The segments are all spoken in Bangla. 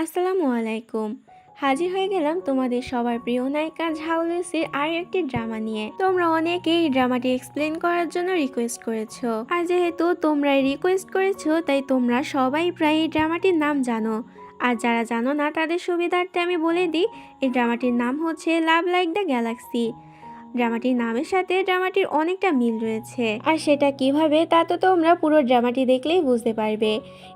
আসসালামু আলাইকুম। হাজির হয়ে গেলাম তোমাদের সবার প্রিয় নায়িকা ঝাউলুসির আর একটি ড্রামা নিয়ে। তোমরা অনেকেই এই ড্রামাটি এক্সপ্লেন করার জন্য রিকোয়েস্ট করেছো, আর যেহেতু তোমরা রিকোয়েস্ট করেছো তাই তোমরা সবাই প্রায় এই ড্রামাটির নাম জানো। আর যারা জানো না তাদের সুবিধার্থে আমি বলে দিই, এই ড্রামাটির নাম হচ্ছে লাভ লাইক দ্য গ্যালাক্সি। ড্রামাটির নামের সাথে ড্রামাটির অনেকটা মিল রয়েছে, আর সেটা কিভাবে তা তো তোমরা পুরো ড্রামাটি দেখলেই বুঝতে পারবে।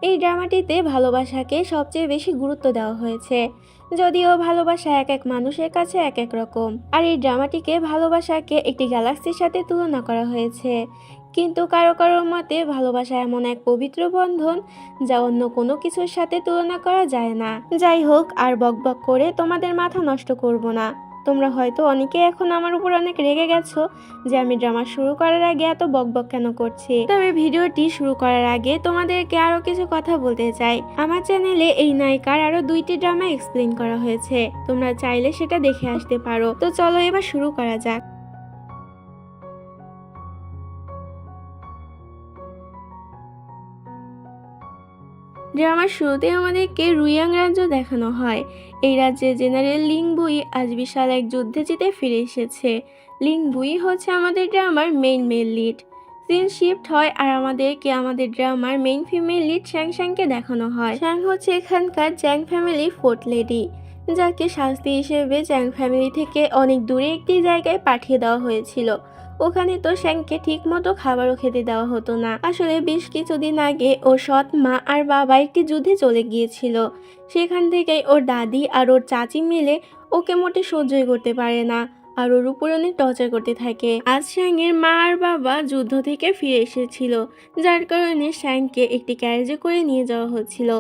এই ড্রামাটিতে ভালোবাসাকে সবচেয়ে বেশি গুরুত্ব দেওয়া হয়েছে, যদিও ভালোবাসা এক এক মানুষের কাছে এক এক রকম। আর এই ড্রামাটিকে ভালোবাসাকে একটি গ্যালাক্সির সাথে তুলনা করা হয়েছে, কিন্তু কারো কারোর মতে ভালোবাসা এমন এক পবিত্র বন্ধন যা অন্য কোনো কিছুর সাথে তুলনা করা যায় না। যাই হোক, আর বকবক করে তোমাদের মাথা নষ্ট করব না। তোমরা হয়তো অনেকে এখন আমার উপর অনেক রেগে গেছো যে আমি ড্রামা শুরু করার আগে এত বকবক কেন করছি। তবে ভিডিওটি শুরু করার আগে তোমাদেরকে আরো কিছু কথা বলতে চাই। আমার চ্যানেলে এই নায়িকার আরো 2টি ড্রামা এক্সপ্লেন করা হয়েছে, তোমরা চাইলে সেটা দেখে আসতে পারো। তো চলো এবার শুরু করা যাক। ড্রামার শুরুতে আমাদেরকে রুইয়াং রাজ্য দেখানো হয়। এই রাজ্যের জেনারেল লিং বুই আজ বিশাল এক যুদ্ধে জিতে ফিরে এসেছে। লিং বুই হচ্ছে আমাদের ড্রামার মেইন লিড। সিন শিফট হয় আর আমাদের ড্রামার মেইন ফিমেল লিড শ্যাং শ্যাংকে দেখানো হয়। শ্যাং হচ্ছে এখানকার চ্যাং ফ্যামিলি ফোর্থ লেডি, যাকে শাস্তি হিসেবে চ্যাং ফ্যামিলি থেকে অনেক দূরে একটি জায়গায় পাঠিয়ে দেওয়া হয়েছিল। ওখানে তো শ্যাংকে ঠিক মতো খাবারও খেতে দেওয়া হতো না। আসলে বেশ কিছুদিন আগে ওর সৎ মা আর বাবা একটি যুদ্ধে চলে গিয়েছিল। সেখান থেকেই ওর দাদি আর ওর চাচি মিলে ওকে মোটে সহ্যই করতে পারে না, আর ওর উপর অনেক টর্চার করতে থাকে। আজ শ্যাংয়ের মা আর বাবা যুদ্ধ থেকে ফিরে এসেছিল, যার কারণে শ্যাংকে একটি ক্যারেজে করে নিয়ে যাওয়া হচ্ছিল।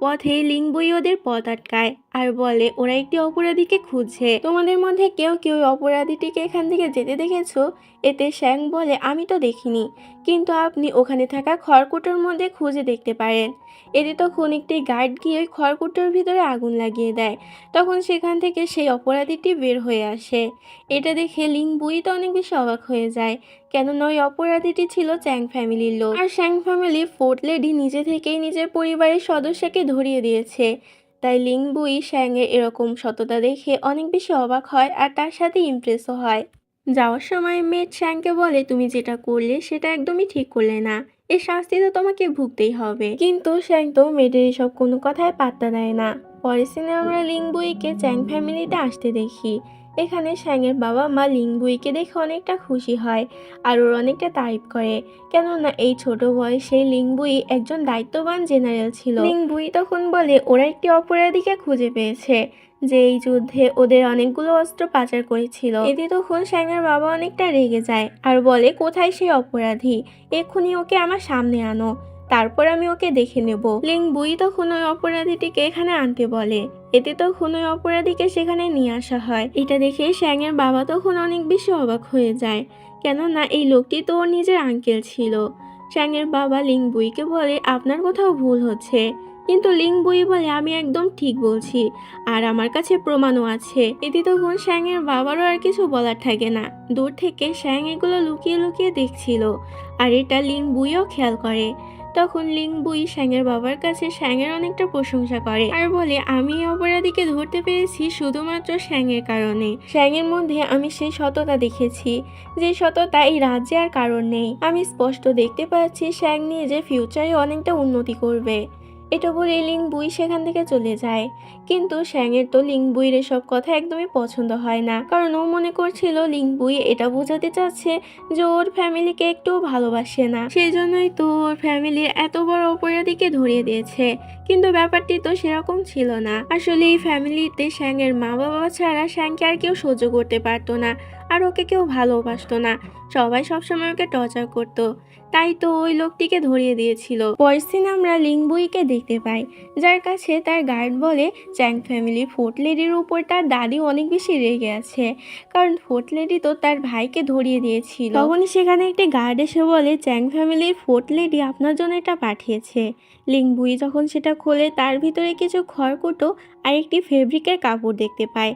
পথে লিংবই ওদের পথ আটকায় আর বলে ওরা একটি অপরাধীকে খুঁজছে। তোমাদের মধ্যে কেউ কেউ অপরাধীটিকে এখান থেকে যেতে দেখেছো? এতে শ্যাং বলে আমি তো দেখিনি, কিন্তু আপনি ওখানে থাকা খড়কুটোর মধ্যে খুঁজে দেখতে পারেন। এতে তখন একটি গার্ড গিয়ে ওই খড়কুটোর ভিতরে আগুন লাগিয়ে দেয়। তখন সেখান থেকে সেই অপরাধীটি বের হয়ে আসে। এটা দেখে লিং বুই তো অনেক বেশি অবাক হয়ে যায়, কেননা ওই অপরাধীটি ছিল চ্যাং ফ্যামিলির লোক। আর চ্যাং ফ্যামিলি ফোর্থ লেডি নিজে থেকেই নিজের পরিবারের সদস্যকে ধরিয়ে দিয়েছে। তাই লিং বুই শ্যাংয়ের এরকম সততা দেখে অনেক বেশি অবাক হয় আর তার সাথে ইমপ্রেসও হয়। যাওয়ার সময় মেট শ্যাংকে বলে তুমি যেটা করলে সেটা একদমই ঠিক করলে না, এর শাস্তি তো তোমাকে ভুগতেই হবে। কিন্তু শ্যাং তো মেয়েদের এসব কোনো কথায় পাত্তা দেয় না। পরের সিনে আমরা লিং বুইকে চ্যাং ফ্যামিলিতে আসতে দেখি। এখানে শ্যাংয়ের বাবা মা লিং বুইকে দেখে অনেকটা খুশি হয় আর ওর অনেকটা তারিফ করে, কেননা এই ছোট বয়সে লিং বুই একজন দায়িত্ববান জেনারেল ছিল। লিং বুই তখন বলে ওরা একটি অপরাধীকে খুঁজে পেয়েছে যে এই যুদ্ধে ওদের অনেকগুলো অস্ত্র পাচার করেছিল। এতে তখন শ্যাংয়ের বাবা অনেকটা রেগে যায় আর বলে কোথায় সেই অপরাধী, এক্ষুনি ওকে আমার সামনে আনো, তারপর আমি ওকে দেখে নেব। লিং বুই তখন ওই অপরাধীটিকে এখানে আনতে বলে। এতে তখন ওই অপরাধীকে সেখানে নিয়ে আসা হয়। এটা দেখে শ্যাংয়ের বাবা তখন অনেক বেশি অবাক হয়ে যায়, কেননা এই লোকটি তো ওর নিজের আঙ্কেল ছিল। শ্যাংয়ের বাবা লিং বুইকে বলে আপনার কোথাও ভুল হচ্ছে, কিন্তু লিং বুই বলে আমি একদম ঠিক বলছি আর আমার কাছে প্রমাণও আছে। এতে তখন শ্যাংয়ের বাবারও আর কিছু বলার থাকে না। দূর থেকে শ্যাং এগুলো লুকিয়ে লুকিয়ে দেখছিল, আর এটা লিং বুইও খেয়াল করে। তখন লিং বুই শ্যাংয়ের বাবার কাছে শ্যাংয়ের অনেকটা প্রশংসা করে আর বলে আমি এই অপরাধীকে ধরতে পেরেছি শুধুমাত্র শ্যাংয়ের কারণে। শ্যাংয়ের মধ্যে আমি সেই সততা দেখেছি, যে সততা এই রাজ্যে আর কারণ নেই। আমি স্পষ্ট দেখতে পাচ্ছি শ্যাং নিয়ে যে ফিউচারে অনেকটা উন্নতি করবে। এটা বলে লিং বুই সেখান থেকে চলে যায়। কিন্তু শ্যাংয়ের তো লিং বুইয়ের এসব কথা একদমই পছন্দ হয় না, কারণ ও মনে করছিল লিং বুই এটা বোঝাতে চাচ্ছে যে ওর ফ্যামিলিকে একটু ভালোবাসে না, সেই জন্যই তো ওর ফ্যামিলির এত বড় অপরাধীকে ধরিয়ে দিয়েছে। কিন্তু ব্যাপারটি তো সেরকম ছিল না। আসলে এই ফ্যামিলিতে শ্যাংয়ের মা বাবা ছাড়া শ্যাংকে আর কেউ সহ্য করতে পারতো না, আর ওকে কেউ ভালোবাসতো না। সবাই সবসময় ওকে টর্চার করতো, তাই তো ওই লোকটিকে ধরিয়ে দিয়েছিল। পরের দিন আমরা লিং বুইকে দেখতে পাই, যার কাছে তার গার্ড বলে চ্যাং ফ্যামিলির ফোর্থ লেডির উপর তার দাদি অনেক বেশি রেগে আছে, কারণ ফোর্থ লেডি তো তার ভাইকে ধরিয়ে দিয়েছিল। তখনই সেখানে একটি গার্ড এসে বলে চ্যাং ফ্যামিলির ফোর্থ লেডি আপনার জন্য এটা পাঠিয়েছে। লিং বুই যখন সেটা খোলে তার ভিতরে কিছু খড়কুটো আর একটি ফেব্রিকের কাপড় দেখতে পায়।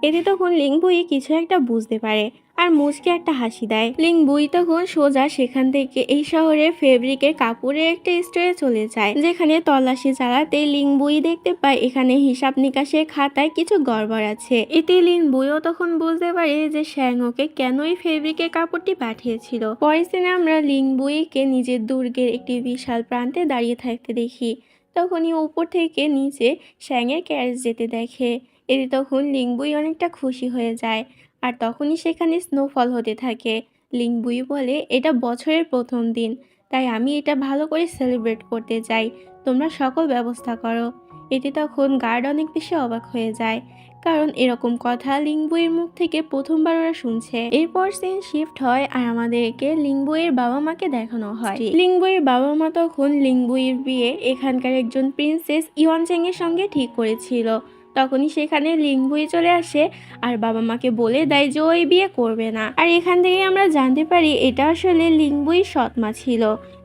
এতে তখন লিং বুই কিছু একটা বুঝতে পারে আর মুচকে একটা হাসি দেয়। লিংবুই তখন সোজা সেখান থেকে এই শহরের ফেব্রিকের কাপড়ের একটা স্টোরে চলে যায়, যেখানে তল্লাশি চালাতে লিংবুই দেখতে পায় এখানে হিসাব নিকাশের খাতায় কিছু গড়বড় আছে। এতে লিংবুইও তখন বুঝতে পারে যে শ্যাং ওকে কেন এই ফেব্রিকের কাপড়টি পাঠিয়েছিল। পরের দিনে আমরা লিংবুইকে নিজের দুর্গের একটি বিশাল প্রান্তে দাঁড়িয়ে থাকতে দেখি। তখনই উপর থেকে নিচে শ্যাংয়ের ক্যারেজ যেতে দেখে। এতে তখন লিংবুই অনেকটা খুশি হয়ে যায়। আর তখনই সেখানে স্নোফল হতে থাকে। লিংবুই বলে, এটা বছরের প্রথম দিন, তাই আমি এটা ভালো করে সেলিব্রেট করতে চাই, তোমরা সকল ব্যবস্থা করো। এতে তখন গার্ড অনেক বেশি অবাক হয়ে যায়, কারণ এরকম কথা লিংবুইয়ের মুখ থেকে প্রথমবার ওরা শুনছে। এরপর সিন শিফট হয় আর আমাদেরকে লিংবুইয়ের বাবা মাকে দেখানো হয়। লিংবুইয়ের বাবা মা তখন লিংবুইয়ের বিয়ে এখানকার একজন প্রিন্সেস ইওয়ানচেং এর সঙ্গে ঠিক করেছিল। তখনই সেখানে লিংবুই চলে আসে আর বাবা মাকে বলে দেয় যে ওই বিয়ে করবে না। আর এখান থেকে আমরা জানতে পারি এটা আসলে লিংবুই সৎমা ছিল।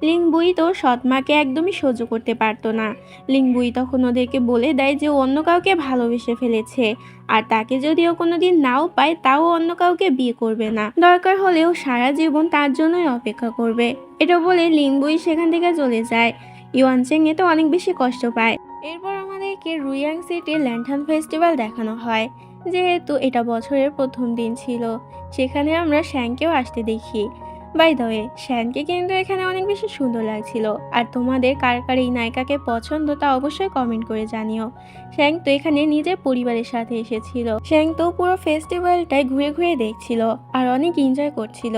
লিংবুই তো সৎমাকে একদমই সহ্য করতে পারতো না। লিংবুই তখন ওদেরকে বলে দেয় যে অন্য কাউকে ভালোবেসে ফেলেছে, আর তাকে যদিও কোনোদিন নাও পায় তাও অন্য কাউকে বিয়ে করবে না, দরকার হলেও সারা জীবন তার জন্যই অপেক্ষা করবে। এটা বলে লিংবুই সেখান থেকে চলে যায়। ইওয়ানচেং এ তো অনেক বেশি কষ্ট পায়। এরপর আমাদেরকে রুইয়াং সিটির ল্যান্টার্ন ফেস্টিভ্যাল দেখানো হয়। যেহেতু এটা বছরের প্রথম দিন ছিল, সেখানে আমরা শ্যাংকেও আসতে দেখি। বাই দ্য ওয়ে, শ্যাংকে কিন্তু এখানে অনেক বেশি সুন্দর লাগছিল। আর তোমাদের কার কার এই নায়িকাকে পছন্দ তা অবশ্যই কমেন্ট করে জানিও। শ্যাং তো এখানে নিজের পরিবারের সাথে এসেছিল। শ্যাং তো পুরো ফেস্টিভ্যালটাই ঘুরে ঘুরে দেখছিল আর অনেক এনজয় করছিল।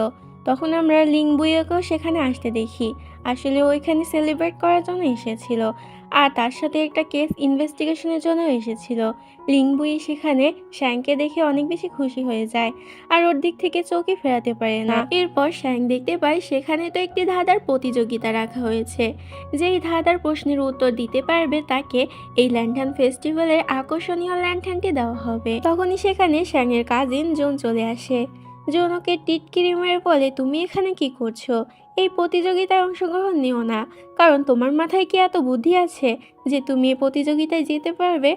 তখন আমরা লিংবুইকেও সেখানে আসতে দেখি। আসলে ওইখানে সেলিব্রেট করার জন্য এসেছিল, আর তার সাথে একটা কেস ইনভেস্টিগেশনের জন্য এসেছিল। লিংবুই সেখানে শ্যাংকে দেখে অনেক বেশি খুশি হয়ে যায় আর ওর দিক থেকে চোখে ফেরাতে পারে না। এরপর শ্যাং দেখতে পায় সেখানে তো একটি ধাঁধার প্রতিযোগিতা রাখা হয়েছে। যেই ধাঁধার প্রশ্নের উত্তর দিতে পারবে তাকে এই ল্যান্টার্ন ফেস্টিভ্যালের আকর্ষণীয় ল্যান্টার্নটি দেওয়া হবে। তখনই সেখানে শ্যাংয়ের কাজিন জুন চলে আসে। জুন ওকে টিটকিরি মেরে বলে, তুমি এখানে কি করছো? এই প্রতিযোগিতায় অংশগ্রহণ নিও না, কারণ তোমার মাথায় কি এত বুদ্ধি আছে যে তুমি এই প্রতিযোগিতায় যেতে পারবে?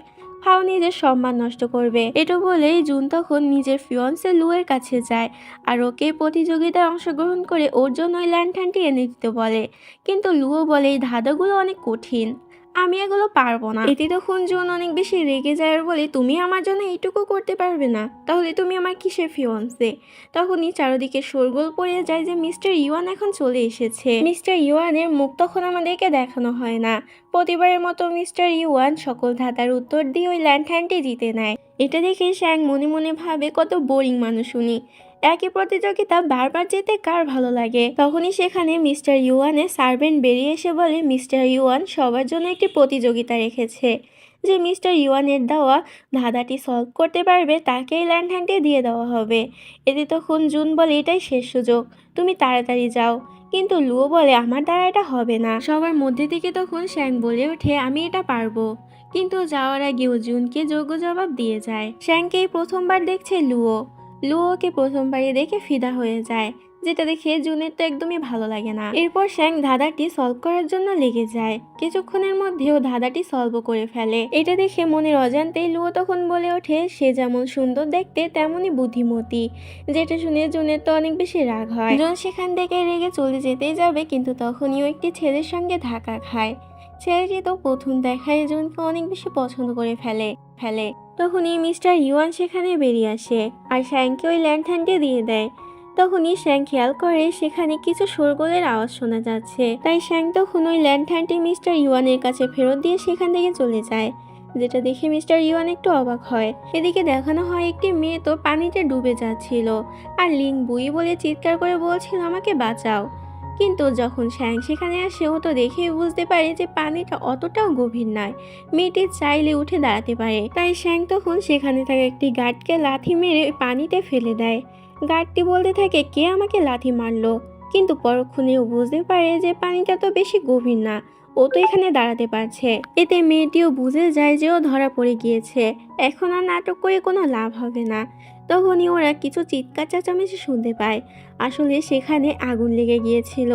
হাও নিজের সম্মান নষ্ট করবে। এটা বলেই জুন তখন নিজের ফিয়ন্সে লুয়ের কাছে যায় আর ওকে প্রতিযোগিতায় অংশগ্রহণ করে ওর জন্য ওই ল্যান্টার্নটি এনে দিতে বলে। কিন্তু লুও বলে এই ধাঁধাগুলো অনেক কঠিন, আমি এগুলো পারবো না। এতে তখন জুন অনেক বেশি রেগে যায় আর বলে, তুমি আমার জন্য এইটুকু করতে পারবে না, তাহলে তুমি আমার কিসের ফিয়ন্সে? তখনই চারদিকে শোরগোল পড়ে যায় যে মিস্টার ইওয়ান এখন চলে এসেছে। মিস্টার ইওয়ানের মুখ তখন আমাদেরকে দেখানো হয় না। প্রতিবারের মতো মিস্টার ইওয়ান সকল ধাঁধার উত্তর দিয়ে ওই ল্যান্টার্নটি জিতে নেয়। এটা দেখে শ্যাং মনে মনে ভাবে, কত বোরিং মানুষ উনি, একই প্রতিযোগিতা বারবার যেতে কার ভালো লাগে। তখনই সেখানে মিস্টার ইউয়ানের সার্ভেন্ট বেরিয়ে এসে বলে, মিস্টার ইউয়ান সবার জন্য একটি প্রতিযোগিতা রেখেছে, যে মিস্টার ইউয়ানের দেওয়া ধাঁধাটি সলভ করতে পারবে তাকে এই ল্যান্টার্নটি দিয়ে দেওয়া হবে। এতে তখন জুন বলে, এটাই শেষ সুযোগ, তুমি তাড়াতাড়ি যাও। কিন্তু লুও বলে, আমার দ্বারা এটা হবে না। সবার মধ্যে থেকে তখন শ্যাং বলে ওঠে, আমি এটা পারবো। কিন্তু যাওয়ার আগেও জুনকে যোগ্য জবাব দিয়ে যায়। শ্যাংকেই প্রথমবার দেখছে লুও। লুওকে প্রথমবারই দেখে ফিদা হয়ে যায়, যেটা দেখে জুনের তো একদমই ভালো লাগে না। এরপর শ্যাং ধাঁধাটি সলভ করার জন্য লেগে যায়। কিছুক্ষণের মধ্যেও ধাঁধাটি সলভ করে ফেলে। এটা দেখে মনের অজান্তেই লুও তখন বলে ওঠে, সে যেমন সুন্দর দেখতে তেমনই বুদ্ধিমতী। যেটা শুনে জুনের তো অনেক বেশি রাগ হয়। জুন সেখান থেকে রেগে চলে যেতেই যাবে, কিন্তু তখনই ও একটি ছেলের সঙ্গে ধাক্কা খায়। ছেলেটি তো প্রথম দেখায় জুনকে অনেক বেশি পছন্দ করে ফেলে। তখনই মিস্টার ইউয়ান সেখানে বেরিয়ে আসে আর শ্যাংকে ওই ল্যান্টার্নটি দিয়ে দেয়। তখনই শ্যাং খেয়াল করে সেখানে কিছু শোরগোলের আওয়াজ শোনা যাচ্ছে, তাই শ্যাং তখন ওই ল্যান্টার্নটি মিস্টার ইউয়ানের কাছে ফেরত দিয়ে সেখান থেকে চলে যায়। যেটা দেখে মিস্টার ইউয়ান একটু অবাক হয়। এদিকে দেখানো হয় একটি মেয়ে তো পানিতে ডুবে যাচ্ছিল আর লিংবুই বলে চিৎকার করে বলছিল, আমাকে বাঁচাও। কিন্তু যখন শ্যাং সেখানে আসে ও তো দেখেই বুঝতে পারে যে পানিটা অতটাও গভীর নয়, মেয়েটি চাইলে উঠে দাঁড়াতে পারে। তাই শ্যাং তখন সেখানে থাকা একটি গার্ডকে লাথি মেরে পানিতে ফেলে দেয়। গার্ডটি বলতে থাকে, কে আমাকে লাথি মারলো? কিন্তু পরক্ষণে ও বুঝতে পারে যে পানিটা তো বেশি গভীর না, ও তো এখানে দাঁড়াতে পারছে। এতে মেয়েটিও বুঝে যায় যে ও ধরা পড়ে গিয়েছে, এখন আর নাটক করে কোনো লাভ হবে না। তখনই ওরা কিছু চিৎকার চেঁচামেচি শুনতে পায়। আসলে সেখানে আগুন লেগে গিয়েছিল।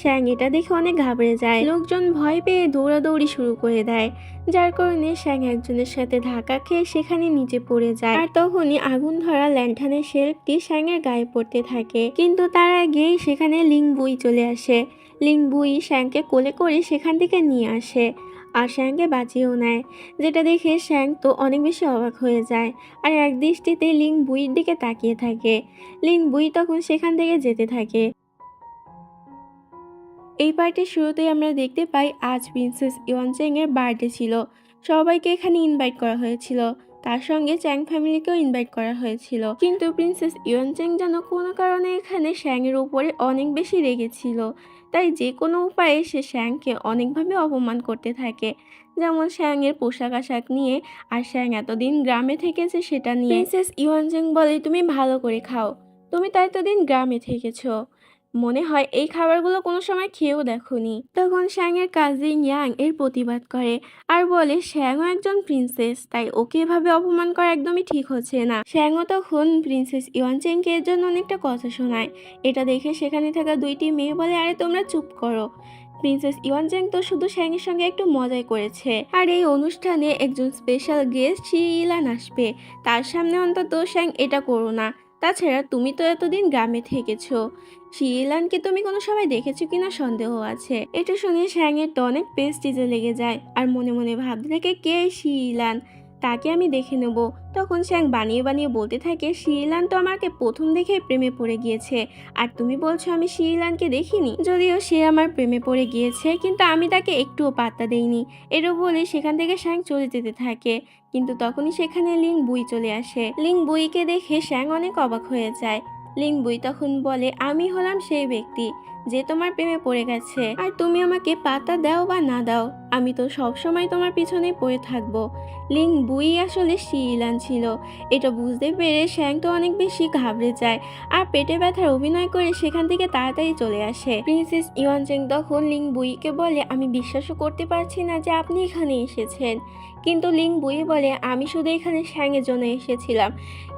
শ্যাং এটা দেখে অনেক ঘাবড়ে যায়। লোকজন ভয় পেয়ে দৌড়াদৌড়ি শুরু করে দেয়, যার কারণে শ্যাং একজনের সাথে ধাক্কা খেয়ে সেখানে নিচে পড়ে যায়। আর তখনই আগুন ধরা ল্যান্টার্নের শেল্ফটি শ্যাংয়ের গায়ে পড়তে থাকে, কিন্তু তার আগেই সেখানে লিং বুই চলে আসে। লিং বুই শ্যাংকে কোলে করে সেখান থেকে নিয়ে আসে আর শ্যাংকে বাঁচিয়েও নেয়, যেটা দেখে শ্যাং তো অনেক বেশি অবাক হয়ে যায় আর এক দৃষ্টিতে লিং বুইয়ের দিকে তাকিয়ে থাকে। লিং বুই তখন সেখান থেকে যেতে থাকে। এই পার্টির শুরুতেই আমরা দেখতে পাই আজ প্রিন্সেস ইয়নচেং এর বার্থডে ছিল। সবাইকে এখানে ইনভাইট করা হয়েছিল, তার সঙ্গে চ্যাং ফ্যামিলিকেও ইনভাইট করা হয়েছিল। কিন্তু প্রিন্সেস ইয়নচেং যেন কোনো কারণে এখানে শ্যাংয়ের উপরে অনেক বেশি রেগেছিল, তাই যে কোনো উপায়ে সে শ্যাংকে অনেকভাবে অপমান করতে থাকে। যেমন শ্যাংয়ের পোশাক আশাক নিয়ে, আর শ্যাং এতদিন গ্রামে থেকেছে সেটা নিয়ে। প্রিন্সেস ইয়নচেং বলে, তুমি ভালো করে খাও, তুমি তো এতদিন গ্রামে থেকেছো, মনে হয় এই খাবারগুলো কোনো সময় খেয়েও দেখোনি। তখন শ্যাংয়ের কাজিন ইয়াং এর প্রতিবাদ করে আর বলে শ্যাংও একজন প্রিন্সেস, তাই ওকে এভাবে অপমান করা একদমই ঠিক হচ্ছে না। শ্যাংও তখন প্রিন্সেস ইয়নচেংকে এর জন্য অনেকটা কথা শোনায়। এটা দেখে সেখানে থাকা দুইটি মেয়ে বলে, আরে তোমরা চুপ করো, প্রিন্সেস ইয়নচেং তো শুধু শ্যাংয়ের সঙ্গে একটু মজাই করেছে, আর এই অনুষ্ঠানে একজন স্পেশাল গেস্ট শি ইলান আসবে, তার সামনে অন্তত শ্যাং এটা করো না। তাছাড়া তুমি তো এতদিন গ্রামে থেকেছো, শিলানকে তুমি কোনো সময় দেখেছো কিনা সন্দেহ আছে। এটা শুনে শ্যাংয়ের তো অনেক পেস্টিজে লেগে যায় আর মনে মনে ভাবতে থাকে, কে শিলান, তাকে আমি দেখে নেব। তখন শ্যাং বানিয়ে বানিয়ে বলতে থাকে, শিলান তো আমাকে প্রথম দেখে প্রেমে পড়ে গিয়েছে, আর তুমি বলছো আমি শিলানকে দেখিনি। যদিও সে আমার প্রেমে পড়ে গিয়েছে, কিন্তু আমি তাকে একটুও পাত্তা দেইনি। এরও বলে সেখান থেকে শ্যাং চলে যেতে থাকে। কিন্তু তখনই সেখানে লিং বুই চলে আসে। লিং বুইকে দেখে শ্যাং অনেক অবাক হয়ে যায়। লিং বুই তখন বলে, আমি হলাম সেই ব্যক্তি যে তোমার প্রেমে পড়ে গেছে, আর তুমি আমাকে পাত্তা দাও বা না দাও, আমি তো সব সময় তোমার পিছনে পড়ে থাকবো। লিং বুই আসলে শিলান ছিল। এটা বুঝতে পেরে শ্যাং তো অনেক বেশি ঘাবড়ে যায় আর পেটে ব্যথার অভিনয় করে সেখান থেকে তাড়াতাড়ি চলে আসে। প্রিন্সেস ইয়নচেং তখন লিং বুইকে বলে, আমি বিশ্বাসও করতে পারছি না যে আপনি এখানে এসেছেন। কিন্তু লিং বুই বলে, আমি শুধু এখানে শ্যাংয়ের জন্য এসেছিলাম,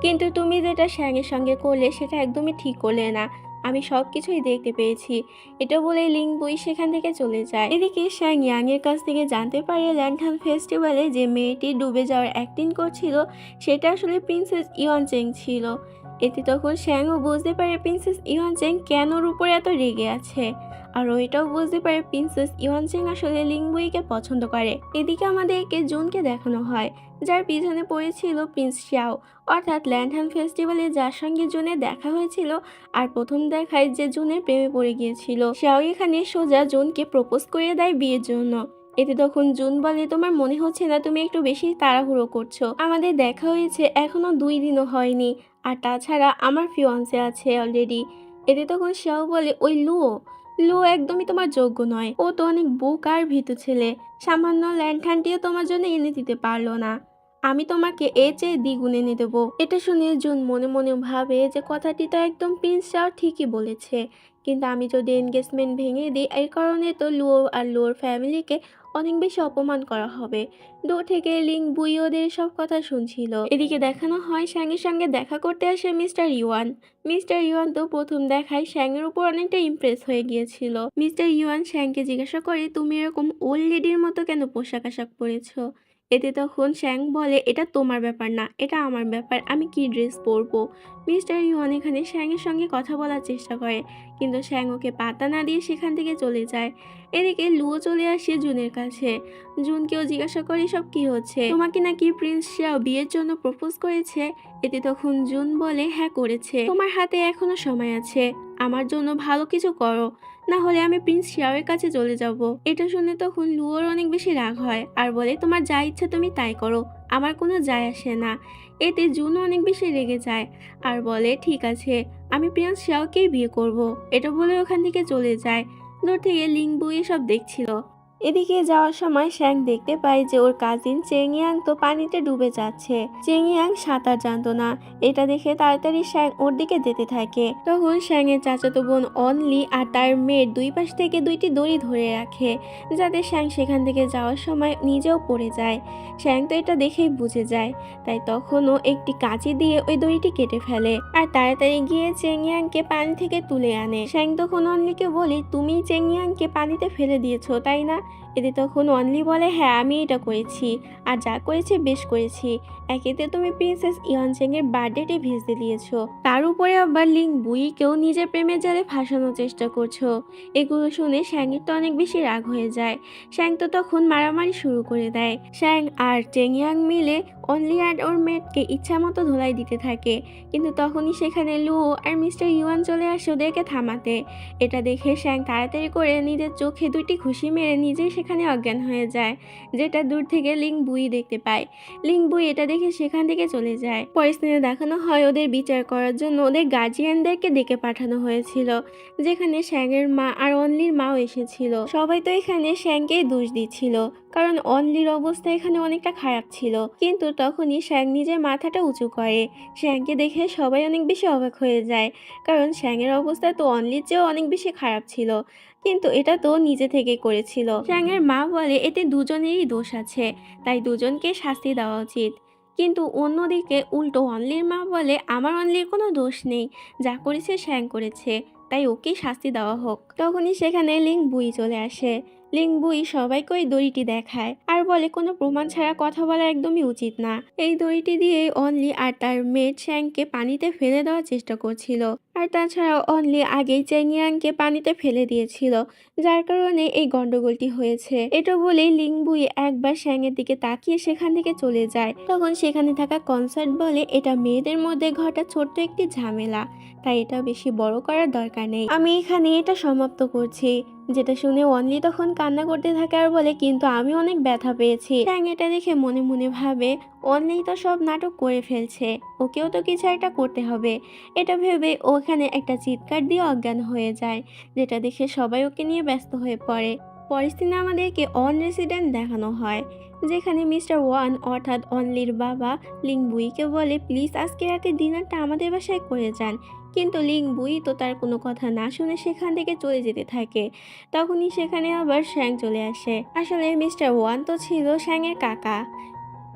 কিন্তু তুমি যেটা শ্যাংয়ের সঙ্গে করলে সেটা একদমই ঠিক করলে না, আমি সব কিছুই দেখতে পেয়েছি। এটা বলে লিং বুই সেখান থেকে চলে যায়। এদিকে শ্যাং ইয়াং এর কাছ থেকে জানতে পারে ল্যান্টার্ন ফেস্টিভ্যালে যে মেয়েটি ডুবে যাওয়ার অ্যাক্টিং করছিল সেটা আসলে প্রিন্সেস ইয়নচেং ছিল। এতে তখন শ্যাংও বুঝতে পারে প্রিন্সেস ইয়নচেং কেন ওর উপরে এত রেগে আছে, আর ওইটাও বুঝতে পারে প্রিন্সেস ইয়নচেং আসলে লিং বুইকে পছন্দ করে। এদিকে আমাদেরকে জুনকে দেখানো হয়, যার পিছনে পড়েছিল প্রিন্স শিয়াও, অর্থাৎ ল্যান্টার্ন ফেস্টিভ্যালে যার সঙ্গে জুনের দেখা হয়েছিল আর প্রথম দেখায় যে জুনের প্রেমে পড়ে গিয়েছিল। শিয়াও এখানে সোজা জুনকে প্রপোজ করে দেয় বিয়ের জন্য। এতে তখন জুন বলে, তোমার মনে হচ্ছে না তুমি একটু বেশি তাড়াহুড়ো করছো, আমাদের দেখা হয়েছে এখনো 2 দিনও হয়নি, আর তাছাড়া আমার ফিয়ান্সে আছে অলরেডি। এতে তখন শিয়াও বলে, ওই লুও, লুও একদমই তোমার যোগ্য নয়, ও তো অনেক বোকা আর ভীতু ছেলে, সামান্য ল্যান্টার্নটিও তোমার জন্য এনে দিতে পারলো না, আমি তোমাকে এর চেয়ে দ্বিগুণ এনে দেবো। এটা শুনে জুন মনে মনে ভাবে যে কথাটি তো একদম প্রিন্স চাও ঠিকই বলেছে, কিন্তু আমি যদি এনগেজমেন্ট ভেঙে দিই এই কারণে তো লুও আর লুওর ফ্যামিলিকে অনেক বেশি অপমান করা হবে। দূর থেকে লিং বুই ওদের সব কথা শুনছিল। এদিকে দেখানো হয় শ্যাংয়ের সঙ্গে দেখা করতে আসে মিস্টার ইউয়ান। মিস্টার ইউয়ান তো প্রথম দেখায় শ্যাংয়ের উপর অনেকটা ইমপ্রেস হয়ে গিয়েছিল। মিস্টার ইউয়ান শ্যাংকে জিজ্ঞাসা করে, তুমি এরকম ওল্ড লেডির মতো কেন পোশাক আশাক পরেছো। এতে তখন শ্যাং বলে, এটা তোমার ব্যাপার না, এটা আমার ব্যাপার, আমি কি ড্রেস পরবো। মিস্টার ইউয়ান এখানে শ্যাংয়ের সঙ্গে কথা বলার চেষ্টা করে, কিন্তু শ্যাং ওকে পাত্তা না দিয়ে সেখান থেকে চলে যায়। এদিকে লুও চলে আসে জুনের কাছে। জুনকেও জিজ্ঞাসা করে সব কি হচ্ছে, তোমাকে নাকি প্রিন্স শিয়াও বিয়ের জন্য প্রপোজ করেছে। এতে তখন জুন বলে, হ্যাঁ করেছে, তোমার হাতে এখনো সময় আছে, আমার জন্য ভালো কিছু করো, না হলে আমি প্রিন্স শিয়াওয়ের কাছে চলে যাব। এটা শুনে তখন লুওর অনেক বেশি রাগ হয় আর বলে, তোমার যা ইচ্ছা তুমি তাই করো, আমার কোনো যায় আসে না। এতে জুনও অনেক বেশি রেগে যায় আর বলে, ঠিক আছে, আমি প্রিন্স শিয়াওকেই বিয়ে করব। এটা বলে ওখান থেকে চলে যায়। দূর থেকে লিং বুই সব দেখছিল। এদিকে যাওয়ার সময় শ্যাং দেখতে পায় যে ওর কাজিন চেংয়াং তো পানিতে ডুবে যাচ্ছে। চেংয়াং সাঁতার জানতো না। এটা দেখে তাড়াতাড়ি শ্যাং ওর দিকে যেতে থাকে। তখন শ্যাংয়ের চাচাতো বোন অনলি আর তার মেয়ের দুই পাশ থেকে দুইটি দড়ি ধরে রাখে, যাতে শ্যাং সেখান থেকে যাওয়ার সময় নিজেও পড়ে যায়। শ্যাং তো এটা দেখেই বুঝে যায়, তাই তখনও একটি কাঁচি দিয়ে ওই দড়িটি কেটে ফেলে আর তাড়াতাড়ি গিয়ে চেংয়াংকে পানি থেকে তুলে আনে। শ্যাং তখন অনলিকে বলে, তুমি চেংয়াংকে পানিতে ফেলে দিয়েছো তাই না? এতে তখন অনলি বলে, হ্যাঁ আমি এটা করেছি, আর যা করেছি বেশ করেছি। একেতে তুমি প্রিন্সেস ইয়ানচেং এর বার্থডেটি ভেস্তে দিয়েছো, তার উপরে আবার লিং বুইকেও নিজের প্রেমের জালে ফাঁসানোর চেষ্টা করছো। এগুলো শুনে শ্যাংয়ের তো অনেক বেশি রাগ হয়ে যায়। শ্যাং তো তখন মারামারি শুরু করে দেয়। শ্যাং আর চেংয়াং মিলে অনলি আর ওর মেয়েকে ইচ্ছা মতো ধোলাই দিতে থাকে, কিন্তু তখনই সেখানে লুও আর মিস্টার ইউয়ান চলে আসে ওদেরকে থামাতে। এটা দেখে শ্যাং তাড়াতাড়ি করে নিজের চোখে দুইটি ঘুষি মেরে নিজেই সেখানে অজ্ঞান হয়ে যায়, যেটা দূর থেকে লিং বুই দেখতে পায়। লিং বুই এটা দেখে সেখান থেকে চলে যায়। পরের সিনে দেখানো হয় ওদের বিচার করার জন্য ওদের গার্জিয়ানদেরকে ডেকে পাঠানো হয়েছিল, যেখানে শ্যাংয়ের মা আর অনলির মাও এসেছিল। সবাই তো এখানে শ্যাংকেই দোষ দিচ্ছিল, কারণ অনলির অবস্থা এখানে অনেকটা খারাপ ছিল। কিন্তু তখনই শ্যাং নিজের মাথাটা উঁচু করে। শ্যাংকে দেখে সবাই অনেক বেশি অবাক হয়ে যায়, কারণ শ্যাংয়ের অবস্থা তো অনলির চেয়েও অনেক বেশি খারাপ ছিল, কিন্তু এটা তো নিজে থেকে করেছিল। শ্যাংয়ের মা বলে এতে দুজনেরই দোষ আছে, তাই দুজনকে শাস্তি দেওয়া উচিত। কিন্তু অন্যদিকে উল্টো অনলির মা বলে, আমার অনলির কোনো দোষ নেই, যা করেছে শ্যাং করেছে, তাই ওকে শাস্তি দেওয়া হোক। তখনই সেখানে লিং বুই চলে আসে। লিং বুই সবাইকে ওই দড়িটি দেখায় আর বলে কোনো প্রমাণ ছাড়া কথা বলা একদমই উচিত না। এই দড়িটি দিয়ে অনলি আর তার মেয়ে চ্যাংকে পানিতে ফেলে দেওয়ার চেষ্টা করছিল, আর তাছাড়াও অনলি আগেই চেংয়াংকে পানিতে ফেলে দিয়েছিল, যার কারণে এই গন্ডগোলটি হয়েছে। এটা বলেই লিং বুই একবার শ্যাংয়ের দিকে তাকিয়ে সেখান থেকে চলে যায়। তখন সেখানে থাকা কনসার্ট বলে, এটা মেয়েদের মধ্যে ঘটা ছোট্ট একটি ঝামেলা, তাই এটা বেশি বড় করার দরকার নেই, আমি এখানে এটা সমাপ্ত করছি। যেটা শুনে অনলি তখন কান্না করতে থাকে আর বলে, কিন্তু আমি অনেক ব্যথা পেয়েছি। শ্যাং এটা দেখে মনে মনে ভাবে, অনলি তো সব নাটক করে ফেলছে, ওকেও তো কিছু একটা করতে হবে। এটা ভেবে ওখানে একটা চিৎকার দিয়ে অজ্ঞান হয়ে যায়, যেটা দেখে সবাই ওকে নিয়ে ব্যস্ত হয়ে পড়ে। পরের দিনে আমাদেরকে অন রেসিডেন্ট দেখানো হয়, যেখানে মিস্টার ওয়ান অর্থাৎ অনলির বাবা লিং বুইকে বলে, প্লিজ আজকে রাতে ডিনারটা আমাদের বাসায় করে যান। কিন্তু লিং বুই তো তার কোনো কথা না শুনে সেখান থেকে চলে যেতে থাকে। তখনই সেখানে আবার শ্যাং চলে আসে। আসলে মিস্টার ওয়ান তো ছিল শ্যাংয়ের কাকা।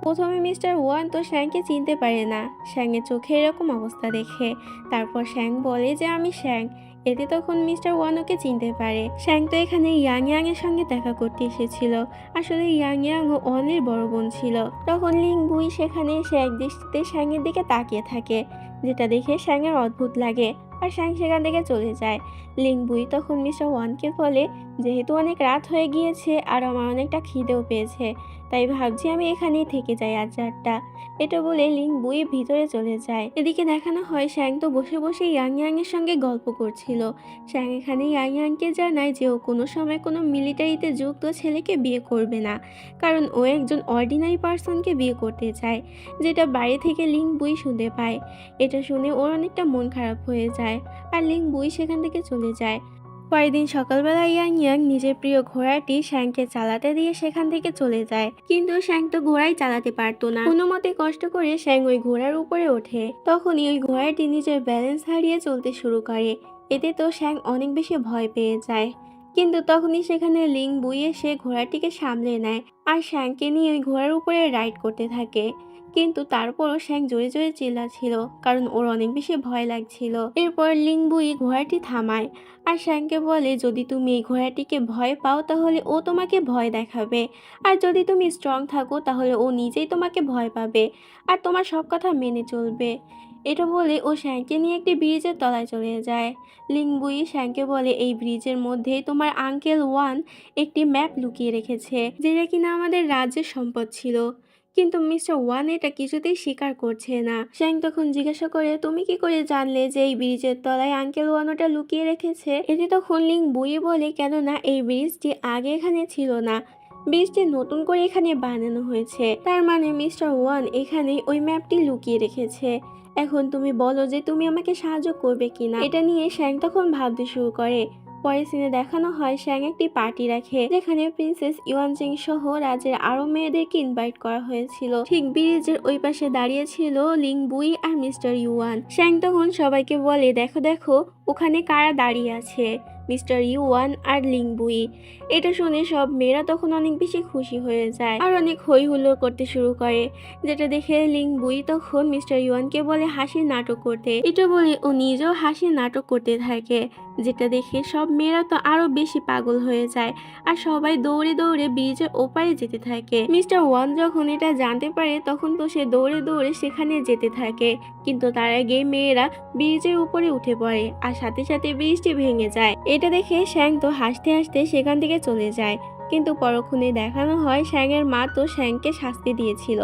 প্রথমে মিস্টার ওয়ান তো শ্যাংকে চিনতে পারে না শ্যাংয়ের চোখে এরকম অবস্থা দেখে। তারপর শ্যাং বলে যে আমি শ্যাং। এতে তখন মিস্টার ওয়ান ওকে চিনতে পারে। শ্যাং তো এখানে ইয়াং ইয়াং এর সঙ্গে দেখা করতে এসেছিল। আসলে ইয়াং ইয়াং ও অনলির বড় বোন ছিল। তখন লিং বুই সেখানে এসে এক দৃষ্টিতে শ্যাংয়ের দিকে তাকিয়ে থাকে, যেটা দেখে শ্যাংয়ের অদ্ভুত লাগে, আর শ্যাং সেখান থেকে চলে যায়। লিং বুই তখন মিস্টার ওয়ানকে বলে, যেহেতু অনেক রাত হয়ে গিয়েছে আর আমার অনেকটা খিদেও পেয়েছে, তাই ভাবছি আমি এখানেই থেকে যাই আজ রাতটা। এটা বলে লিং বুই ভিতরে চলে যায়। এদিকে দেখানো হয় শ্যাং তো বসে বসে ইয়াং ইয়াং এর সঙ্গে গল্প করছিল। শ্যাং এখানে ইয়াং ইয়াংকে জানায় যে ও কোনো সময় কোনো মিলিটারিতে যুক্ত ছেলেকে বিয়ে করবে না, কারণ ও একজন অর্ডিনারি পার্সনকে বিয়ে করতে চায়, যেটা বাইরে থেকে লিং বুই শুনতে পায়। এটা শুনে ওর অনেকটা মন খারাপ হয়ে যায়, আর লিং বুই সেখান থেকে চলে যায়। পরের দিন সকালবেলা ইয়াং ইয়াং নিজের প্রিয় ঘোড়াটি শ্যাংকে চালাতে দিয়ে সেখান থেকে চলে যায়, কিন্তু শ্যাং তো ঘোড়াই চালাতে পারতো না। কোনো মতে কষ্ট করে শ্যাং ওই ঘোড়ার উপরে ওঠে। তখনই ওই ঘোড়াটি নিজের ব্যালেন্স হারিয়ে চলতে শুরু করে। এতে তো শ্যাং অনেক বেশি ভয় পেয়ে যায়, কিন্তু তখনই সেখানে লিং বুই এসে ঘোড়াটিকে সামলে নেয় আর শ্যাংকে নিয়ে ওই ঘোড়ার উপরে রাইড করতে থাকে। কিন্তু তারপরও শ্যাং জোরে জোরে চিল্লাচ্ছিল, কারণ ওর অনেক বেশি ভয় লাগছিল। এরপর লিং বুই ঘোড়াটি থামায় আর শ্যাংকে বলে, যদি তুমি এই ঘোড়াটিকে ভয় পাও তাহলে ও তোমাকে ভয় দেখাবে, আর যদি তুমি স্ট্রং থাকো তাহলে ও নিজেই তোমাকে ভয় পাবে আর তোমার সব কথা মেনে চলবে। এটা বলে ও শ্যাংকে নিয়ে একটি ব্রিজের তলায় চলে যায়। লিং বুই শ্যাংকে বলে, এই ব্রিজের মধ্যে তোমার আঙ্কেল ওয়ান একটি ম্যাপ লুকিয়ে রেখেছে, যেটা কিনা আমাদের রাজ্যের সম্পদ ছিল, কিন্তু মিস্টার ওয়ান এটা কিছুতেই স্বীকার করছে না। শ্যাং তখন জিজ্ঞাসা করে, তুমি কি করে জানলে যে এই ব্রিজের তলায় আঙ্কেল ওয়ান ওটা লুকিয়ে রেখেছে? এতে তখন লিং বুই বলে, কেননা এই ব্রিজটি আগে এখানে ছিল না, ব্রিজটি নতুন করে এখানে বানানো হয়েছে, তার মানে মিস্টার ওয়ান এখানে ওই ম্যাপটি লুকিয়ে রেখেছে। এখন তুমি বলো যে তুমি আমাকে সাহায্য করবে কিনা। এটা নিয়ে শ্যাং তখন ভাবতে শুরু করে। পরের সিনে দেখানো হয় শ্যাং একটি পার্টি রাখে, যেখানে প্রিন্সেস ইউয়ানজিং সহ রাজ্যের আরো মেয়েদেরকে ইনভাইট করা হয়েছিল। ঠিক ব্রিজের ওই পাশে দাঁড়িয়ে ছিল লিং বুই আর মিস্টার ইউয়ান। শ্যাং তখন সবাইকে বলে, দেখো দেখো ওখানে কারা দাঁড়িয়ে আছে, মিস্টার ইউয়ান আর লিং বুই। এটা শুনে সব মেয়েরা তখন অনেক বেশি খুশি হয়ে যায় আর অনেক হই হুল্লোড় করতে শুরু করে, যেটা দেখে লিং বুই তখন মিস্টার ইউয়ানকে বলে হাসির নাটক করতে। এটা বলে ও নিজেও হাসির নাটক করতে থাকে, যেটা দেখে সব মেয়েরা তো আরো বেশি পাগল হয়ে যায় আর সবাই দৌড়ে দৌড়ে ব্রিজের ওপারে যেতে থাকে। মিস্টার ওয়ান যখন এটা জানতে পারে তখন তো সে দৌড়ে দৌড়ে সেখানে যেতে থাকে, কিন্তু তার আগে মেয়েরা ব্রিজের উপরে উঠে পড়ে আর সাথে সাথে ব্রিজটি ভেঙে যায়। এটা দেখে শ্যাং তো হাসতে হাসতে সেখান থেকে চলে যায়, কিন্তু পরক্ষণে দেখানো হয় শ্যাংয়ের মা তো শ্যাংকে শাস্তি দিয়েছিল,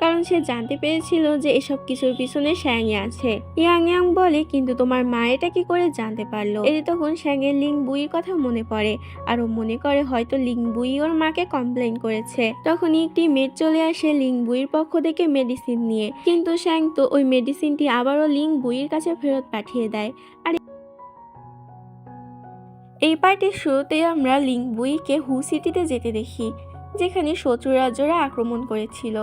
কারণ সে জানতে পেরেছিল যে এসব কিছুর পিছনে শ্যাংই আছে। ইয়াং ইয়াং বলে, কিন্তু তোমার মা এটা কি করে জানতে পারলো? এতে তখন শ্যাংয়ের লিং বুইয়ের কথা মনে পড়ে আর ও মনে করে হয়তো লিং বুই ওর মাকে কমপ্লেন করেছে। তখনই একটি মেড চলে আসে লিং বুইয়ের পক্ষ থেকে মেডিসিন নিয়ে, কিন্তু শ্যাং তো ওই মেডিসিনটি আবারও লিং বুইয়ের কাছে ফেরত পাঠিয়ে দেয়। আর এই পার্টির শুরুতে আমরা লিং বুইকে হু সিটিতে যেতে দেখি, যেখানে শত্রু রাজ্যরা আক্রমণ করেছিল।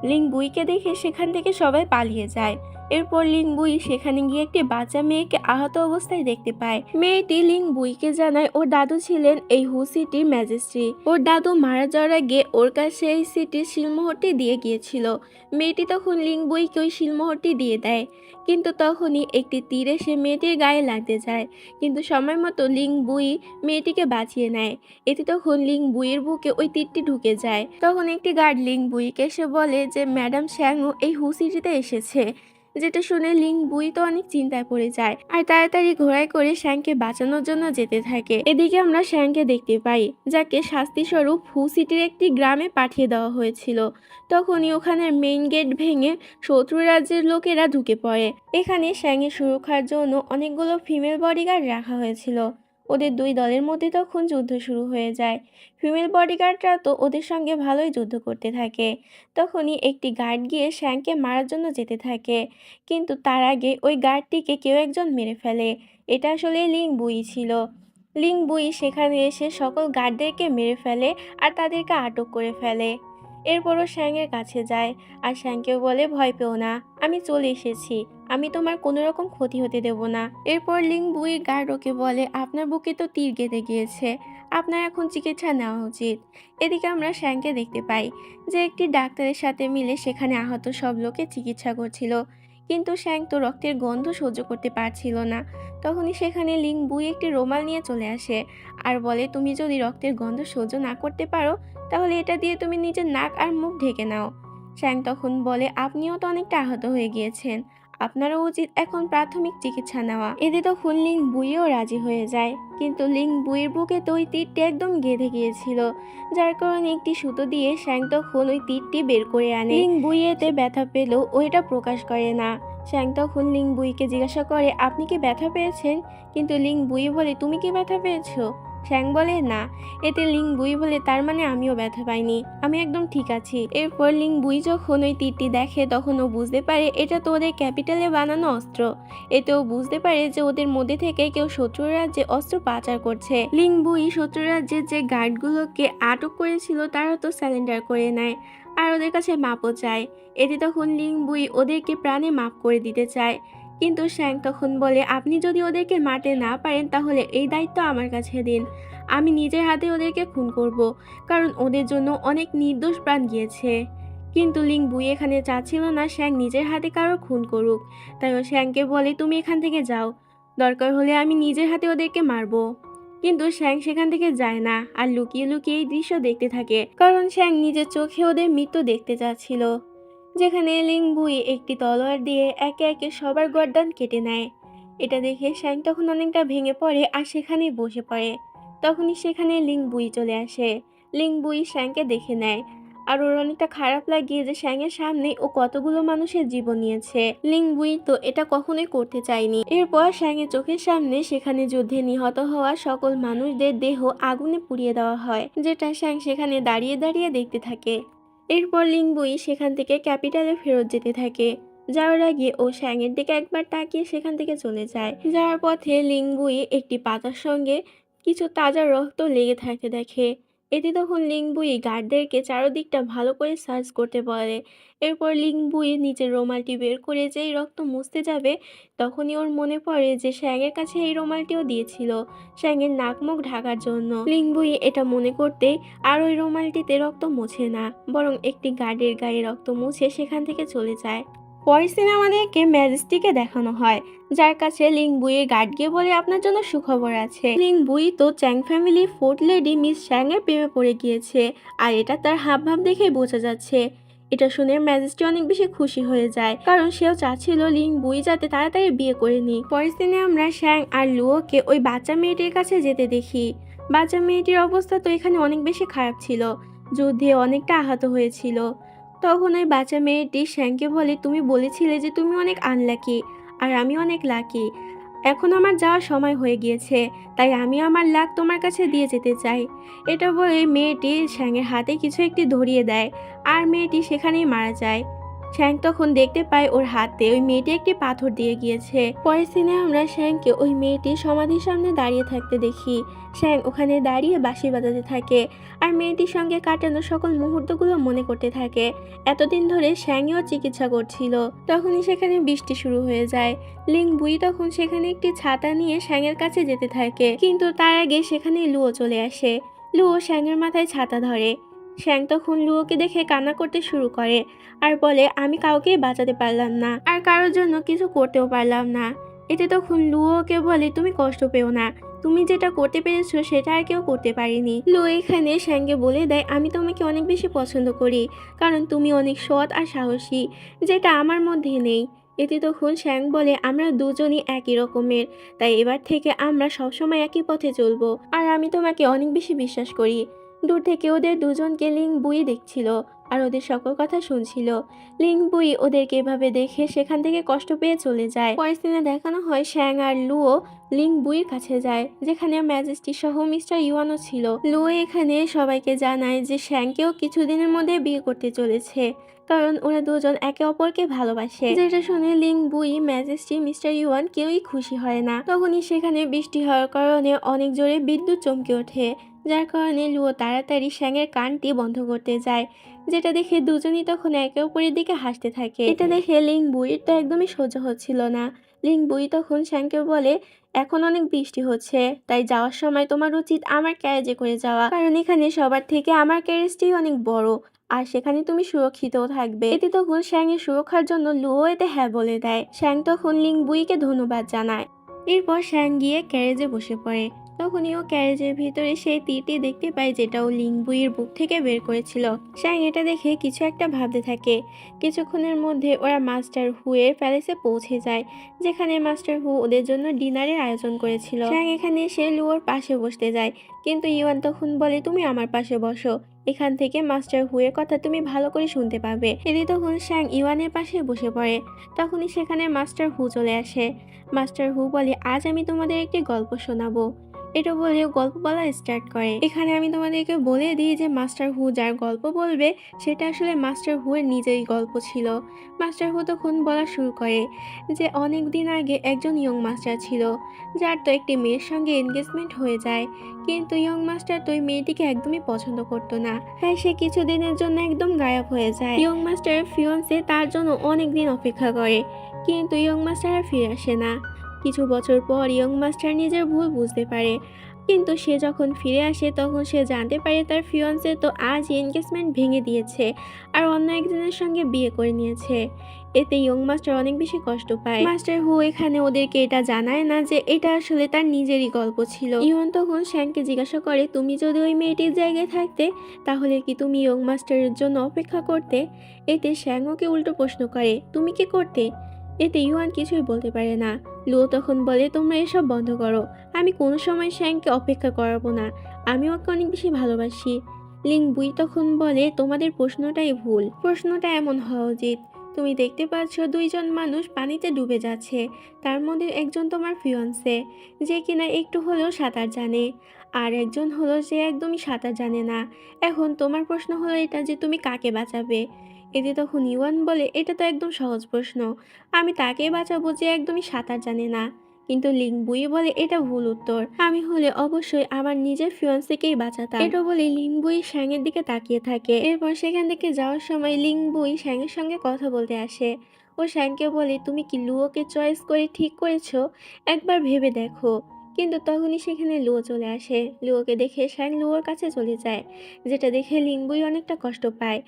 লিং বুইকে দেখে সেখান থেকে সবাই পালিয়ে যায়। এরপর লিং বুই সেখানে গিয়ে একটি বাচ্চা মেয়েকে আহত অবস্থায় দেখতে পায়। মেয়েটি লিং বুইকে জানায় ওর দাদু ছিলেন এই হু সিটির ম্যাজিস্ট্রি। ওর দাদু মারা যাওয়ার আগে ওর কাছে এই সিটির শিলমোহরটি দিয়ে গিয়েছিল। মেয়েটি তখন লিং বুইকে ওই শিলমোহরটি দিয়ে দেয়, কিন্তু তখনই একটি তীর এসে মেয়েটির গায়ে লাগতে যায়, কিন্তু সময় মতো লিং বুই মেয়েটিকে বাঁচিয়ে নেয়। এতে তখন লিং বুইয়ের বুকে ওই তীরটি ঢুকে যায়। তখন একটি গার্ড লিং বুইকে এসে বলে যে ম্যাডাম শ্যাংও এই হু সিটিতে এসেছে, যেটা শুনে লিং বুই তো অনেক চিন্তায় পড়ে যায় আর তাড়াতাড়ি ঘোড়ায় করে শ্যাংকে বাঁচানোর জন্য যেতে থাকে। এদিকে আমরা শ্যাংকে দেখতে পাই, যাকে শাস্তি স্বরূপ হু সিটির একটি গ্রামে পাঠিয়ে দেওয়া হয়েছিল। তখনই ওখানের মেইন গেট ভেঙে শত্রু রাজ্যের লোকেরা ঢুকে পড়ে। এখানে শ্যাংয়ের সুরক্ষার জন্য অনেকগুলো ফিমেল বডিগার্ড রাখা হয়েছিল। ওদের দুই দলের মধ্যে তখন যুদ্ধ শুরু হয়ে যায়। ফিমেল বডিগার্ডরা তো ওদের সঙ্গে ভালোই যুদ্ধ করতে থাকে। তখনই একটি গার্ড গিয়ে শ্যাংকে মারার জন্য যেতে থাকে, কিন্তু তার আগে ওই গার্ডটিকে কেউ একজন মেরে ফেলে। এটা আসলে লিং বুই ছিল। লিং বুই সেখানে এসে সকল গার্ডদেরকে মেরে ফেলে আর তাদেরকে আটক করে ফেলে। এরপরও শ্যাংয়ের কাছে যায় আর শ্যাংকেও বলে, ভয় পেও না, আমি চলে এসেছি, আমি তোমার কোনো রকম ক্ষতি হতে দেব না। এরপর লিং বুই গার্ড ওকে বলে, আপনার বুকে তো তীর গেঁথে গিয়েছে, আপনার এখন চিকিৎসা নেওয়া উচিত। এদিকে আমরা শ্যাংকে দেখতে পাই যে একটি ডাক্তারের সাথে মিলে সেখানে আহত সব লোকে চিকিৎসা করছিল, কিন্তু শ্যাং তো রক্তের গন্ধ সহ্য করতে পারছিল না। তখনই সেখানে লিং বুই একটি রুমাল নিয়ে চলে আসে আর বলে, তুমি যদি রক্তের গন্ধ সহ্য না করতে পারো তাহলে এটা দিয়ে তুমি নিজের নাক আর মুখ ঢেকে নাও। শ্যাং তখন বলে, আপনিও তো অনেকটা আহত হয়ে গিয়েছেন, আপনারও উচিত এখন প্রাথমিক চিকিৎসা নেওয়া। এতে তখন লিং বুইও রাজি হয়ে যায়, কিন্তু লিং বুইয়ের বুকে তো ওই তীরটি একদম গেঁথে গিয়েছিল, যার কারণে একটি সুতো দিয়ে শ্যাং তখন ওই তীরটি বের করে আনে। লিং বুই এতে ব্যথা পেলেও ওইটা প্রকাশ করে না। শ্যাং তখন লিং বুইকে জিজ্ঞাসা করে, আপনি কি ব্যথা পেয়েছেন? কিন্তু লিং বুই বলে, তুমি কি ব্যথা পেয়েছো? শ্যাং বলে, না। এতে লিং বুই বলে, তার মানে আমিও ব্যথা পাইনি, আমি একদম ঠিক আছি। এরপর লিং বুই যখন ওই তীরটি দেখে তখন ও বুঝতে পারে এটা তো ওদের ক্যাপিটালে বানানো অস্ত্র। এতেও বুঝতে পারে যে ওদের মধ্যে থেকে কেউ শত্রু রাজ্যে অস্ত্র পাচার করছে। লিং বুই শত্রু রাজ্যের যে গার্ডগুলোকে আটক করেছিল তারা তো স্যালেন্ডার করে নেয় আর ওদের কাছে মাপও চায়। এতে তখন লিং বুই ওদেরকে প্রাণে মাপ করে দিতে চায়, কিন্তু শ্যাং তখন বলে, আপনি যদি ওদেরকে মারতে না পারেন তাহলে এই দায়িত্ব আমার কাছে দিন, আমি নিজের হাতে ওদেরকে খুন করব, কারণ ওদের জন্য অনেক নির্দোষ প্রাণ গিয়েছে। কিন্তু লিং বুই এখানে চাচ্ছিল না শ্যাং নিজের হাতে কারো খুন করুক, তাই ও শ্যাংকে বলে, তুমি এখান থেকে যাও, দরকার হলে আমি নিজের হাতে ওদেরকে মারবো। কিন্তু শ্যাং সেখান থেকে যায় না আর লুকিয়ে লুকিয়ে এই দৃশ্য দেখতে থাকে, কারণ শ্যাং নিজের চোখে ওদের মৃত্যু দেখতে চাচ্ছিল। যেখানে লিং বুই একটি তলোয়ার দিয়ে একে একে সবার গর্দান কেটে নেয়। এটা দেখে শ্যাং তখন অনেকটা ভেঙে পড়ে আর সেখানেই বসে পড়ে। তখনই সেখানে লিং বুই চলে আসে। লিং বুই শ্যাংকে দেখে নেয় আর ওর অনেকটা খারাপ লাগে যে শ্যাংয়ের সামনে ও কতগুলো মানুষের জীবন নিয়েছে। লিং বুই তো এটা কখনোই করতে চায়নি। এরপর শ্যাংয়ের চোখের সামনে সেখানে যুদ্ধে নিহত হওয়া সকল মানুষদের দেহ আগুনে পুড়িয়ে দেওয়া হয়, যেটা শ্যাং সেখানে দাঁড়িয়ে দাঁড়িয়ে দেখতে থাকে। এরপর লিং বুই সেখান থেকে ক্যাপিটালে ফেরত যেতে থাকে। যাওয়ার আগে ও শ্যাংয়ের দিকে একবার তাকিয়ে সেখান থেকে চলে যায়। যাওয়ার পথে লিং বুই একটি পাতার সঙ্গে কিছু তাজা রক্ত লেগে থাকে দেখে। এতে তখন লিংবুই গার্ডদেরকে চারদিকটা ভালো করে সার্চ করতে বলে। এরপর লিংবুই নিজের রুমালটি বের করে যেই রক্ত মুছতে যাবে, তখনই ওর মনে পড়ে যে শ্যাংয়ের কাছে এই রুমালটিও দিয়েছিল শ্যাংয়ের নাক মুখ ঢাকার জন্য। লিংবুই এটা মনে করতেই আর ওই রুমালটিতে রক্ত মোছে না, বরং একটি গার্ডের গায়ে রক্ত মুছে সেখান থেকে চলে যায়। পরের সিনে আমাদেরকে ম্যাজেস্টিকে দেখানো হয়, যার কাছে লিংবুইয়ের গার্ড গিয়ে বলে আপনার জন্য সুখবর আছে। লিংবুই তো চ্যাং ফ্যামিলি ফোর্থ লেডি মিস চ্যাং এর প্রেমে পড়ে গিয়েছে, আর এটা তার হাবভাব দেখেই বোঝা যাচ্ছে। এটা শুনে ম্যাজেস্টি অনেক বেশি খুশি হয়ে যায়, কারণ সেও চাচ্ছিল লিংবুই যাতে তাড়াতাড়ি বিয়ে করে নিক। পরের দিনে আমরা শ্যাং আর লুওকে ওই বাচ্চা মেয়েটির কাছে যেতে দেখি। বাচ্চা মেয়েটির অবস্থা তো এখানে অনেক বেশি খারাপ ছিল, যুদ্ধে অনেকটা আহত হয়েছিল। তখন ওই বাচ্চা মেয়েটি শ্যাংকে বলে তুমি বলেছিলে যে তুমি অনেক আনলাকি, আর আমি অনেক লাকি। এখন আমার যাওয়ার সময় হয়ে গিয়েছে, তাই আমি আমার লাক তোমার কাছে দিয়ে যেতে চাই। এটা বলে মেয়েটি শ্যাংয়ের হাতে কিছু একটি ধরিয়ে দেয়, আর মেয়েটি সেখানেই মারা যায়। শ্যাং তখন দেখতে পায় ওর হাতে ওই মেয়েটি একটি পাথর দিয়ে গিয়েছে। পরের সিনে আমরা শ্যাংকে ওই মেয়েটির সমাধির সামনে দাঁড়িয়ে থাকতে দেখি। শ্যাং ওখানে দাঁড়িয়ে বাঁশি বাজাতে থাকে, আর মেয়েটির সঙ্গে কাটানো সকল মুহূর্তগুলো মনে করতে থাকে। এতদিন ধরে শ্যাংও চিকিৎসা করছিল। তখনই সেখানে বৃষ্টি শুরু হয়ে যায়। লিংবুই তখন সেখানে একটি ছাতা নিয়ে শ্যাংয়ের কাছে যেতে থাকে, কিন্তু তার আগে সেখানে লুও চলে আসে। লুও শ্যাংয়ের মাথায় ছাতা ধরে। শ্যাং তখন লুওকে দেখে কান্না করতে শুরু করে, আর বলে আমি কাউকেই বাঁচাতে পারলাম না, আর কারোর জন্য কিছু করতেও পারলাম না। এতে তখন লুওকে বলে তুমি কষ্ট পেও না, তুমি যেটা করতে পেরেছো সেটা আর কেউ করতে পারেনি। লুও এখানে শ্যাংকে বলে দেয় আমি তোমাকে অনেক বেশি পছন্দ করি, কারণ তুমি অনেক সৎ আর সাহসী, যেটা আমার মধ্যে নেই। এতে তখন শ্যাং বলে আমরা দুজনই একই রকমের, তাই এবার থেকে আমরা সবসময় একই পথে চলবো, আর আমি তোমাকে অনেক বেশি বিশ্বাস করি। দূর থেকে ওদের দুজনকে লিংবুই দেখছিল, আর ওদের সকল কথা শুনছিল। লিংবুই ওদেরকে এভাবে দেখে সেখান থেকে কষ্ট পেয়ে চলে যায়। পরের দিনে দেখানো হয় শ্যাং আর লুও লিংবুইয়ের কাছে যায়, যেখানে ম্যাজেস্টি সহ মিস্টার ইউয়ানও ছিল। লুও এখানে সবাইকে জানায় যে শ্যাংকেও কিছুদিনের মধ্যে বিয়ে করতে চলেছে, কারণ ওরা দুজন একে অপরকে ভালোবাসে। যেটা শুনে লিংবুই, ম্যাজেস্টি, মিস্টার ইউয়ান কেউই খুশি হয় না। তখনই সেখানে বৃষ্টি হওয়ার কারণে অনেক জোরে বিদ্যুৎ চমকে ওঠে, যার কারণে লুও তাড়াতাড়ি শ্যাংয়ের কানটি বন্ধ করতে যায়, যেটা দেখে দুজনই তখন একে অপরের দিকে হাসতে থাকে। এটা দেখে লিংবুইয়ের তো একদমই সহ্য হচ্ছিল না। লিংবুই তখন শ্যাংকে বলে এখন অনেক বৃষ্টি হচ্ছে, তাই যাওয়ার সময় তোমার উচিত আমার ক্যারেজে করে যাওয়া, কারণ এখানে সবার থেকে আমার ক্যারেজটি অনেক বড়, আর সেখানে তুমি সুরক্ষিতও থাকবে। এতে তখন শ্যাংয়ের সুরক্ষার জন্য লুও এতে হ্যাঁ বলে দেয়। শ্যাং তখন লিংবুইকে ধন্যবাদ জানায়। এরপর শ্যাং গিয়ে ক্যারেজে বসে পড়ে। তখনই ও ক্যারেজের ভিতরে সেই তীরটি দেখতে পায়, যেটা ও লিংবুইয়ের বুক থেকে বের করেছিল। শ্যাং এটা দেখে কিছু একটা ভাবতে থাকে। কিছুক্ষণের মধ্যে ওরা মাস্টার হুয়ের প্যালেসে পৌঁছে যায়, যেখানে মাস্টার হু ওদের জন্য ডিনারের আয়োজন করেছিল। শ্যাং এখানে এসে লুয়োর পাশে বসতে যায়, কিন্তু ইওয়ান তখন বলে তুমি আমার পাশে বসো, এখান থেকে মাস্টার হুয়ের কথা তুমি ভালো করে শুনতে পাবে। এদি তখন শ্যাং ইওয়ানের পাশে বসে পড়ে। তখনই সেখানে মাস্টার হু চলে আসে। মাস্টার হু বলে আজ আমি তোমাদের একটি গল্প শোনাবো। এটা বলে গল্প বলা স্টার্ট করে। এখানে আমি তোমাদেরকে বলে দিই যে মাস্টার হু যার গল্প বলবে সেটা আসলে মাস্টার হু এর নিজেরই গল্প ছিল। মাস্টার হু তখন বলা শুরু করে যে অনেক দিন আগে একজন ইয়ং মাস্টার ছিল, যার তো একটি মেয়ের সঙ্গে এনগেজমেন্ট হয়ে যায়, কিন্তু ইয়ং মাস্টার তো ওই মেয়েটিকে একদমই পছন্দ করতো না, তাই সে কিছুদিনের জন্য একদম গায়েব হয়ে যায়। ইয়ং মাস্টারের ফিয়ন্সে তার জন্য অনেক দিন অপেক্ষা করে, কিন্তু ইয়ং মাস্টার আর ফিরে আসে না। কিছু বছর পর ইয়ং মাস্টার নিজের ভুল বুঝতে পারে, কিন্তু সে যখন ফিরে আসে তখন সে জানতে পারে তার ফিয়ন্সে তো আজ এনগেজমেন্ট ভেঙে দিয়েছে আর অন্য একজনের সঙ্গে বিয়ে করে নিয়েছে। এতে ইয়ং মাস্টার অনেক বেশি কষ্ট পায়। মাস্টার হু এখানে ওদেরকে এটা জানায় না যে এটা আসলে তার নিজেরই গল্প ছিল। ইয়ন তখন শ্যাংকে জিজ্ঞাসা করে তুমি যদি ওই মেয়েটির জায়গায় থাকতে তাহলে কি তুমি ইয়ং মাস্টারের জন্য অপেক্ষা করতে? এতে শ্যাং ওকে উল্টো প্রশ্ন করে তুমি কি করতে? এতে ইউয়ান কিছুই বলতে পারে না। লুও তখন বলে তোমরা এসব বন্ধ করো, আমি কোনো সময় শ্যাংকে অপেক্ষা করাবো না, আমি ওকে অনেক বেশি ভালোবাসি। লিংবুই তখন বলে তোমাদের প্রশ্নটাই ভুল, প্রশ্নটা এমন হওয়া উচিত তুমি দেখতে পাচ্ছ দুইজন মানুষ পানিতে ডুবে যাচ্ছে, তার মধ্যে একজন তোমার ফিয়ন্সে যে কিনা একটু হলেও সাঁতার জানে, আর একজন হলো যে একদমই সাঁতার জানে না। এখন তোমার প্রশ্ন হলো এটা যে তুমি কাকে বাঁচাবে। এতে তখন ইওয়ান বলে এটা তো একদম সহজ প্রশ্ন, আমি তাকে বাঁচাবো যে একদমই সাঁতার জানে না। কিন্তু লিং বুই বলে এটা ভুল উত্তর, আমি হলে অবশ্যই আমার নিজের ফিয়ান্সেকেই বাঁচাতাম। এটা বলে লিং বুই শ্যাংয়ের দিকে তাকিয়ে থাকে। এরপর সেখান থেকে যাওয়ার সময় লিং বুই শ্যাংয়ের সঙ্গে কথা বলতে আসে। ও শ্যাংকে বলে তুমি কি লুয়োকে চয়েস করে ঠিক করেছো, একবার ভেবে দেখো। কিন্তু তখনই সেখানে লুয়ো চলে আসে। লুয়োকে দেখে শ্যাং লুয়োর কাছে চলে যায়, যেটা দেখে লিং বুই অনেকটা কষ্ট পায়।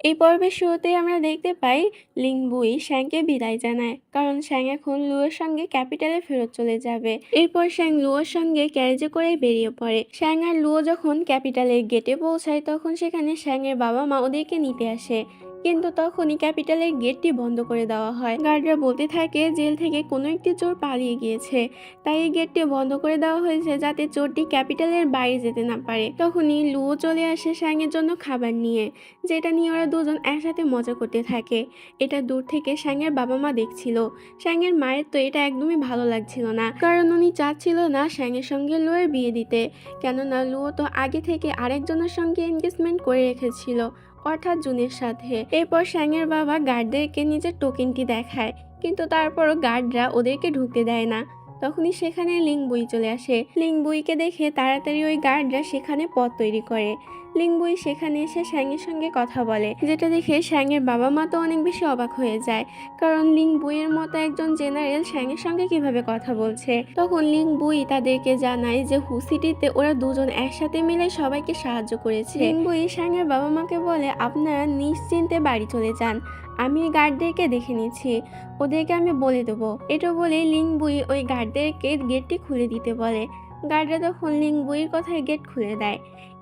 এই পর্বের শুরুতেই আমরা দেখতে পাই লিং বুই শ্যাংকে বিদায় জানায়, কারণ শ্যাং এখন লুয়োর সঙ্গে ক্যাপিটালে ফেরত চলে যাবে। এরপর শ্যাং লুয়োর সঙ্গে ক্যারেজে করে বেরিয়ে পড়ে। শ্যাং আর লুয়ো যখন ক্যাপিটালের গেটে পৌঁছায় তখন সেখানে শ্যাংয়ের বাবা মা ওদেরকে নিতে আসে, কিন্তু তখনই ক্যাপিটালের গেটটি বন্ধ করে দেওয়া হয়। গার্ডরা বলতে থাকে জেল থেকে কোনো একটি চোর পালিয়ে গিয়েছে, তাই এই গেটটি বন্ধ করে দেওয়া হয়েছে যাতে চোরটি ক্যাপিটালের বাইরে যেতে না পারে। তখনই লুয়ো চলে আসে শ্যাংয়ের জন্য খাবার নিয়ে, যেটা নিয়ে ওরা দুজন একসাথে মজা করতে থাকে। এটা দূর থেকে শ্যাংয়ের বাবা মা দেখছিল। শ্যাংয়ের মায়ের তো এটা একদমই ভালো লাগছিল না, কারণ উনি চাচ্ছিল না শ্যাংয়ের সঙ্গে লুয়োর বিয়ে দিতে, কেননা লুয়ো তো আগে থেকে আরেকজনের সঙ্গে এনগেজমেন্ট করে রেখেছিল, অর্থাৎ জুনের সাথে। এরপর শ্যাংয়ের বাবা গার্ডদেরকে নিজের টোকেনটি দেখায়, কিন্তু তারপরও গার্ডরা ওদেরকে ঢুকতে দেয় না। তখনই সেখানে লিং বুই চলে আসে। লিং বুইকে দেখে তাড়াতাড়ি ওই গার্ডরা সেখানে পথ তৈরি করে। লিং বুই সেখানে এসে শ্যাংয়ের সঙ্গে কথা বলে, যেটা দেখে শ্যাংয়ের বাবা মা তো অনেক বেশি অবাক হয়ে যায়, কারণ লিং বুইয়ের মতো একজন জেনারেল শ্যাংয়ের সঙ্গে কিভাবে কথা বলছে। তখন লিং বুই তাদেরকে জানায় যে হু সিটিতে ওরা দুজন একসাথে মিলে সবাইকে সাহায্য করেছে। লিং বুই শ্যাংয়ের বাবা মাকে বলে আপনারা নিশ্চিন্তে বাড়ি চলে যান, আমি গার্ডদেরকে দেখে নিচ্ছি, ওদেরকে আমি বলে দেবো। এটা বলে লিং বুই ওই গার্ডদেরকে গেটটি খুলে দিতে বলে। গার্ডরা তখন লিং বুইয়ের কথায় গেট খুলে দেয়।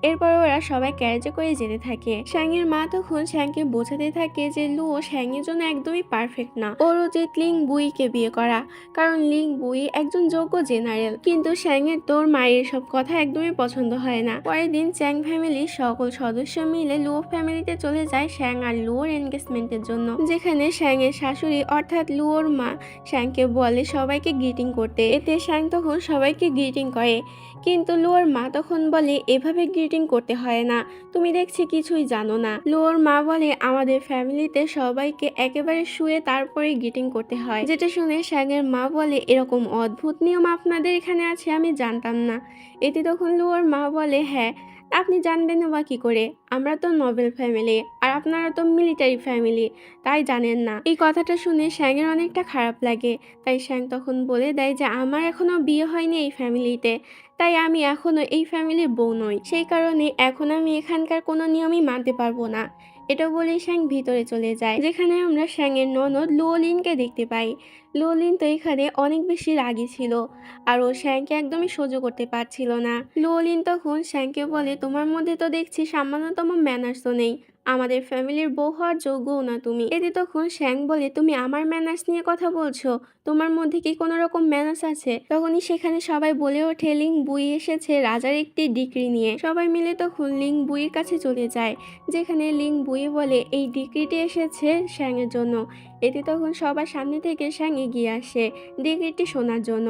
এরপর ওরা সবাই ক্যারেজে করে যেতে থাকে। শ্যাংয়ের মা তখন শ্যাংকে বোঝাতে থাকে যে লুয়ো শ্যাংয়ের জন্য একদমই পারফেক্ট না, ওর উচিত লিং বুইকে বিয়ে করা, কারণ লিং বুই একজন যোগ্য জেনারেল। কিন্তু শ্যাংয়ের তোর মায়ের সব কথা একদমই পছন্দ হয় না। পরের দিন চ্যাং ফ্যামিলির সকল সদস্য মিলে লুয়ো ফ্যামিলিতে চলে যায় শ্যাং আর লুয়োর এনগেজমেন্টের জন্য, যেখানে শ্যাংয়ের শাশুড়ি অর্থাৎ লুয়োর মা শ্যাংকে বলে সবাইকে গ্রিটিং করতে। এতে শ্যাং তখন সবাইকে গ্রিটিং করে, কিন্তু লুয়োর মা তখন বলে এভাবে গ্রিটিং করতে হয় না, তুমি দেখছি কিছুই জানো না। লুয়োর মা বলে আমাদের ফ্যামিলিতে সবাইকে একেবারে শুয়ে তারপরে গ্রিটিং করতে হয়, যেটা শুনে শ্যাংয়ের মা বলে এরকম অদ্ভুত নিয়ম আপনাদের এখানে আছে আমি জানতাম না। এতে তখন লুয়োর মা বলে হ্যাঁ, আপনি জানবেন বা কি করে, আমরা তো নোবেল ফ্যামিলি আর আপনারা তো মিলিটারি ফ্যামিলি, তাই জানেন না। এই কথাটা শুনে শ্যাংয়ের অনেকটা খারাপ লাগে, তাই শ্যাং তখন বলে দেয় যে আমার এখনো বিয়ে হয়নি এই ফ্যামিলিতে, তাই আমি এখনো এই ফ্যামিলির বউ নই, সেই কারণে এখন আমি এখানকার কোনো নিয়মই মানতে পারবো না। এটা বলেই শ্যাং ভিতরে চলে যায়, যেখানে আমরা শ্যাংয়ের ননদ লুওলিনকে দেখতে পাই। লুওলিন তো এখানে অনেক বেশি রাগী ছিল, আর ও শ্যাংকে একদমই সহ্য করতে পারছিল না। লুওলিন তখন শ্যাংকে বলে তোমার মধ্যে তো দেখছি সামান্যতম ম্যানার্সও নেই, আমাদের ফ্যামিলির বউ হওয়ার যোগ্যও না তুমি। এতে তখন শ্যাং বলে তুমি আমার ম্যানার্স নিয়ে কথা বলছো, তোমার মধ্যে কি কোনো রকম ম্যানার্স আছে? তখনই সেখানে সবাই বলে ওঠে লিং বুই এসেছে রাজার একটি ডিগ্রি নিয়ে। সবাই মিলে তখন লিং বুইয়ের কাছে চলে যায়, যেখানে লিং বুই বলে এই ডিগ্রিটি এসেছে শ্যাংয়ের জন্য। এতে তখন সবার সামনে থেকে শ্যাং এগিয়ে আসে ডিগ্রিটি শোনার জন্য,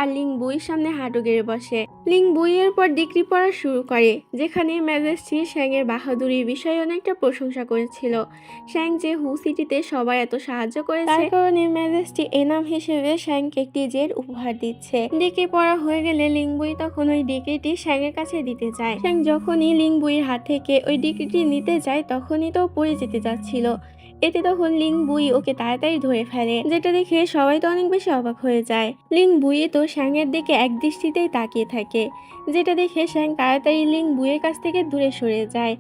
আর লিং বুইয়ের সামনে হাঁটু গেড়ে বসে। লিং বুইয়ের পর ডিগ্রি পড়া শুরু করে, যেখানে ম্যাজেস্টি শ্যাংয়ের বাহাদুরির বিষয়ে অনেকটা প্রশংসা করেছিল। শ্যাং যে হু সিটিতে সবার এত সাহায্য করেছে, তার কারণে ম্যাজেস্টি এনাম হিসেবে শ্যাংকে একটি জেট উপহার দিচ্ছে। ডিগ্রি পড়া হয়ে গেলে লিং বুই তখন ওই ডিগ্রিটি শ্যাংয়ের কাছে দিতে যায়। শ্যাং যখনই লিং বুইয়ের হাত থেকে ওই ডিগ্রিটি নিতে যায় তখনই তো পড়ে যেতে যাচ্ছিল। এতে তখন লিং বুই ওকে তাড়াতাড়ি ধরে ফেলে, যেটা দেখে সবাই তো অনেক বেশি অবাক হয়ে যায়। লিং বুই তো শ্যাংয়ের দিকে এক দৃষ্টিতেই তাকিয়ে থাকে, যেটা দেখে শ্যাং তাড়াতাড়ি লিং বুইয়ের কাছ থেকে দূরে সরে যায়।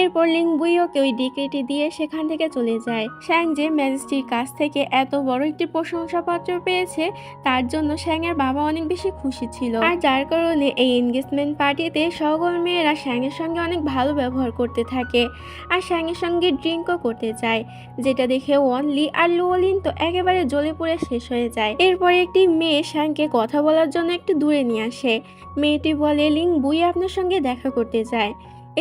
এরপর লিং বুই ওকে ওই ডিগ্রিটি দিয়ে সেখান থেকে চলে যায়। শ্যাং যে ম্যাজেস্টির কাছ থেকে এত বড় একটি প্রশংসাপত্র পেয়েছে, তার জন্য শ্যাংয়ের বাবা অনেক বেশি খুশি ছিল, আর যার কারণে এই এনগেজমেন্ট পার্টিতে সহকর্মীরা শ্যাংয়ের সঙ্গে অনেক ভালো ব্যবহার করতে থাকে, আর শ্যাংয়ের সঙ্গে ড্রিঙ্কও করতে চায়, যেটা দেখে ওয়ানলি আর লুওলিন তো একেবারে জ্বলে পুড়ে শেষ হয়ে যায়। এরপরে একটি মেয়ে শ্যাংকে কথা বলার জন্য একটু দূরে নিয়ে আসে। মেয়েটি বলে লিং বুই আপনার সঙ্গে দেখা করতে চায়।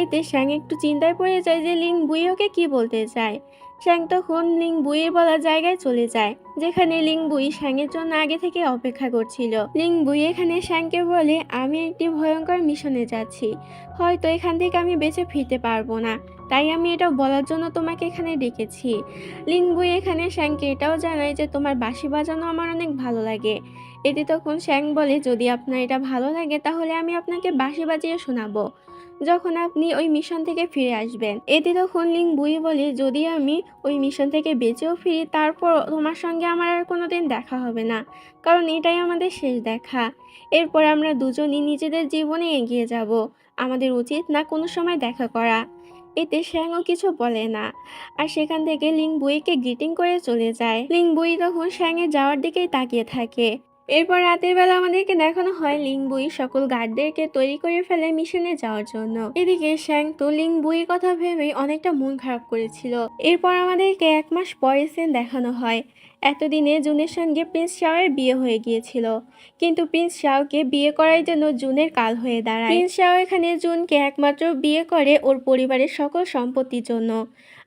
এতে শ্যাং একটু চিন্তায় পড়ে যায় যে লিং বুই ওকে কি বলতে চায়। শ্যাং তখন লিং বুইয়ের বলা জায়গায় চলে যায়, যেখানে লিং বুই শ্যাংয়ের জন্য আগে থেকে অপেক্ষা করছিল। লিং বুই এখানে শ্যাংকে বলে, আমি একটি ভয়ঙ্কর মিশনে যাচ্ছি, হয়তো এখান থেকে আমি বেঁচে ফিরতে পারবো না, তাই আমি এটা বলার জন্য তোমাকে এখানে ডেকেছি। লিং বুই এখানে শ্যাংকে এটাও জানায় যে তোমার বাঁশি বাজানো আমার অনেক ভালো লাগে। এতে তখন শ্যাং বলে, যদি আপনার এটা ভালো লাগে তাহলে আমি আপনাকে বাঁশি বাজিয়ে শোনাবো যখন আপনি ওই মিশন থেকে ফিরে আসবেন। এতে তখন লিং বুই বলে, যদি আমি ওই মিশন থেকে বেঁচেও ফিরি তারপর তোমার সঙ্গে আমার আর কোনোদিন দেখা হবে না, কারণ এটাই আমাদের শেষ দেখা। এরপর আমরা দুজনই নিজেদের জীবনে এগিয়ে যাব, আমাদের উচিত না কোনো সময় দেখা করা। এতে শ্যাংও কিছু বলে না, আর সেখান থেকে লিং বুইকে গ্রিটিং করে চলে যায়। লিং বুই তখন শ্যাংয়ের যাওয়ার দিকেই তাকিয়ে থাকে। এরপর রাতের বেলা আমাদেরকে দেখানো হয় লিং বুই সকল গার্ডদেরকে তৈরি করে ফেলে মিশনে যাওয়ার জন্য। এদিকে শ্যাং তো লিং বুইয়ের কথা ভেবেই অনেকটা মন খারাপ করেছিল। এরপর আমাদেরকে 1 মাস পরের সিন দেখানো হয়। এতদিনে জুনের সঙ্গে প্রিন্স শাওয়ের বিয়ে হয়ে গিয়েছিল, কিন্তু প্রিন্স শাওকে বিয়ে করাই যেন জুনের কাল হয়ে দাঁড়ায়। প্রিন্স শাও এখানে জুনকে একমাত্র বিয়ে করে ওর পরিবারের সকল সম্পত্তির জন্য,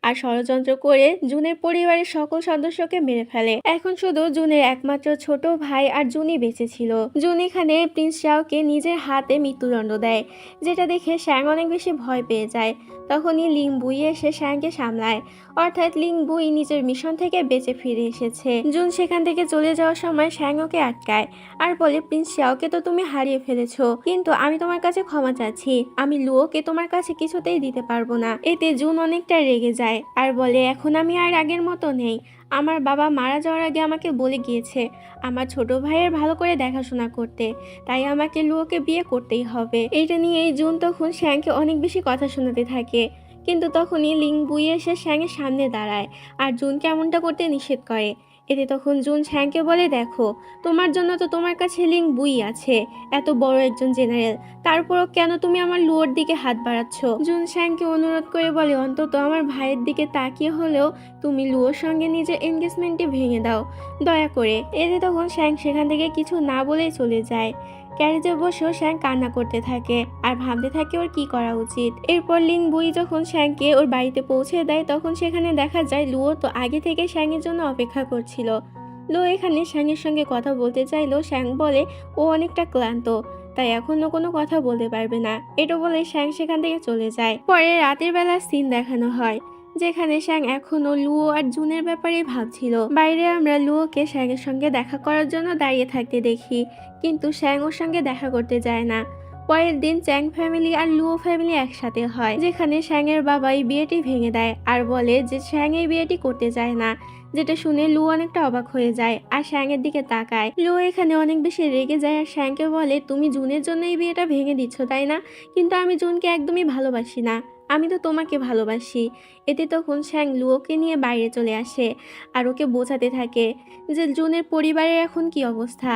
আর ষড়যন্ত্র করে জুনের পরিবারের সকল সদস্যকে মেরে ফেলে। এখন শুধু জুনের একমাত্র ছোট ভাই আর জুনই বেঁচে ছিল। জুন এখানে প্রিন্স শাওকে নিজের হাতে মৃত্যুদণ্ড দেয়, যেটা দেখে শ্যাং অনেক বেশি ভয় পেয়ে যায়। তখনই লিং বুই এসে শ্যাংকে সামলায়, অর্থাৎ লিং বুই নিজের মিশন থেকে বেঁচে ফিরে এসেছে। জুন সেখান থেকে চলে যাওয়ার সময় শ্যাং ওকে আটকায় আর বলে, প্রিন্স শাওকে তো তুমি হারিয়ে ফেলেছো, কিন্তু আমি তোমার কাছে ক্ষমা চাচ্ছি, আমি লুওকে তোমার কাছে কিছুতেই দিতে পারবো না। এতে জুন অনেকটা রেগে যায় আর বলে, এখন আমি আর আগের মতো নেই, আমার বাবা মারা যাওয়ার আগে আমাকে বলে গিয়েছে আমার ছোট ভাইয়ের ভালো করে দেখাশোনা করতে, তাই আমাকে লুওকে বিয়ে করতেই হবে। এইটা নিয়েই জুন তখন শ্যাংকে অনেক বেশি কথা শোনাতে থাকে, কিন্তু তখনই লিং বুই এসে শ্যাংয়ের সামনে দাঁড়ায় আর জুনকে এমনটা করতে নিষেধ করে। এতে তখন জুন শ্যাংকে বলে, দেখো তোমার জন্য তো তোমার কাছে লিং বুই আছে, এত বড় একজন জেনারেল, তারপরও কেন তুমি আমার লুয়োর দিকে হাত বাড়াচ্ছ? জুন শ্যাংকে অনুরোধ করে বলে, অন্তত আমার ভাইয়ের দিকে তাকিয়ে হলেও তুমি লুয়োর সঙ্গে নিজের এনগেজমেন্টটি ভেঙে দাও, দয়া করে। এতে তখন শ্যাং সেখান থেকে কিছু না বলেই চলে যায়। ক্যারেজে বসেও শ্যাং কান্না করতে থাকে আর ভাবতে থাকে ওর কি করা উচিত। এরপর লিং বুই যখন শ্যাংকে ওর বাড়িতে পৌঁছে দেয়, তখন সেখানে দেখা যায় লুয়ো তো আগে থেকে শ্যাংয়ের জন্য অপেক্ষা করছিল। লুয়ো এখানে শ্যাংয়ের সঙ্গে কথা বলতে চাইলেও শ্যাং বলে ও অনেকটা ক্লান্ত, তাই এখনো কোনো কথা বলতে পারবে না। এটা বলে শ্যাং সেখান থেকে চলে যায়। পরে রাতের বেলা সিন দেখানো হয়, যেখানে শ্যাং এখনো লুয়ো আর জুনের ব্যাপারে ভাবছিল। বাইরে আমরা লুয়োকে শ্যাংয়ের সঙ্গে দেখা করার জন্য দাঁড়িয়ে থাকতে দেখি, কিন্তু শ্যাং ওর সঙ্গে দেখা করতে যায় না। পরের দিন চ্যাং ফ্যামিলি আর লুয়ো ফ্যামিলি একসাথে হয়, যেখানে শ্যাংয়ের বাবা এই বিয়েটি ভেঙে দেয় আর বলে যে শ্যাং এই বিয়েটি করতে চায় না, যেটা শুনে লু অনেকটা অবাক হয়ে যায় আর শ্যাংয়ের দিকে তাকায়। লু এখানে অনেক বেশি রেগে যায় আর শ্যাংকে বলে, তুমি জুনের জন্য এই বিয়েটা ভেঙে দিচ্ছ তাই না, কিন্তু আমি জুনকে একদমই ভালোবাসি না, আমি তো তোমাকে ভালোবাসি। এতে তখন শ্যাং লুওকে নিয়ে বাইরে চলে আসে আর ওকে বোঝাতে থাকে যে জুনের পরিবারের এখন কি অবস্থা।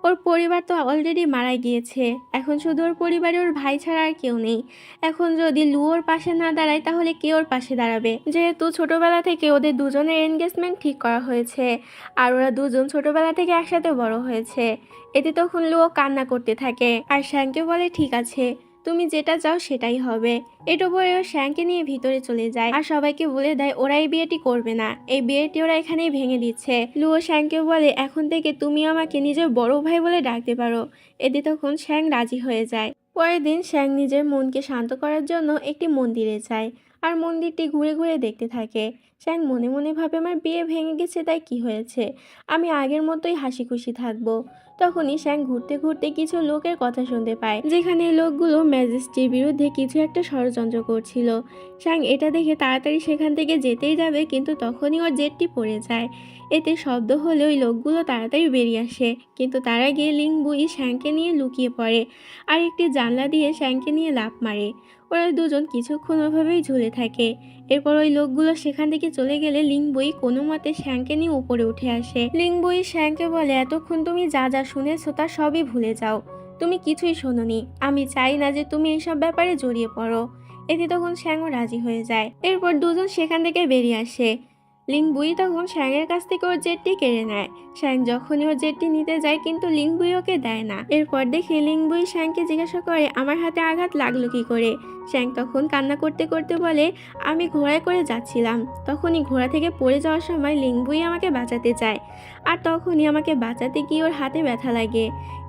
ওর পরিবার তো অলরেডি মারা গিয়েছে, এখন শুধু ওর পরিবারে ওর ভাই ছাড়া আর কেউ নেই। এখন যদি লুয়োর পাশে না দাঁড়ায় তাহলে কে ওর পাশে দাঁড়াবে? যেহেতু ছোটবেলা থেকে ওদের দুজনের এনগেজমেন্ট ঠিক করা হয়েছে আর ওরা দুজন ছোটবেলা থেকে একসাথে বড় হয়েছে। এতে তখন লুয়ো কান্না করতে থাকে আর শ্যাংকে বলে, ঠিক আছে তুমি যেটা চাও সেটাই হবে। এটা বলে ও শ্যাংকে নিয়ে ভিতরে চলে যায় আর সবাইকে বলে দেয় ওরা এই বিয়েটি করবে না, এই বিয়েটি ওরা এখানেই ভেঙে দিচ্ছে। লুয়ো শ্যাংকে বলে, এখন থেকে তুমি আমাকে নিজের বড় ভাই বলে ডাকতে পারো। এতে তখন শ্যাং রাজি হয়ে যায়। পরের দিন শ্যাং নিজের মনকে শান্ত করার জন্য একটি মন্দিরে যায় আর মন্দিরটি ঘুরে ঘুরে দেখতে থাকে। শ্যাং মনে মনে ভাবে, আমার বিয়ে ভেঙে গেছে তাই কি হয়েছে, আমি আগের মতোই হাসি খুশি থাকবো। তখনই শ্যাং ঘুরতে ঘুরতে কিছু লোকের কথা শুনতে পায়, যেখানে লোকগুলো ম্যাজেস্টির বিরুদ্ধে কিছু একটা ষড়যন্ত্র করছিল। শ্যাং এটা দেখে তাড়াতাড়ি সেখান থেকে যেতেই যাবে, কিন্তু তখনই ওর জেটটি পড়ে যায়। এতে শব্দ হলে ওই লোকগুলো তাড়াতাড়ি বেরিয়ে আসে, কিন্তু তারা গিয়ে লিং বুই শ্যাংকে নিয়ে লুকিয়ে পড়ে আর একটি জানলা দিয়ে শ্যাংকে নিয়ে লাফ মারে। ওরা দুজন কিছুক্ষণ ওভাবেই ঝুলে থাকে। এরপর ওই লোকগুলো সেখান থেকে চলে গেলে লিং বুই কোনো মতে শ্যাংকে নিয়ে উপরে উঠে আসে। লিং বুই শ্যাংকে বলে, এতক্ষণ তুমি যা যা শুনেছো তা সবই ভুলে যাও, তুমি কিছুই শোনোনি, আমি চাই না যে তুমি এইসব ব্যাপারে জড়িয়ে পড়ো। এতে তখন শ্যাংও রাজি হয়ে যায়। এরপর দুজন সেখান থেকে বেরিয়ে আসে। লিংবুই তখন শ্যাংয়ের কাছ থেকে ওর জেটটি কেড়ে নেয়। শ্যাং যখনই ওর জেটটি নিতে যায় কিন্তু লিংবুই ওকে দেয় না। এরপর দেখে লিংবুই শ্যাংকে জিজ্ঞাসা করে আমার হাতে আঘাত লাগলো কি করে। শ্যাং তখন কান্না করতে করতে বলে আমি ঘোড়ায় করে যাচ্ছিলাম, তখনই ঘোড়া থেকে পড়ে যাওয়ার সময় লিংবুই আমাকে বাঁচাতে চায়, আর তখনই আমাকে বাঁচাতে গিয়ে ওর হাতে ব্যথা লাগে।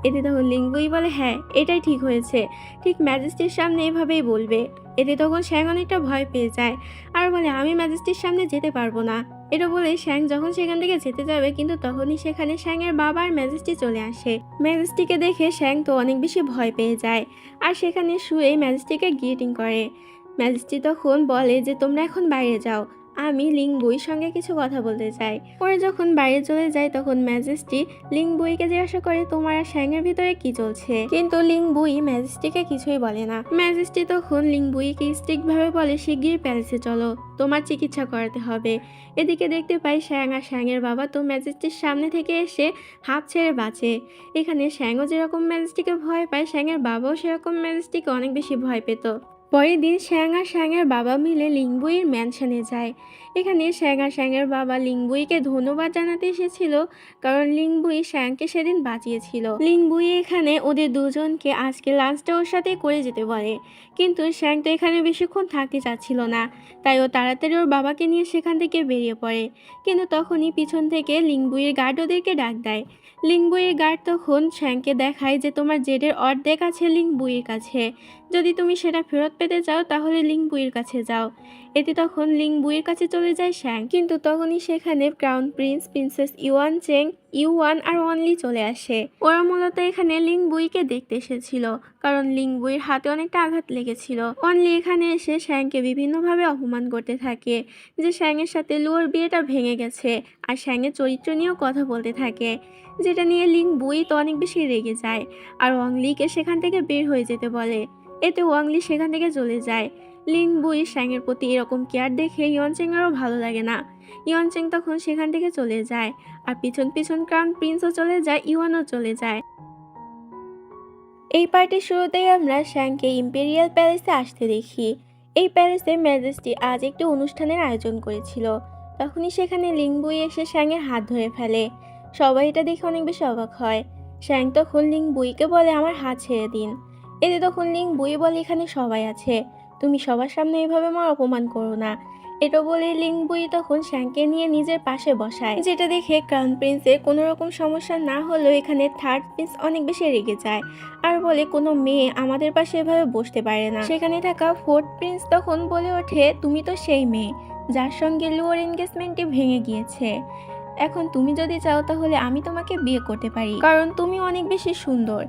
এতে তখন লিংবুই বলে হ্যাঁ এটাই ঠিক হয়েছে, ঠিক ম্যাজেস্টির সামনে এভাবেই বলবে। এতে তখন শ্যাং অনেকটা ভয় পেয়ে যায় আর বলে আমি ম্যাজেস্টির সামনে যেতে পারবো না। এটা বলে শ্যাং যখন সেখান থেকে যেতে যাবে কিন্তু তখনই সেখানে শ্যাংয়ের বাবা আর ম্যাজেস্টি চলে আসে। ম্যাজেস্টিকে দেখে শ্যাং তো অনেক বেশি ভয় পেয়ে যায় আর সেখানে শুয়ে ম্যাজেস্টিকে গিয়েটিং করে। ম্যাজেস্টি তখন বলে যে তোমরা এখন বাইরে যাও, আমি লিংবুইর সঙ্গে কিছু কথা বলতে চাই। পরে যখন বাইরে চলে যায় তখন ম্যাজেস্টি লিংবুইকে জিজ্ঞাসা করে তোমার আর শ্যাংয়ের ভিতরে কি চলছে, কিন্তু লিংবুই ম্যাজেস্টিকে কিছুই বলে না। ম্যাজেস্টি তখন লিংবুইকে স্ট্রিক্ট ভাবে বলে শিগগির প্যালেসে চলো, তোমার চিকিৎসা করাতে হবে। এদিকে দেখতে পাই শ্যাং আর শ্যাংয়ের বাবা তো ম্যাজেস্টির সামনে থেকে এসে হাত ছেড়ে বাঁচে। এখানে শ্যাংও যেরকম ম্যাজেস্টিকে ভয় পায় শ্যাংয়ের বাবাও সেরকম ম্যাজেস্টিকে অনেক বেশি ভয় পেত। পরের দিন শ্যাং আর শ্যাংয়ের বাবা মিলে লিংবুইয়ের ম্যানশনে যায়। এখানে শ্যাং আর শ্যাংয়ের বাবা লিংবুইকে ধন্যবাদ জানাতে এসেছিল, কারণ লিংবুই শ্যাংকে সেদিন বাঁচিয়েছিল। লিংবুই এখানে ওদের দুজনকে আজকে লাঞ্চটা ওর সাথে করে যেতে বলে, কিন্তু শ্যাং তো এখানে বেশিক্ষণ থাকতে চাচ্ছিল না, তাই ও তাড়াতাড়ি ওর বাবাকে নিয়ে সেখান থেকে বেরিয়ে পড়ে। কিন্তু তখনই পিছন থেকে লিংবুইয়ের গার্ড ওদেরকে ডাক দেয়। লিংবুইয়ের গার্ড তখন শ্যাংকে দেখায় যে তোমার জেডের অর্ধেক আছে লিংবুইয়ের কাছে, যদি তুমি সেটা ফেরত পেতে চাও তাহলে লিংবুইয়ের কাছে যাও। এতে তখন লিংবুইয়ের কাছে চলে যায় শ্যাং, কিন্তু তখনই সেখানে ক্রাউন প্রিন্স, প্রিন্সেস ইউয়ান চেং, ইউয়ান আর ওয়ানলি চলে আসে। ওরা মূলত এখানে লিংবুইকে দেখতে এসেছিল, কারণ লিংবুইয়ের হাতে অনেকটা আঘাত লেগেছিল। ওয়ানলি এখানে এসে শ্যাংকে বিভিন্নভাবে অপমান করতে থাকে, যে শ্যাংয়ের সাথে লুয়োর বিয়েটা ভেঙে গেছে, আর শ্যাংয়ের চরিত্র নিয়েও কথা বলতে থাকে, যেটা নিয়ে লিংবুই তো অনেক বেশি রেগে যায় আর ওয়াংলিকে সেখান থেকে বের হয়ে যেতে বলে। এতে ওয়াংলি সেখান থেকে চলে যায়। লিংবুই শ্যাংয়ের প্রতি এরকম কেয়ার দেখে ইয়নচেংয়েরও ভালো লাগে না। ইয়নচেং তখন সেখান থেকে চলে যায়, আর পিছন পিছন ক্রাউন প্রিন্সও চলে যায়, ইউয়ানও চলে যায়। এই পার্টির শুরুতেই আমরা শ্যাংকে ইম্পেরিয়াল প্যালেসে আসতে দেখি। এই প্যালেসে ম্যাজেস্টি আজ একটি অনুষ্ঠানের আয়োজন করেছিল। তখনই সেখানে লিংবুই এসে শ্যাংয়ের হাত ধরে ফেলে। সবাই এটা দেখে অনেক বেশি অবাক হয়। শ্যাং তখন লিংবুইকে বলে আমার হাত ছেড়ে দিন। এতে তখন লিংবুই বলে এখানে সবাই আছে, তুমি সবার সামনে এভাবে আমার অপমান করো না। এটা বলে লিংবুই তখন শ্যাংকে নিয়ে নিজের পাশে বসায়, যেটা দেখে ক্রাউন প্রিন্সের কোনো রকম সমস্যা না হলেও এখানে থার্ড প্রিন্স অনেক বেশি রেগে যায় আর বলে কোনো মেয়ে আমাদের পাশে এভাবে বসতে পারে না। সেখানে থাকা ফোর্থ প্রিন্স তখন বলে ওঠে তুমি তো সেই মেয়ে যার সঙ্গে লুয়োর এনগেজমেন্টটি ভেঙে গিয়েছে, এখন তুমি যদি চাও তাহলে আমি তোমাকে বিয়ে করতে পারি, কারণ তুমি অনেক বেশি সুন্দর।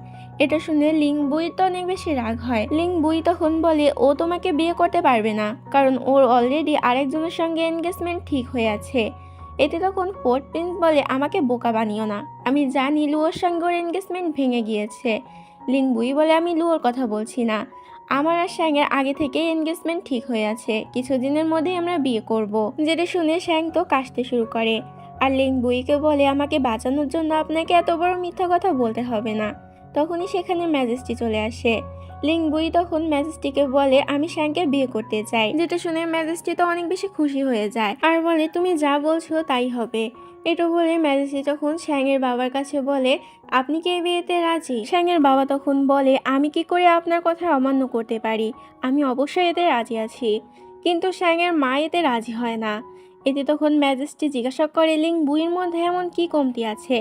এটা শুনে লিংবুই তো অনেক বেশি রাগ হয়। লিংবুই তখন বলে ও তোমাকে বিয়ে করতে পারবে না, কারণ ওর অলরেডি আরেকজনের সঙ্গে এনগেজমেন্ট ঠিক হয়ে আছে। এতে তখন ফোর্থ প্রিন্স বলে আমাকে বোকা বানিও না, আমি জানি লুয়োর সঙ্গে ওর এনগেজমেন্ট ভেঙে গিয়েছে। লিংবুই বলে আমি লুয়োর কথা বলছি না, আমার আর শ্যাংয়ের আগে থেকেই এনগেজমেন্ট ঠিক হয়ে আছে, কিছুদিনের মধ্যেই আমরা বিয়ে করব। যেটা শুনে শ্যাং তো কাশতে শুরু করে আর লিংবুইকে বলে আমাকে বাঁচানোর জন্য আপনাকে এত বড় মিথ্যা কথা বলতে হবে না। তখনই সেখানে ম্যাজেস্টি চলে আসে। লিংবুই তখন ম্যাজেস্টিকে বলে আমি শ্যাংকে বিয়ে করতে চাই, যেটা শুনে ম্যাজেস্টি তো অনেক বেশি খুশি হয়ে যায় আর বলে তুমি যা বলছো তাই হবে। এটা বলে ম্যাজেস্টি তখন শ্যাংয়ের বাবার কাছে বলে আপনি কি এই বিয়েতে রাজি। শ্যাংয়ের বাবা তখন বলে আমি কি করে আপনার কথা অমান্য করতে পারি, আমি অবশ্যই এতে রাজি আছি। কিন্তু শ্যাংয়ের মা এতে রাজি হয় না। এতে তখন ম্যাজেস্টি জিজ্ঞাসা করে লিংবুইয়ের মধ্যে এমন কি কমতি আছে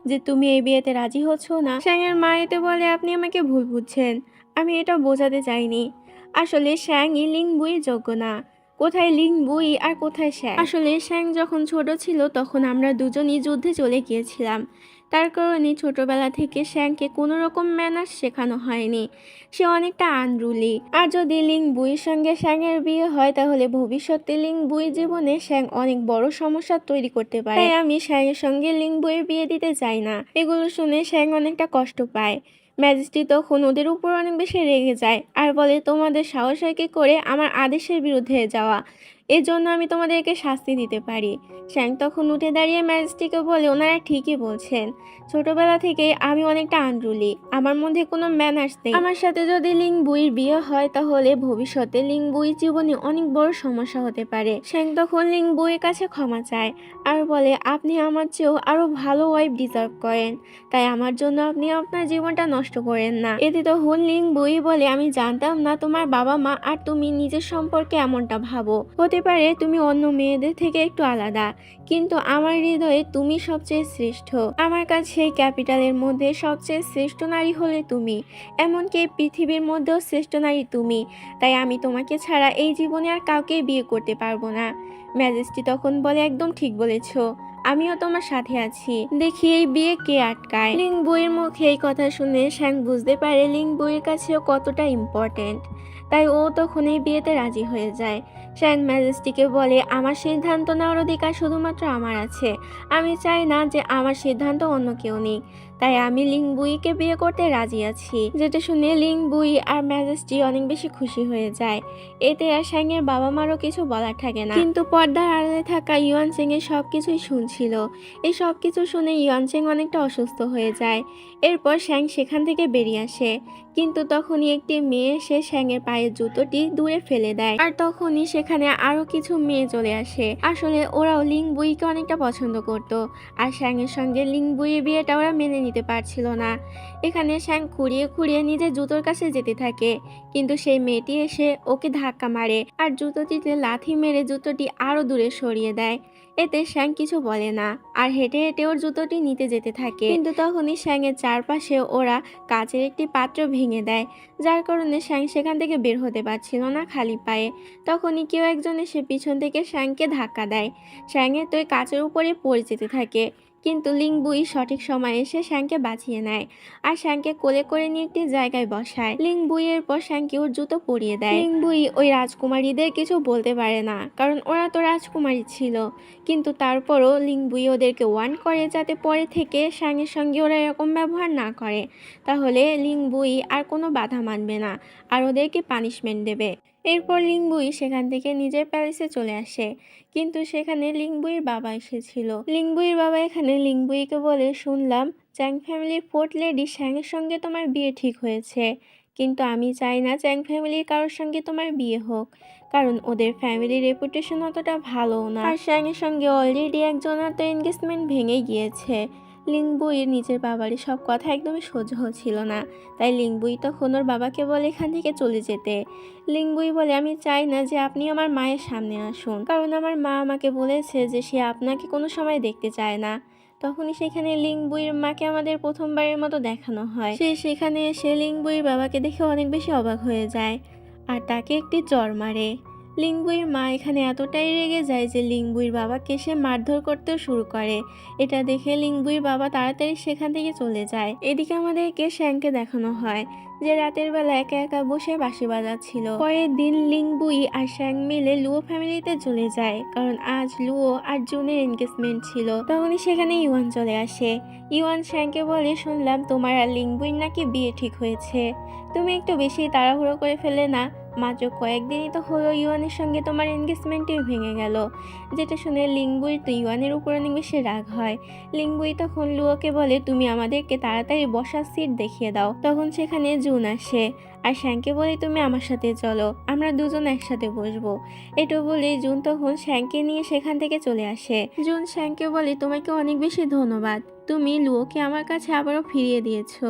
যে তুমি এই বিয়েতে রাজি হচ্ছ না। শ্যাংয়ের মা এতে বলে আপনি আমাকে ভুল বুঝছেন, আমি এটা বোঝাতে চাইনি, আসলে শ্যাংই লিংবুইয়ের যোগ্য না। কোথায় লিংবুই আর কোথায় শ্যাং। আসলে শ্যাং যখন ছোট ছিল তখন আমরা দুজনই যুদ্ধে চলে গিয়েছিলাম, তার কারণে ছোটবেলা থেকে শ্যাংকে কোনো রকম ম্যানার্স শেখানো হয়নি, সে অনেকটা আনরুলি। আর যদি লিংবুইয়ের সঙ্গে শ্যাংয়ের বিয়ে হয় তাহলে ভবিষ্যতে লিংবুইয়ের জীবনে শ্যাং অনেক বড় সমস্যা তৈরি করতে পারে, তাই আমি শ্যাংয়ের সঙ্গে লিংবুইয়ের বিয়ে দিতে চাই না। এগুলো শুনে শ্যাং অনেকটা কষ্ট পায়। ম্যাজেস্টি তখন ওদের উপর অনেক বেশি রেগে যায় আর বলে তোমাদের সাহস হয় কি করে আমার আদেশের বিরুদ্ধে যাওয়া। এজন্য আমি তোমাদেরকে শাস্তি দিতে পারি। শ্যাং তখন উঠে দাঁড়িয়ে ম্যাজেস্টিকে বলে, ওনারা ঠিকই বলছেন। ছোটবেলা থেকে আমি অনেকটা আনরুলি, আমার মধ্যে কোনো ম্যানার্স নেই। আমার সাথে যদি লিং বুইর বিয়ে হয় তাহলে ভবিষ্যতে লিং বুইর জীবনে অনেক বড় সমস্যা হতে পারে। শ্যাং তখন লিং বুইয়ের কাছে ক্ষমা চায় আর বলে, আপনি আমার চেয়েও আরো ভালো ওয়াইফ ডিজার্ভ করেন, তাই আমার জন্য আপনি আপনার জীবনটা নষ্ট করেন না। এতে তখন লিং বুই বলে, আমি জানতাম না তোমার বাবা মা আর তুমি নিজের সম্পর্কে এমনটা ভাবো। হতে পারে তুমি অন্য মেয়েদের থেকে একটু আলাদা, কিন্তু আমার হৃদয়ে তুমি সবচেয়ে শ্রেষ্ঠ। আমার কাছে এই ক্যাপিটালের মধ্যে সবচেয়ে শ্রেষ্ঠ নারী হলে তুমি, এমনকি এই পৃথিবীর মধ্যেও শ্রেষ্ঠ নারী তুমি। তাই আমি তোমাকে ছাড়া এই জীবনে আর কাউকে বিয়ে করতে পারবো না। ম্যাজেস্টি তখন বলে, একদম ঠিক বলেছো, আমিও তোমার সাথে আছি, দেখি এই বিয়ে কে আটকায়। লিং বুইয়ের মুখে এই কথা শুনে শ্যাং বুঝতে পারে লিং বুইয়ের কাছেও কতটা ইম্পর্টেন্ট, তাই ও তখন এই বিয়েতে রাজি হয়ে যায়। শ্যাং ম্যাজেস্টিকে বলে, আমার সিদ্ধান্ত নেওয়ার অধিকার শুধুমাত্র আমার আছে, আমি চাই না যে আমার সিদ্ধান্ত অন্য কেউ নিক, তাই আমি লিং বুইকে বিয়ে করতে রাজি আছি। যেটা শুনে লিং বুই আর ম্যাজেস্টি অনেক বেশি খুশি হয়ে যায়। এতে আর শ্যাংয়ের বাবা মারও কিছু বলার থাকে না, কিন্তু পর্দার আড়ালে থাকা ইউয়ান চেং এর সবকিছুই শুনছিল। এই সবকিছু শুনে ইউয়ান চেং অনেকটা অসুস্থ হয়ে যায়। এরপর শ্যাং সেখান থেকে বেরিয়ে আসে, কিন্তু তখনই একটি মেয়ে এসে শ্যাংয়ের পায়ের জুতোটি দূরে ফেলে দেয়, আর তখনই সেখানে আরো কিছু মেয়ে চলে আসে। আসলে ওরাও লিং বুইকে অনেকটা পছন্দ করত, আর শ্যাংয়ের সঙ্গে লিং বুইয়ের বিয়েটা ওরা মেনে নিতে পারছিল না। এখানে শ্যাং খুঁড়িয়ে খুঁড়িয়ে নিজের জুতোর কাছে যেতে থাকে, কিন্তু সেই মেয়েটি এসে ওকে ধাক্কা মারে আর জুতোটিতে লাথি মেরে জুতোটি আরো দূরে সরিয়ে দেয়। এতে শ্যাং কিছু বলে না আর হেঁটে হেঁটে ওর জুতোটি নিতে যেতে থাকে, কিন্তু তখনই শ্যাংয়ের চারপাশে ওরা কাচের একটি পাত্র ভেঙে দেয়, যার কারণে শ্যাং সেখান থেকে বের হতে পারছিল না খালি পায়ে। তখনই কেউ একজন এসে পিছন থেকে শ্যাংকে ধাক্কা দেয়। শ্যাংয়ের তো কাচের উপরে পড়ে যেতে থাকে, কিন্তু লিং বুই সঠিক সময় এসে শ্যাংকে বাঁচিয়ে নেয় আর শ্যাংকে কোলে করে নিয়ে একটি জায়গায় বসায়। লিং বুইয়ের পর শ্যাংকে ওর জুতো পরিয়ে দেয়। লিং বুই ওই রাজকুমারীদের কিছু বলতে পারে না, কারণ ওরা তো রাজকুমারী ছিল, কিন্তু তারপরও লিং বুই ওদেরকে ওয়ার্ন করে যাতে পরে থেকে শ্যাংয়ের সঙ্গে ওরা এরকম ব্যবহার না করে, তাহলে লিং বুই আর কোনো বাধা মানবে না আর ওদেরকে পানিশমেন্ট দেবে। এরপর লিং বুই সেখান থেকে নিজের প্যালেসে চলে আসে, কিন্তু সেখানে লিং বুইয়ের বাবা এসেছিল। লিং বুইয়ের বাবা এখানে লিং বুইকে বলে, শুনলাম চ্যাং ফ্যামিলির ফোর্থ লেডি শ্যাংয়ের সঙ্গে তোমার বিয়ে ঠিক হয়েছে, কিন্তু আমি চাই না চ্যাং ফ্যামিলির কারোর সঙ্গে তোমার বিয়ে হোক, কারণ ওদের ফ্যামিলির রেপুটেশন অতটা ভালো না, আর শ্যাংয়ের সঙ্গে অলরেডি একজনের তো এনগেজমেন্ট ভেঙে গিয়েছে। লিং বুইয়ের নিজের বাবারই সব কথা একদমই সহ্য হচ্ছিল না, তাই লিং বুই তখন ওর বাবাকে বলে এখান থেকে চলে যেতে। লিং বুই বলে, আমি চাই না যে আপনি আমার মায়ের সামনে আসুন, কারণ আমার মা আমাকে বলেছে যে সে আপনাকে কোনো সময় দেখতে চায় না। তখনই সেখানে লিং বুইয়ের মাকে আমাদের প্রথমবারের মতো দেখানো হয়। সে সেখানে এসে লিং বুইয়ের বাবাকে দেখে অনেক বেশি অবাক হয়ে যায় আর তাকে একটি চড় মারে। লিং বুইয়ের মা এখানে এতটাই রেগে যায় যে লিং বুইয়ের বাবাকে সে মারধর করতেও শুরু করে। এটা দেখে লিং বুইয়ের বাবা তাড়াতাড়ি সেখান থেকে চলে যায়। এদিকে আমাদেরকে শ্যাংকে দেখানো হয় যে রাতের বেলা একা একা বসে বাঁশি বাজাচ্ছিল। পরের দিন লিং বুই আর শ্যাং মিলে লুও ফ্যামিলিতে চলে যায়, কারণ আজ লুও আর জুনের এনগেজমেন্ট ছিল। তখনই সেখানে ইওয়ান চলে আসে। ইওয়ান শ্যাংকে বলে, শুনলাম তোমার আর লিং বুইর নাকি বিয়ে ঠিক হয়েছে, তুমি একটু বেশি তাড়াহুড়ো করে ফেলে না, মাত্র কয়েকদিনই তো হলো ইওয়ানের সঙ্গে তোমার এনগেজমেন্টই ভেঙে গেল। যেটা শুনে লিং বুইর তো ইওয়ানের উপর অনেক বেশি রাগ হয়। লিং বুই তখন লুওকে বলে, তুমি আমাদেরকে তাড়াতাড়ি বসার সিট দেখিয়ে দাও। তখন সেখানে জুন আসে আর শ্যাংকে বলে, তুমি আমার সাথে চলো, আমরা দুজন একসাথে বসবো। এটা বলে জুন তখন শ্যাংকে নিয়ে সেখান থেকে চলে আসে। জুন শ্যাংকে বলে, তোমাকে অনেক বেশি ধন্যবাদ, তুমি লুওকে আমার কাছে আবারও ফিরিয়ে দিয়েছো।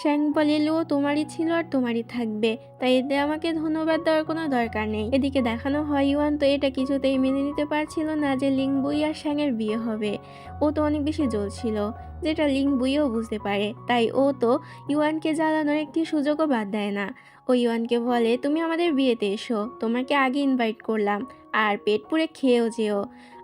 শ্যাং বলে, লুও তোমারই ছিল আর তোমারই থাকবে, তাই এতে আমাকে ধন্যবাদ দেওয়ার কোনো দরকার নেই। এদিকে দেখানো হয় ইওয়ান তো এটা কিছুতেই মেনে নিতে পারছিল না যে লিং বুই আর শ্যাংয়ের বিয়ে হবে। ও তো অনেক বেশি জ্বলছিল, যেটা লিং বুইও বুঝতে পারে, তাই ও তো ইওয়ানকে জ্বালানোর একটি সুযোগও বাদ দেয় না। ও ইওয়ানকে বলে, তুমি আমাদের বিয়েতে এসো, তোমাকে আগে ইনভাইট করলাম, আর পেট পুরে খেয়েও যেও,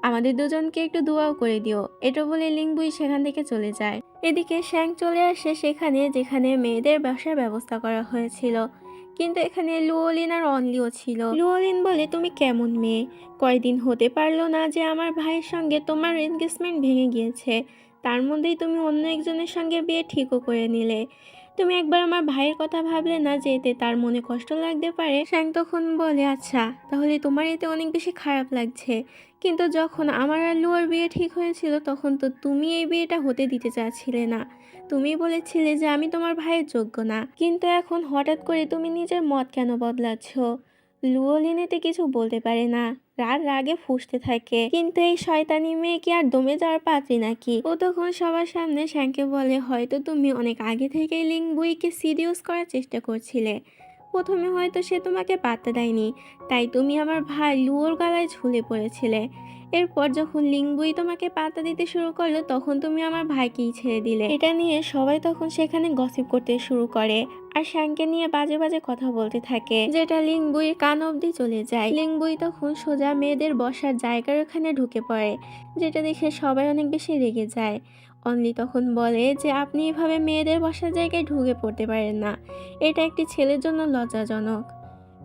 আমাদের দুজনকে একটু দোয়াও করে দিও। এটা বলে লিং বুই সেখান থেকে চলে যায়। এদিকে শ্যাং চলে আসে সেখানে যেখানে মেয়েদের বসার ব্যবস্থা করা হয়েছিল, কিন্তু এখানে লুওলিন আর অনলিও ছিল। লুওলিন বলে, তুমি কেমন মেয়ে, কয়দিন হতে পারলো না যে আমার ভাইয়ের সঙ্গে তোমার এনগেজমেন্ট ভেঙে গিয়েছে, তার মধ্যেই তুমি অন্য একজনের সঙ্গে বিয়ে ঠিকও করে নিলে। তুমি একবার আমার ভাইয়ের কথা ভাবলে না যে এতে তার মনে কষ্ট লাগতে পারে? শ্যাং তখন বলে, আচ্ছা তাহলে তোমার এতে অনেক বেশি খারাপ লাগছে, কিন্তু যখন আমার আর লুয়ার বিয়ে ঠিক হয়েছিল তখন তো তুমি এই বিয়েটা হতে দিতে চাচ্ছিলে না। তুমি বলেছিলে যে আমি তোমার ভাইয়ের যোগ্য না, কিন্তু এখন হঠাৎ করে তুমি নিজের মত কেন বদলাচ্ছ? লুও লিনেতে কিছু বলতে পারে না, রাগে ফুঁসতে থাকে, কিন্তু এই শয়তানি মেয়ে কি আর দমে যাওয়ার পাত্রী নাকি? ও তখন সবার সামনে শ্যাংকে বলে, হয়তো তুমি অনেক আগে থেকেই লিং বুইকে সিরিয়াস করার চেষ্টা করছিলে। প্রথমে হয়তো সে তোমাকে পাত্তা দেয়নি, তাই তুমি আমার ভাই লুয়োর গলায় ঝুলে পড়েছিলে। এরপর যখন লিংবুই তোমাকে পাত্তা দিতে শুরু করলো তখন তুমি আমার ভাইকেই ছেড়ে দিলে। এটা নিয়ে সবাই তখন সেখানে গসিপ করতে শুরু করে আর শ্যাংকে নিয়ে বাজে বাজে কথা বলতে থাকে, যেটা লিংবুইয়ের কান অবধি চলে যায়। লিংবুই তখন সোজা মেয়েদের বসার জায়গার ওখানে ঢুকে পড়ে, যেটা দেখে সবাই অনেক বেশি রেগে যায়। অনলি তখন বলে যে আপনি এভাবে মেয়েদের বসার জায়গায় ঢুকে পড়তে পারেন না, এটা একটি ছেলের জন্য লজ্জাজনক।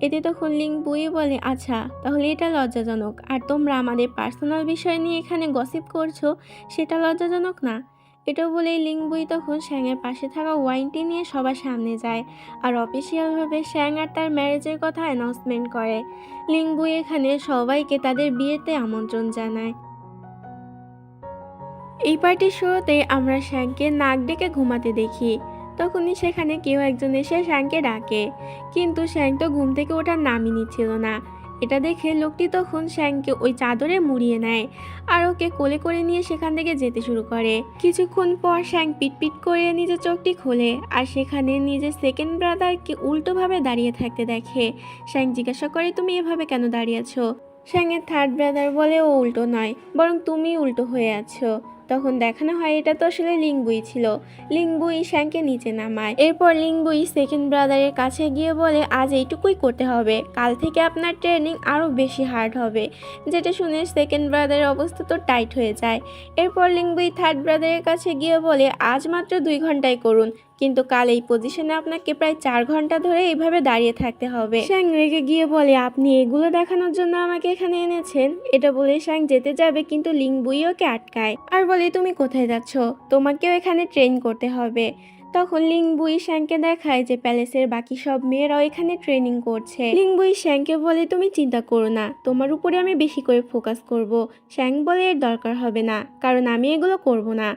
এতে তখন লিংবুই বলে, আচ্ছা তাহলে এটা লজ্জাজনক, আর তোমরা আমাদের পার্সোনাল বিষয় নিয়ে এখানে গসিপ করছো, সেটা লজ্জাজনক না? এটা বলেই লিংবুই তখন শ্যাংয়ের পাশে থাকা ওয়াইনটি নিয়ে সবার সামনে যায় আর অফিসিয়ালভাবে শ্যাং আর তার ম্যারেজের কথা অ্যানাউন্সমেন্ট করে। লিংবুই এখানে সবাইকে তাদের বিয়েতে আমন্ত্রণ জানায়। এই পার্টির শুরুতে আমরা শ্যাংকে নাক ডেকে ঘুমাতে দেখি। তখনই সেখানে কেউ একজন এসে শ্যাংকে ডাকে, কিন্তু শ্যাং তো ঘুম থেকে ওঠার নামই নিচ্ছিল না। এটা দেখে লোকটি তখন শ্যাংকে ওই চাদরে মুড়িয়ে নেয় আর ওকে কোলে করে নিয়ে সেখান থেকে যেতে শুরু করে। কিছুক্ষণ পর শ্যাং পিটপিট করে নিজের চোখটি খোলে আর সেখানে নিজের সেকেন্ড ব্রাদারকে উল্টোভাবে দাঁড়িয়ে থাকতে দেখে। শ্যাং জিজ্ঞাসা করে, তুমি এভাবে কেন দাঁড়িয়ে আছো? শ্যাংয়ের থার্ড ব্রাদার বলে, ও উল্টো নয়, বরং তুমি উল্টো হয়ে আছো। তখন দেখানো হয় এটা তো আসলে লিংবুই ছিল। লিংবুই শ্যাংকে নিচে নামায়। এরপর লিংবুই সেকেন্ড ব্রাদারের কাছে গিয়ে বলে, আজ এইটুকুই করতে হবে, কাল থেকে আপনার ট্রেনিং আরও বেশি হার্ড হবে। যেটা শুনে সেকেন্ড ব্রাদারের অবস্থা তো টাইট হয়ে যায়। এরপর লিংবুই থার্ড ব্রাদারের কাছে গিয়ে বলে, আজ মাত্র 2 ঘন্টায় করুন, কিন্তু কাল এই পজিশনে আপনাকে প্রায় 4 ঘন্টা ধরে এইভাবে দাঁড়িয়ে থাকতে হবে। শ্যাং রেগে গিয়ে বলে, আপনি এগুলো দেখানোর জন্য আমাকে এখানে এনেছেন? এটা বলে শ্যাং যেতে যাবে, কিন্তু লিংবুই ওকে আটকায় আর বলে, তুমি কোথায় যাচ্ছ? তোমাকেও এখানে ট্রেন করতে হবে। তখন লিংবুই শ্যাংকে দেখায় যে প্যালেসের বাকি সব মেয়েরাও এখানে ট্রেনিং করছে। লিংবুই শ্যাংকে বলে, তুমি চিন্তা করো না, তোমার উপরে আমি বেশি করে ফোকাস করব। শ্যাং বলে, এর দরকার হবে না, কারণ আমি এগুলো করব না।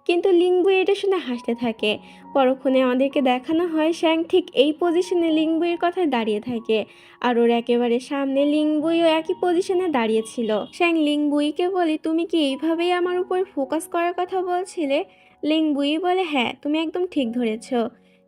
কিন্তু লিংবুই এটা শুনে হাসতে থাকে। পরক্ষণে আমাদেরকে দেখানো হয় শ্যাং ঠিক এই পজিশনে লিংবুইয়ের কথায় দাঁড়িয়ে থাকে আর ওর একেবারে সামনে লিংবুইও একই পজিশনে দাঁড়িয়েছিল। শ্যাং লিংবুইকে বলে, তুমি কি এইভাবেই আমার উপর ফোকাস করার কথা বলছিলে? লিংবুই বলে, হ্যাঁ তুমি একদম ঠিক ধরেছ।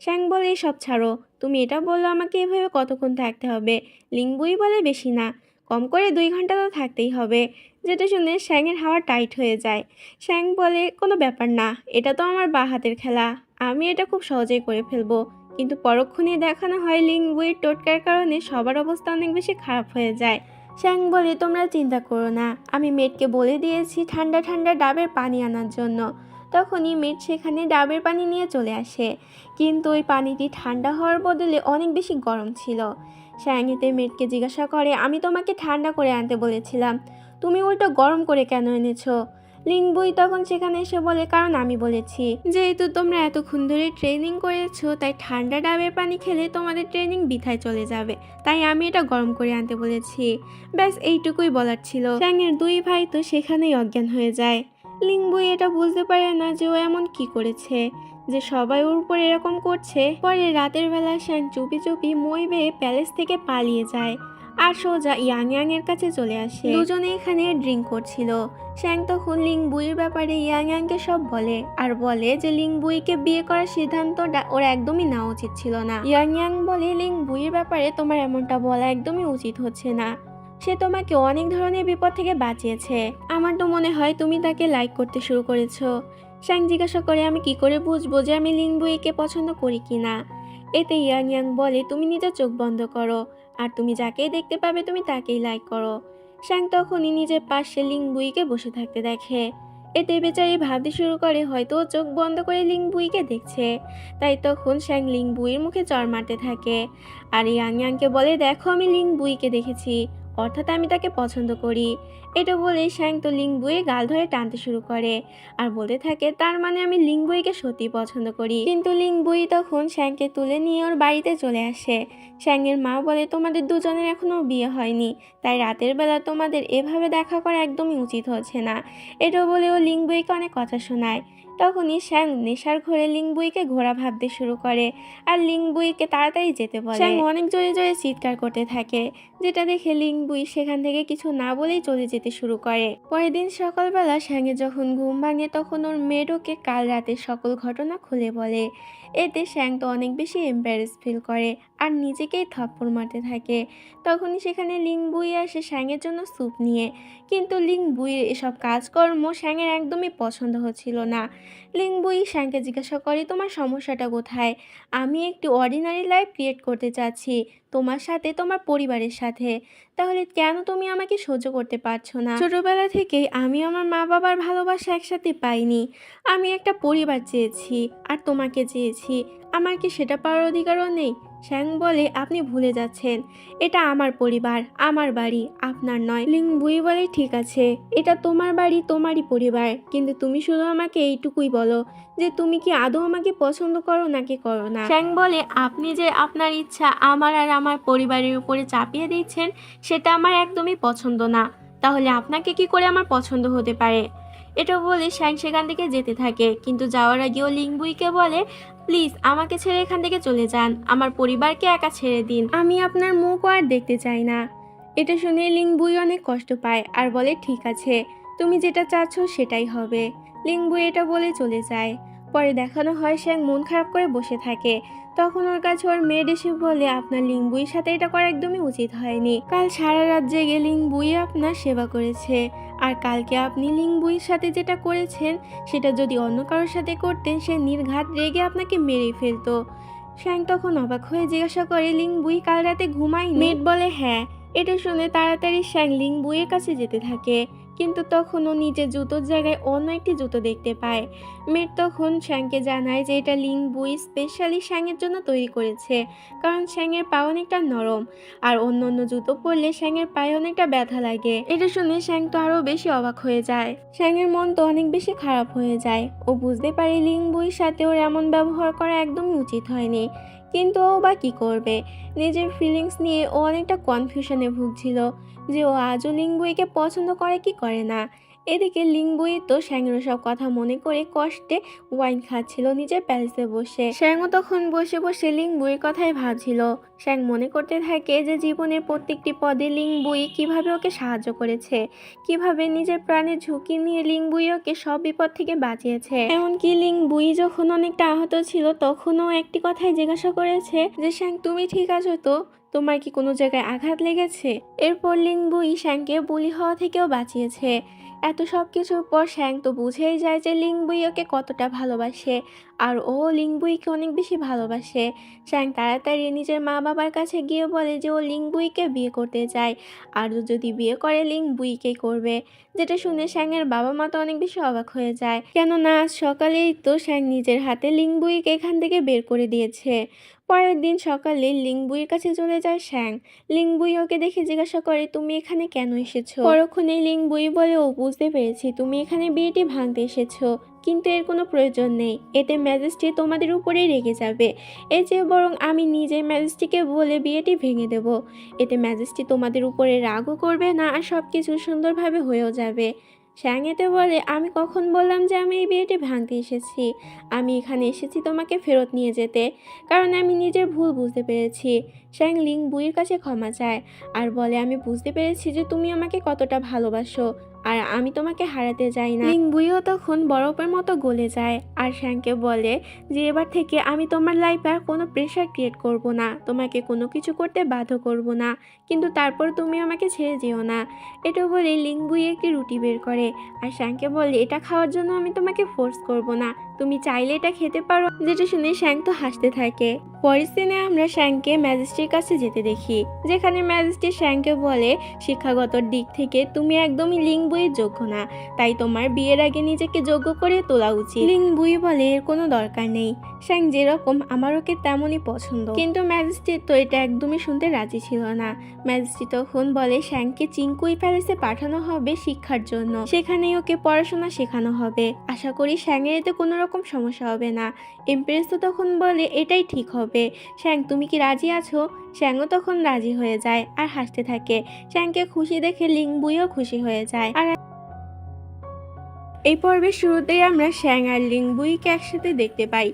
শ্যাং বলে, সব ছাড়ো, তুমি এটা বললো আমাকে এভাবে কতক্ষণ থাকতে হবে? লিংবুই বলে, বেশি না, কম করে 2 ঘন্টা তো থাকতেই হবে। যেটা শুনে শ্যাংয়ের হাওয়া টাইট হয়ে যায়। শ্যাং বলে, কোনো ব্যাপার না, এটা তো আমার বাঁ হাতের খেলা, আমি এটা খুব সহজেই করে ফেলবো। কিন্তু পরক্ষণে দেখানো হয় লিংবুইয়ের টোটকার কারণে সবার অবস্থা অনেক বেশি খারাপ হয়ে যায়। শ্যাং বলে, তোমরা চিন্তা করো না, আমি মেয়েটকে বলে দিয়েছি ঠান্ডা ঠান্ডা ডাবের পানি আনার জন্য। তখনই মেট সেখানে ডাবের পানি নিয়ে চলে আসে, কিন্তু ওই পানিটি ঠান্ডা হওয়ার বদলে অনেক বেশি গরম ছিল। শ্যাং এতে মেটকে জিজ্ঞাসা করে, আমি তোমাকে ঠান্ডা করে আনতে বলেছিলাম, তুমি উল্টো গরম করে কেন এনেছো? লিংবুই তখন সেখানে এসে বলে, কারণ আমি বলেছি যেহেতু তোমরা এতক্ষণ ধরে ট্রেনিং করেছো, তাই ঠান্ডা ডাবের পানি খেলে তোমাদের ট্রেনিং বৃথায় চলে যাবে, তাই আমি এটা গরম করে আনতে বলেছি। ব্যাস এইটুকুই বলার ছিল। শ্যাংয়ের 2 ভাই তো সেখানেই অজ্ঞান হয়ে যায়। লিংবুই এটা বুঝতে পারে না যে ও এমন কি করেছে যে সবাই ওর উপর এরকম করছে। পরে রাতের বেলা শ্যাং চুপি চুপি মই বেয়ে প্যালেস থেকে পালিয়ে যায় আর সোজা ইয়াং ইয়াং এর কাছে চলে আসে। দুজনে এখানে ড্রিঙ্ক করছিল। শ্যাং তখন লিংবুইয়ের ব্যাপারে ইয়াং ইয়াংকে সব বলে আর বলে যে লিংবুইকে বিয়ে করার সিদ্ধান্তটা ওর একদমই নেওয়া উচিত ছিল না। ইয়াং ইয়াং বলে, লিংবুইয়ের ব্যাপারে তোমার এমনটা বলা একদমই উচিত হচ্ছে না, সে তোমাকে অনেক ধরনের বিপদ থেকে বাঁচিয়েছে। আমার তো মনে হয় তুমি তাকে লাইক করতে শুরু করেছো। শ্যাং জিজ্ঞাসা করে, আমি কি করে বুঝবো যে আমি লিংবুইকে পছন্দ করি কিনা? এতে ইয়াং ইয়াং বলে, তুমি নিজের চোখ বন্ধ করো আর তুমি যাকেই দেখতে পাবে তুমি তাকেই লাইক করো। শ্যাং তখনই নিজের পাশে লিংবুইকে বসে থাকতে দেখে। এতে বেচারি ভাবতে শুরু করে হয়তো ও চোখ বন্ধ করে লিংবুইকে দেখছে। তাই তখন শ্যাং লিংবুইয়ের মুখে চড় মারতে থাকে আর ইয়াং ইয়াংকে বলে, দেখো আমি লিংবুইকে দেখেছি, অর্থাৎ আমি তাকে পছন্দ করি। এটা বলে শ্যাং তো লিংবুইয়ের গাল ধরে টানতে শুরু করে আর বলতে থাকে তার মানে আমি লিংবুইকে সত্যি পছন্দ করি। কিন্তু লিংবুই তখন শ্যাংকে তুলে নিয়ে ওর বাড়িতে চলে আসে। শ্যাংয়ের মা বলে তোমাদের দুজনের এখনো বিয়ে হয়নি, তাই রাতের বেলা তোমাদের এভাবে দেখা করা একদমই উচিত হচ্ছে না। এটা বলে ও লিংবুইকে অনেক কথা শোনায়। তখনই শ্যাং নেশার ঘোরে লিংবুইকে ঘোড়া ভাবতে শুরু করে আর লিংবুইকে তাড়াতাড়ি যেতে বলে। শ্যাং অনেক জোরে জোরে চিৎকার করতে থাকে, যেটা দেখে লিংবুই সেখান থেকে কিছু না বলেই চলে যেতে শুরু করে। পরের দিন সকালবেলা শ্যাংয়ের যখন ঘুম ভাঙে তখন ওর মেড ওকে কাল রাতের সকল ঘটনা খুলে বলে। এতে শ্যাং তো অনেক বেশি এম্বারেস ফিল করে আর নিজেকেই থাপ্পড় মারতে থাকে। তখনই সেখানে লিংবুই আসে শ্যাংয়ের জন্য স্যুপ নিয়ে, কিন্তু লিংবুইয়ের এসব কাজকর্ম শ্যাংয়ের একদমই পছন্দ হচ্ছিল না। লিংবুই শ্যাংকে জিজ্ঞাসা করে তোমার সমস্যাটা কোথায়? আমি একটি অর্ডিনারি লাইফ ক্রিয়েট করতে চাচ্ছি তোমার সাথে, তোমার পরিবারের সাথে। তাহলে কেন তুমি আমাকে সহ্য করতে পারছো না? ছোটবেলা থেকেই আমি আমার মা বাবার ভালোবাসা একসাথে পাইনি। আমি একটা পরিবার চেয়েছি আর তোমাকে চেয়েছি। আমার কি সেটা পাওয়ার অধিকারও নেই? শ্যাং বলে আপনি ভুলে যাচ্ছেন, এটা আমার পরিবার, আমার বাড়ি, আপনার নয়। লিংবুই বলে ঠিক আছে, এটা তোমার বাড়ি, তোমারই পরিবার, কিন্তু তুমি শুধু আমাকে এইটুকুই বলো যে তুমি কি আদৌ আমাকে পছন্দ করো নাকি করো না। শ্যাং বলে আপনি যে আপনার ইচ্ছা আমার আর আমার পরিবারের উপরে চাপিয়ে দিচ্ছেন সেটা আমার একদমই পছন্দ না। তাহলে আপনাকে কি করে আমার পছন্দ হতে পারে? এটা বলে শ্যাং সেখান থেকে যেতে থাকে, কিন্তু যাওয়ার আগেও লিংবুইকে বলে প্লিজ আমাকে ছেড়ে এখান থেকে চলে যান, আমার পরিবারকে একা ছেড়ে দিন, আমি আপনার মুখও আর দেখতে চাই না। এটা শুনে লিংবুই অনেক কষ্ট পায় আর বলে ঠিক আছে, তুমি যেটা চাচ্ছ সেটাই হবে। লিংবুই এটা বলে চলে যায়। পরে দেখানো হয় শ্যাং মন খারাপ করে বসে থাকে। তখন ওর কাছে ওর মেয়েড এসে বলে আপনার লিংবুইয়ের সাথে এটা করা একদমই উচিত হয়নি। কাল সারা রাত জেগে লিংবুই আপনার সেবা করেছে, আর কালকে আপনি লিংবুইয়ের সাথে যেটা করেছেন সেটা যদি অন্য কারোর সাথে করতেন সে নির্ঘাত রেগে আপনাকে মেরে ফেলতো। শ্যাং তখন অবাক হয়ে জিজ্ঞাসা করে লিংবুই কাল রাতে ঘুমায়নি? মেড বলে হ্যাঁ। এটা শুনে তাড়াতাড়ি শ্যাং লিংবুইয়ের কাছে যেতে থাকে, কিন্তু তখন ও নিজের জুতোর জায়গায় অন্য একটি জুতো দেখতে পায়। মেড তখন শ্যাংকে জানায় যে এটা লিংবুই স্পেশালি শ্যাংয়ের জন্য তৈরি করেছে, কারণ শ্যাংয়ের পা অনেকটা নরম আর অন্য অন্য জুতো পরলে শ্যাংয়ের পায়ে অনেকটা ব্যথা লাগে। এটা শুনে শ্যাং তো আরো বেশি অবাক হয়ে যায়। শ্যাংয়ের মন তো অনেক বেশি খারাপ হয়ে যায়। ও বুঝতে পারে লিংবুইয়ের সাথে ওর এমন ব্যবহার করা একদমই উচিত হয়নি, কিন্তু ও বা কী করবে? নিজের ফিলিংস নিয়ে ও অনেকটা কনফিউশনে ভুগছিল যে ও আজও লিংবুইকে পছন্দ করে কি করে না। এদিকে লিংবুই তো শ্যাংয়ের সব কথা মনে করে কষ্টে ওয়াইন খাচ্ছিল নিজের প্যালেসে বসে। শ্যাংও তখন বসে বসে লিংবুইয়ের কথাই ভাবছিল। শ্যাং মনে করতে থাকে যে জীবনের প্রত্যেকটি পদে লিংবুই কিভাবে ওকে সাহায্য করেছে, কিভাবে নিজের প্রাণের ঝুঁকি নিয়ে লিংবুই ওকে সব বিপদ থেকে বাঁচিয়েছে। এমনকি লিংবুই যখন অনেকটা আহত ছিল তখনও একটি কথাই জিজ্ঞাসা করেছে যে শ্যাং তুমি ঠিক আছো তো, তোমার কি কোনো জায়গায় আঘাত লেগেছে? এরপর লিংবুই শ্যাংকে বুলি হওয়া থেকেও বাঁচিয়েছে। এত সব কিছুর পর শ্যাং তো বুঝেই যায় যে লিংবুই ওকে কতটা ভালোবাসে, আর ও লিংবুইকে অনেক বেশি ভালোবাসে। শ্যাং তাড়াতাড়ি নিজের মা বাবার কাছে গিয়ে বলে যে ও লিংবুইকে বিয়ে করতে চায়, আর ও যদি বিয়ে করে লিংবুইকেই করবে। যেটা শুনে শ্যাংয়ের বাবা মা তো অনেক বেশি অবাক হয়ে যায়, কেননা আজ সকালেই তো শ্যাং নিজের হাতে লিংবুইকে এখান থেকে বের করে দিয়েছে। পরের দিন সকালে লিংবুইয়ের কাছে চলে যায় শ্যাং। লিংবুই ওকে দেখে জিজ্ঞাসা করে তুমি এখানে কেন এসেছো? পরক্ষণে লিংবুই বলে ও বুঝতে পেরেছি তুমি এখানে বিয়েটি ভাঙতে এসেছো, কিন্তু এর কোনো প্রয়োজন নেই, এতে ম্যাজেস্টি তোমাদের উপরেই রেগে যাবে। এর চেয়ে বরং আমি নিজে ম্যাজেস্টিকে বলে বিয়েটি ভেঙে দেব, এতে ম্যাজেস্টি তোমাদের উপরে রাগও করবে না আর সব কিছু সুন্দরভাবে হয়েও যাবে। শ্যাং এতে বলে আমি কখন বললাম যে আমি এই বিয়েটি ভাঙতে এসেছি? আমি এখানে এসেছি তোমাকে ফেরত নিয়ে যেতে, কারণ আমি নিজের ভুল বুঝতে পেরেছি। শ্যাং লিংবুইয়ের কাছে ক্ষমা চায় আর বলে আমি বুঝতে পেরেছি যে তুমি আমাকে কতটা ভালোবাসো আর আমি তোমাকে হারাতে চাই না। লিংবুইও তখন বরফের মতো গলে যায় আর শ্যাংকে বলে যে এবার থেকে আমি তোমার লাইফে আর কোনো প্রেশার ক্রিয়েট করব না, তোমাকে কোনো কিছু করতে বাধ্য করব না, কিন্তু তারপর তুমি আমাকে ছেড়ে যেও না। এটা বলে লিংবুই একটি রুটি বের করে আর শ্যাংকে বলে এটা খাওয়ার জন্য আমি তোমাকে ফোর্স করব না, তুমি চাইলে এটা খেতে পারো। যেটা শুনে শ্যাং তো হাসতে থাকে। পরের দিনে আমরা শ্যাংকে ম্যাজিস্ট্রির কাছে যেতে দেখি, যেখানে ম্যাজিস্ট্রি শ্যাংকে বলে শিক্ষাগত দিক থেকে তুমি একদমই লিংবুইয়ের যোগ্য না, তাই তোমার বিয়ের আগে নিজেকে যোগ্য করে তোলা উচিত। লিংবুই বলে এর কোনো দরকার নেই, শ্যাং যেরকম আমার ওকে তেমনই পছন্দ। কিন্তু ম্যাজিস্ট্রি তো এটা একদমই শুনতে রাজি ছিল না। ম্যাজিস্ট্রি তখন বলে শ্যাংকে চিংকুই প্যালেসে পাঠানো হবে শিক্ষার জন্য, সেখানেই ওকে পড়াশোনা শেখানো হবে। আশা করি শ্যাংয়ের এতে কোনো রকম সমস্যা হবে না। এমপ্রেস তো তখন বলে এটাই ঠিক হবে। শ্যাং তুমি কি রাজি আছো? শ্যাংও তখন রাজি হয়ে যায় আর হাসতে থাকে। শ্যাংকে খুশি দেখে লিংবুইও খুশি হয়ে যায়। আর এই পর্বের শুরুতেই আমরা শ্যাং আর লিংবুইকে একসাথে দেখতে পাই,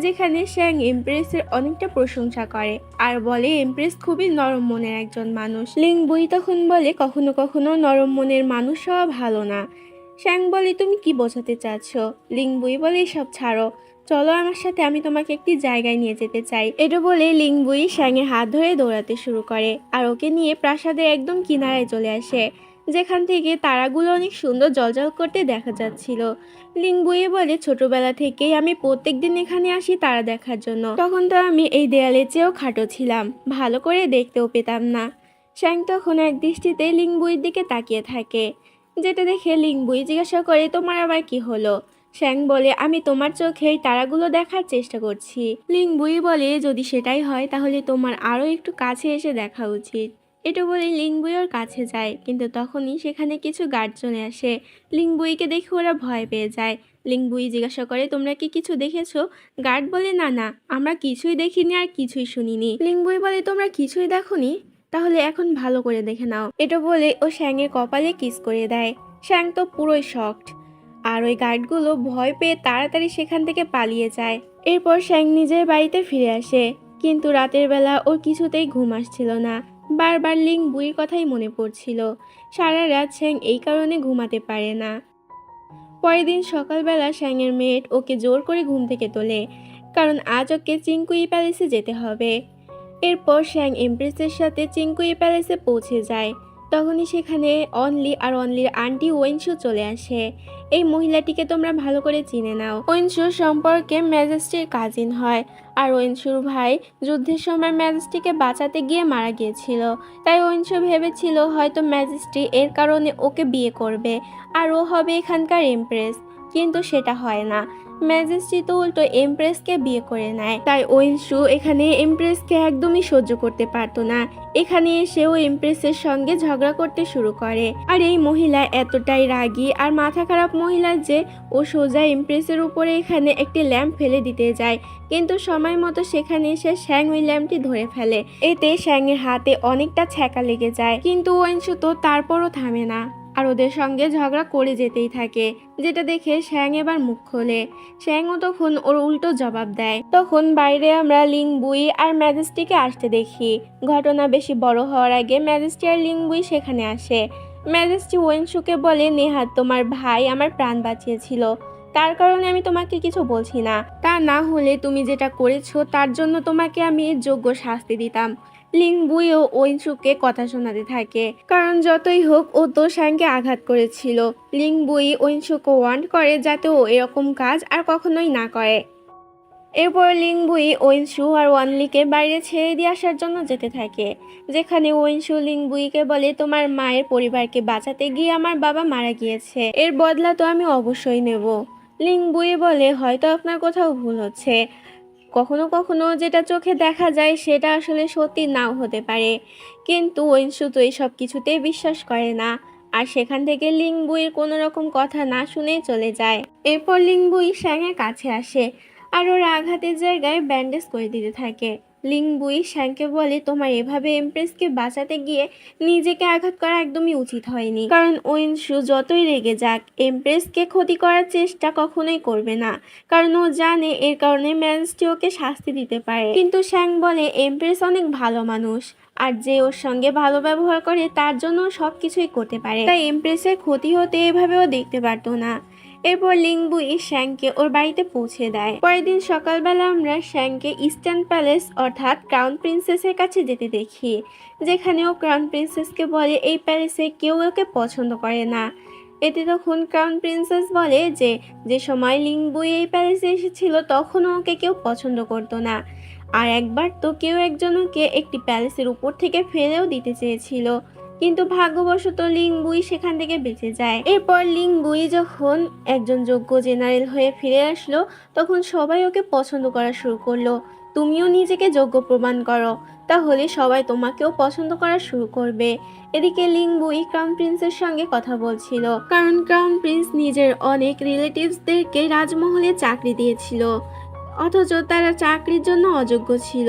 যেখানে শ্যাং এমপ্রেসের অনেকটা প্রশংসা করে আর বলে এমপ্রেস খুবই নরম মনের একজন মানুষ। লিংবুই তখন বলে কখনো কখনো নরম মনের মানুষ হওয়া ভালো না। শ্যাং বলে তুমি কি বোঝাতে চাচ্ছ? লিংবুই বলে এসব ছাড়ো, চলো আমার সাথে, আমি তোমাকে একটি জায়গায় নিয়ে যেতে চাই। এটা বলে লিংবুই শ্যাংয়ের হাত ধরে দৌড়াতে শুরু করে আর ওকে নিয়ে প্রাসাদের একদম কিনারায় চলে আসে, যেখান থেকে তারাগুলো অনেক সুন্দর জ্বলজ্বল করতে দেখা যাচ্ছিল। লিংবুই বলে ছোটবেলা থেকেই আমি প্রত্যেকদিন এখানে আসি তারা দেখার জন্য, তখন তো আমি এই দেয়ালের চেয়েও খাটো ছিলাম, ভালো করে দেখতেও পেতাম না। শ্যাং তখন এক দৃষ্টিতে লিংবুইয়ের দিকে তাকিয়ে থাকে, যেটা দেখে লিংবুই জিজ্ঞাসা করে তোমার আবার কি হলো? শ্যাং বলে আমি তোমার চোখে এই তারাগুলো দেখার চেষ্টা করছি। লিংবুই বলে যদি সেটাই হয় তাহলে তোমার আরও একটু কাছে এসে দেখা উচিত। এটা বলে লিংবুই ওর কাছে যায়, কিন্তু তখনই সেখানে কিছু গার্ড চলে আসে। লিংবুইকে দেখে ওরা ভয় পেয়ে যায়। লিংবুই জিজ্ঞাসা করে তোমরা কি কিছু দেখেছো? গার্ড বলে না না, আমরা কিছুই দেখিনি আর কিছুই শুনিনি। লিংবুই বলে তোমরা কিছুই দেখোনি? তাহলে এখন ভালো করে দেখে নাও। এটা বলে ও শ্যাংয়ের কপালে কিস করে দেয়। শ্যাং তো পুরোই শকড, আর ওই গার্ডগুলো ভয় পেয়ে তাড়াতাড়ি সেখান থেকে পালিয়ে যায়। এরপর শ্যাং নিজের বাড়িতে ফিরে আসে, কিন্তু রাতের বেলা ওর কিছুতেই ঘুম আসছিল না। বারবার লিংবুইয়ের কথাই মনে পড়ছিল। সারা রাত শ্যাং এই কারণে ঘুমাতে পারে না। পরের দিন সকালবেলা শ্যাংয়ের মেয়েট ওকে জোর করে ঘুম থেকে তোলে, কারণ আজ ওকে চিংকুই প্যালেসে যেতে হবে। এরপর শ্যাং এমপ্রেসের সাথে চিংকুই প্যালেসে পৌঁছে যায়। তখনই সেখানে অনলি আর অনলির আন্টি ওয়েনশু চলে আসে। এই মহিলাটিকে তোমরা ভালো করে চিনে নাও। ওয়েনশু সম্পর্কে ম্যাজিস্ট্রির কাজিন হয়, আর ওয়েনশুর ভাই যুদ্ধের সময় ম্যাজিস্ট্রিকে বাঁচাতে গিয়ে মারা গিয়েছিল। তাই ওয়েনশু ভেবেছিল হয়তো ম্যাজিস্ট্রি এর কারণে ওকে বিয়ে করবে আর ও হবে এখানকার এমপ্রেস, কিন্তু সেটা হয় না। ম্যাজিস্ট্রি তো উল্টো এমপ্রেসকে বিয়ে করে নেয়। তাই ওয়েনশু এখানে এমপ্রেসকে একদমই সহ্য করতে পারতো না। এখানে এসেও এমপ্রেসের সঙ্গে ঝগড়া করতে শুরু করে। আর এই মহিলা এতটাই রাগী আর মাথা খারাপ মহিলা যে ও সোজা এমপ্রেসের উপরে এখানে একটি ল্যাম্প ফেলে দিতে যায়, কিন্তু সময় মতো সেখানে এসে শ্যাং ওই ল্যাম্পটি ধরে ফেলে। এতে শ্যাংয়ের হাতে অনেকটা ছ্যাঁকা লেগে যায়, কিন্তু ওয়েনশু তো তারপরও থামে না আর ওদের সঙ্গে ঝগড়া করে যেতেই থাকে, যেটা দেখে শ্যাং এবার মুখ খোলে। শ্যাংও তখন ওর উল্টো জবাব দেয়। তখন বাইরে আমরা লিংবুই আর ম্যাজিস্ট্রিকে আসতে দেখি। ঘটনা বেশি বড় হওয়ার আগে ম্যাজিস্ট্রি আর লিংবুই সেখানে আসে। ম্যাজিস্ট্রি ওয়েনশুকে বলে নেহাত তোমার ভাই আমার প্রাণ বাঁচিয়েছিল, তার কারণে আমি তোমাকে কিছু বলছি না, তা না হলে তুমি যেটা করেছো তার জন্য তোমাকে আমি যোগ্য শাস্তি দিতাম। লিংবুইও ওয়েনশুকে কথা শোনাতে থাকে, কারণ যতই হোক ও তো শ্যাংকে আঘাত করেছিল। লিংবুই ওয়েনশুকে ওয়ার্ন করে যাতে ও এরকম কাজ আর কখনোই না করে। এরপর লিংবুই ওয়েনশু আর ওয়ানলিকে বাইরে ছেড়ে দিয়ে আসার জন্য যেতে থাকে, যেখানে ওয়েনশু লিংবুইকে বলে তোমার মায়ের পরিবারকে বাঁচাতে গিয়ে আমার বাবা মারা গিয়েছে, এর বদলা তো আমি অবশ্যই নেব। লিংবুই বলে হয়তো আপনার কোথাও ভুল হচ্ছে, কখনো কখনো যেটা চোখে দেখা যায় সেটা আসলে সত্যি নাও হতে পারে। কিন্তু ওয়েনশু তো এইসব কিছুতেই বিশ্বাস করে না, আর সেখান থেকে লিংবুইয়ের কোনো রকম কথা না শুনেই চলে যায়। এরপর লিংবুই শ্যাংয়ের কাছে আসে আর ওর আঘাতের জায়গায় ব্যান্ডেজ করে দিতে থাকে। লিংবুই শ্যাংকে বলে তোমার এভাবে এমপ্রেসকে বাঁচাতে গিয়ে নিজেকে আঘাত করা একদমই উচিত হয়নি, কারণ ওয়েনশু যতই রেগে যাক এমপ্রেসকে ক্ষতি করার চেষ্টা কখনোই করবে না, কারণ ও জানে এর কারণে ম্যাজিস্ট্রি ওকে শাস্তি দিতে পারে। কিন্তু শ্যাং বলে এমপ্রেস অনেক ভালো মানুষ, আর যে ওর সঙ্গে ভালো ব্যবহার করে তার জন্য সব কিছুই করতে পারে, তাই এমপ্রেসের ক্ষতি হতে এভাবেও দেখতে পারতো না। এরপর লিংবুই শ্যাংকে ওর বাড়িতে পৌঁছে দেয়। পরের দিন সকালবেলা আমরা শ্যাংকে ইস্টার্ন প্যালেস অর্থাৎ ক্রাউন প্রিন্সেসের কাছে যেতে দেখি, যেখানে ও ক্রাউন প্রিন্সেসকে বলে এই প্যালেসে কেউ ওকে পছন্দ করে না। এতে তখন ক্রাউন প্রিন্সেস বলে যে যে সময় লিংবুই এই প্যালেসে এসেছিল তখনও ওকে কেউ পছন্দ করতো না, আর একবার তো কেউ একজন ওকে একটি প্যালেসের উপর থেকে ফেলেও দিতে চেয়েছিল, কিন্তু ভাগ্যবশত লিংবুই সেখান থেকে বেঁচে যায়। এরপর লিংবুই যখন একজন যোগ্য জেনারেল হয়ে ফিরে আসলো তখন সবাই ওকে পছন্দ করা শুরু করলো। তুমিও নিজেকে যোগ্য প্রমাণ করো, তাহলে সবাই তোমাকেও পছন্দ করা শুরু করবে। এদিকে লিংবুই ক্রাউন প্রিন্সের সঙ্গে কথা বলছিল, কারণ ক্রাউন প্রিন্স নিজের অনেক রিলেটিভসদেরকে রাজমহলে চাকরি দিয়েছিল, অথচ তারা চাকরির জন্য অযোগ্য ছিল।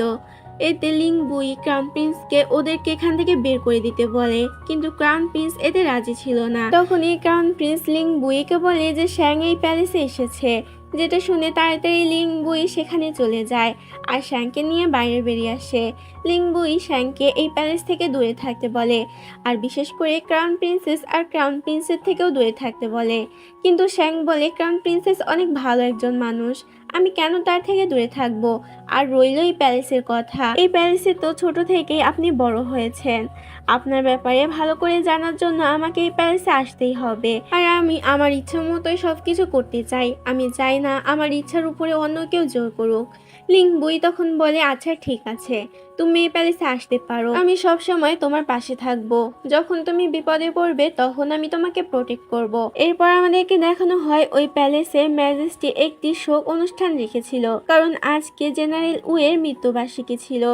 এতে লিংবুই ক্রাউন প্রিন্সকে ওদেরকে এখান থেকে বের করে দিতে বলে, কিন্তু ক্রাউন প্রিন্স এতে রাজি ছিল না। তখনই ক্রাউন প্রিন্স লিংবুইকে বলে যে শ্যাং এই প্যালেসে এসেছে, যেটা শুনে তাড়াতাড়ি লিংবুই সেখানে চলে যায় আর শ্যাংকে নিয়ে বাইরে বেরিয়ে আসে। লিংবুই শ্যাংকে এই প্যালেস থেকে দূরে থাকতে বলে, আর বিশেষ করে ক্রাউন প্রিন্সেস আর ক্রাউন প্রিন্সের থেকেও দূরে থাকতে বলে। কিন্তু শ্যাং বলে ক্রাউন প্রিন্সেস অনেক ভালো একজন মানুষ, আমি কেন তার থেকে দূরে থাকবো। আর রইল এই প্যালেসের কথা, এই প্যালেসে তো ছোট থেকেই আপনি বড় হয়েছেন, আপনার ব্যাপারে ভালো করে জানার জন্য আমাকে এই প্যালেসে আসতেই হবে, আর আমি আমার ইচ্ছা মতোই সবকিছু করতে চাই, আমি চাই না আমার ইচ্ছার উপরে অন্য কেউ জোর করুক। লিংবুই তখন বলে আচ্ছা ঠিক আছে, তুমি এই প্যালেসে আসতে পারো, আমি সব সময় তোমার পাশে থাকবো, যখন তুমি বিপদে পড়বে তখন আমি তোমাকে প্রোটেক্ট করব। এরপর আমাদেরকে দেখানো হয় ওই প্যালেসে ম্যাজেস্টি একটি শোক অনুষ্ঠান রেখেছিল, কারণ আজকে জেনারেল উয়ের মৃত্যুবার্ষিকী ছিল,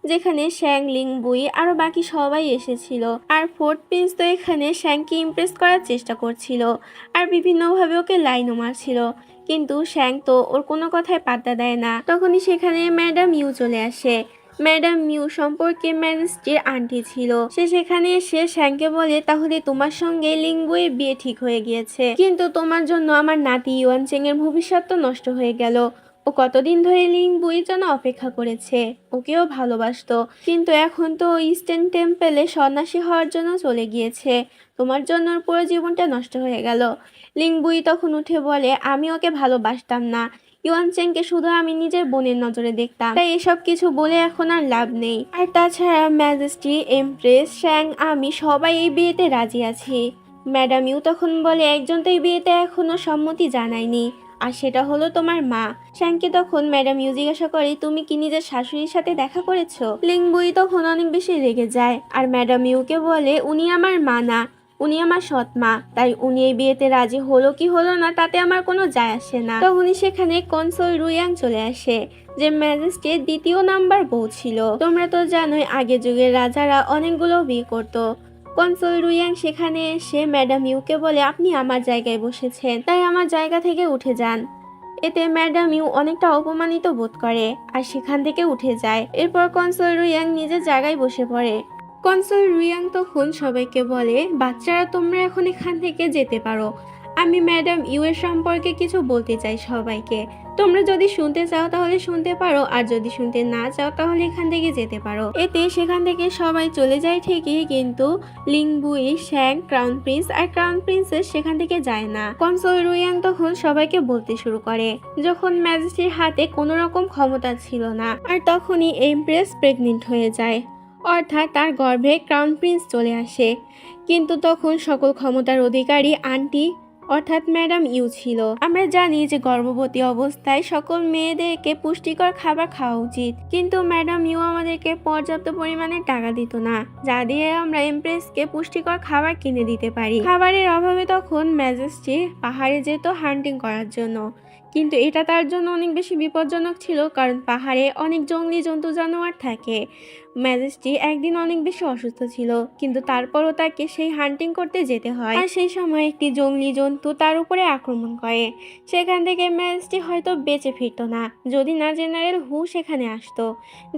যেখানে শ্যাং লিংবুই আরো বাকি সবাই এসেছিল। আর ফোর্থ প্রিন্স তো এখানে শ্যাংকে ইমপ্রেস করার চেষ্টা করছিল আর বিভিন্নভাবে ওকে লাইনও মারছিল, কিন্তু শ্যাং তো ওর কোনো কথায় পাত্তা দেয় না। তখনই সেখানে ম্যাডাম ইউ চলে আসে। ম্যাডাম মিউ সম্পর্কে ম্যাজেস্টির আন্টি ছিল, সে সেখানে এসে শ্যাংকে বলে তাহলে তোমার সঙ্গে লিংবুইয়ের বিয়ে ঠিক হয়ে গিয়েছে, কিন্তু তোমার জন্য আমার নাতি ইউয়ানচেং এর ভবিষ্যৎ তো নষ্ট হয়ে গেল। ও কতদিন ধরে লিংবুইয়ের জন্য অপেক্ষা করেছে, ওকেও ভালোবাসতো, কিন্তু এখন তো ইস্টার্ন টেম্পলে সন্ন্যাসী হওয়ার জন্য চলে গিয়েছে, তোমার জন্য ওর পুরো জীবনটা নষ্ট হয়ে গেল। লিংবুই তখন উঠে বলে আমি ওকে ভালোবাসতাম না, ইউয়ানচেংকে শুধু আমি নিজের বোনের নজরে দেখতাম, তাই এসব কিছু বলে এখন আর লাভ নেই। আর তাছাড়া ম্যাজেস্টি, এমপ্রেস, শ্যাং, আমি সবাই এই বিয়েতে রাজি আছি। ম্যাডাম ইউ তখন বলে একজন তো এই বিয়েতে এখনো সম্মতি জানায়নি, আর সেটা হলো তোমার মা। শ্যাংকে তখন ম্যাডাম ইউ জিজ্ঞাসা করে তুমি কি নিজের শাশুড়ির সাথে দেখা করেছো? লিংবুই তখন অনেক বেশি রেগে যায় আর ম্যাডাম ইউকে বলে উনি আমার মা না, উনি আমার সৎ মা, তাই উনি এই বিয়েতে রাজি হলো কি হলো না তাতে আমার কোনো যায় আসে না। তখনই সেখানে কনসোল রুইয়াং চলে আসে, যে ম্যাজেস্টির দ্বিতীয় নাম্বার বউ ছিল। তোমরা তো জানোই আগে যুগের রাজারা অনেকগুলো বিয়ে করতো। কনসোল রুইয়াং সেখানে এসে ম্যাডাম ইউকে বলে আপনি আমার জায়গায় বসেছেন, তাই আমার জায়গা থেকে উঠে যান। এতে ম্যাডাম ইউ অনেকটা অপমানিত বোধ করে আর সেখান থেকে উঠে যায়। এরপর কনসোল রুইয়াং নিজের জায়গায় বসে পড়ে। কনসোল রুইয়াং তখন সবাইকে বলে বাচ্চারা তোমরা এখন এখান থেকে যেতে পারো, আমি ম্যাডাম ইউ এর সম্পর্কে কিছু বলতে চাই সবাইকে, তোমরা যদি শুনতে চাও তাহলে শুনতে পারো, আর যদি শুনতে না চাও তাহলে এখান থেকে যেতে পারো। এতে সেখান থেকে সবাই চলে যায় ঠিকই, কিন্তু লিংবুই, শ্যাং, ক্রাউন প্রিন্স আর ক্রাউন প্রিন্সেস সেখান থেকে যায় না। কনসোল রুইয়াং তখন সবাইকে বলতে শুরু করে যখন ম্যাজেস্টির হাতে কোনো রকম ক্ষমতা ছিল না, আর তখনই এমপ্রেস প্রেগনেন্ট হয়ে যায়, অর্থাৎ তার গর্ভে ক্রাউন প্রিন্স চলে আসে। কিন্তু তখন সকল ক্ষমতার অধিকারী আন্টি অর্থাৎ ম্যাডাম ইউ ছিল। আমরা জানি যে গর্ভবতী অবস্থায় সকল মেয়েদেরকে পুষ্টিকর খাবার খাওয়া উচিত, কিন্তু ম্যাডাম ইউ আমাদেরকে পর্যাপ্ত পরিমাণে টাকা দিত না, যা দিয়ে আমরা এমপ্রেসকে পুষ্টিকর খাবার কিনে দিতে পারি। খাবারের অভাবে তখন ম্যাজেস্টি পাহাড়ে যেত হান্টিং করার জন্য, কিন্তু এটা তার জন্য অনেক বেশি বিপজ্জনক ছিল, কারণ পাহাড়ে অনেক জঙ্গলি জন্তু জানোয়ার থাকে। ম্যাজেস্টি একদিন অনেক বেশি অসুস্থ ছিল, কিন্তু তারপরও তাকে সেই হান্টিং করতে যেতে হয়, আর সেই সময় একটি জঙ্গলি জন্তু তার উপরে আক্রমণ করে। সেখান থেকে ম্যাজেস্টি হয়তো বেঁচে ফিরতো না যদি না জেনারেল হু সেখানে আসতো।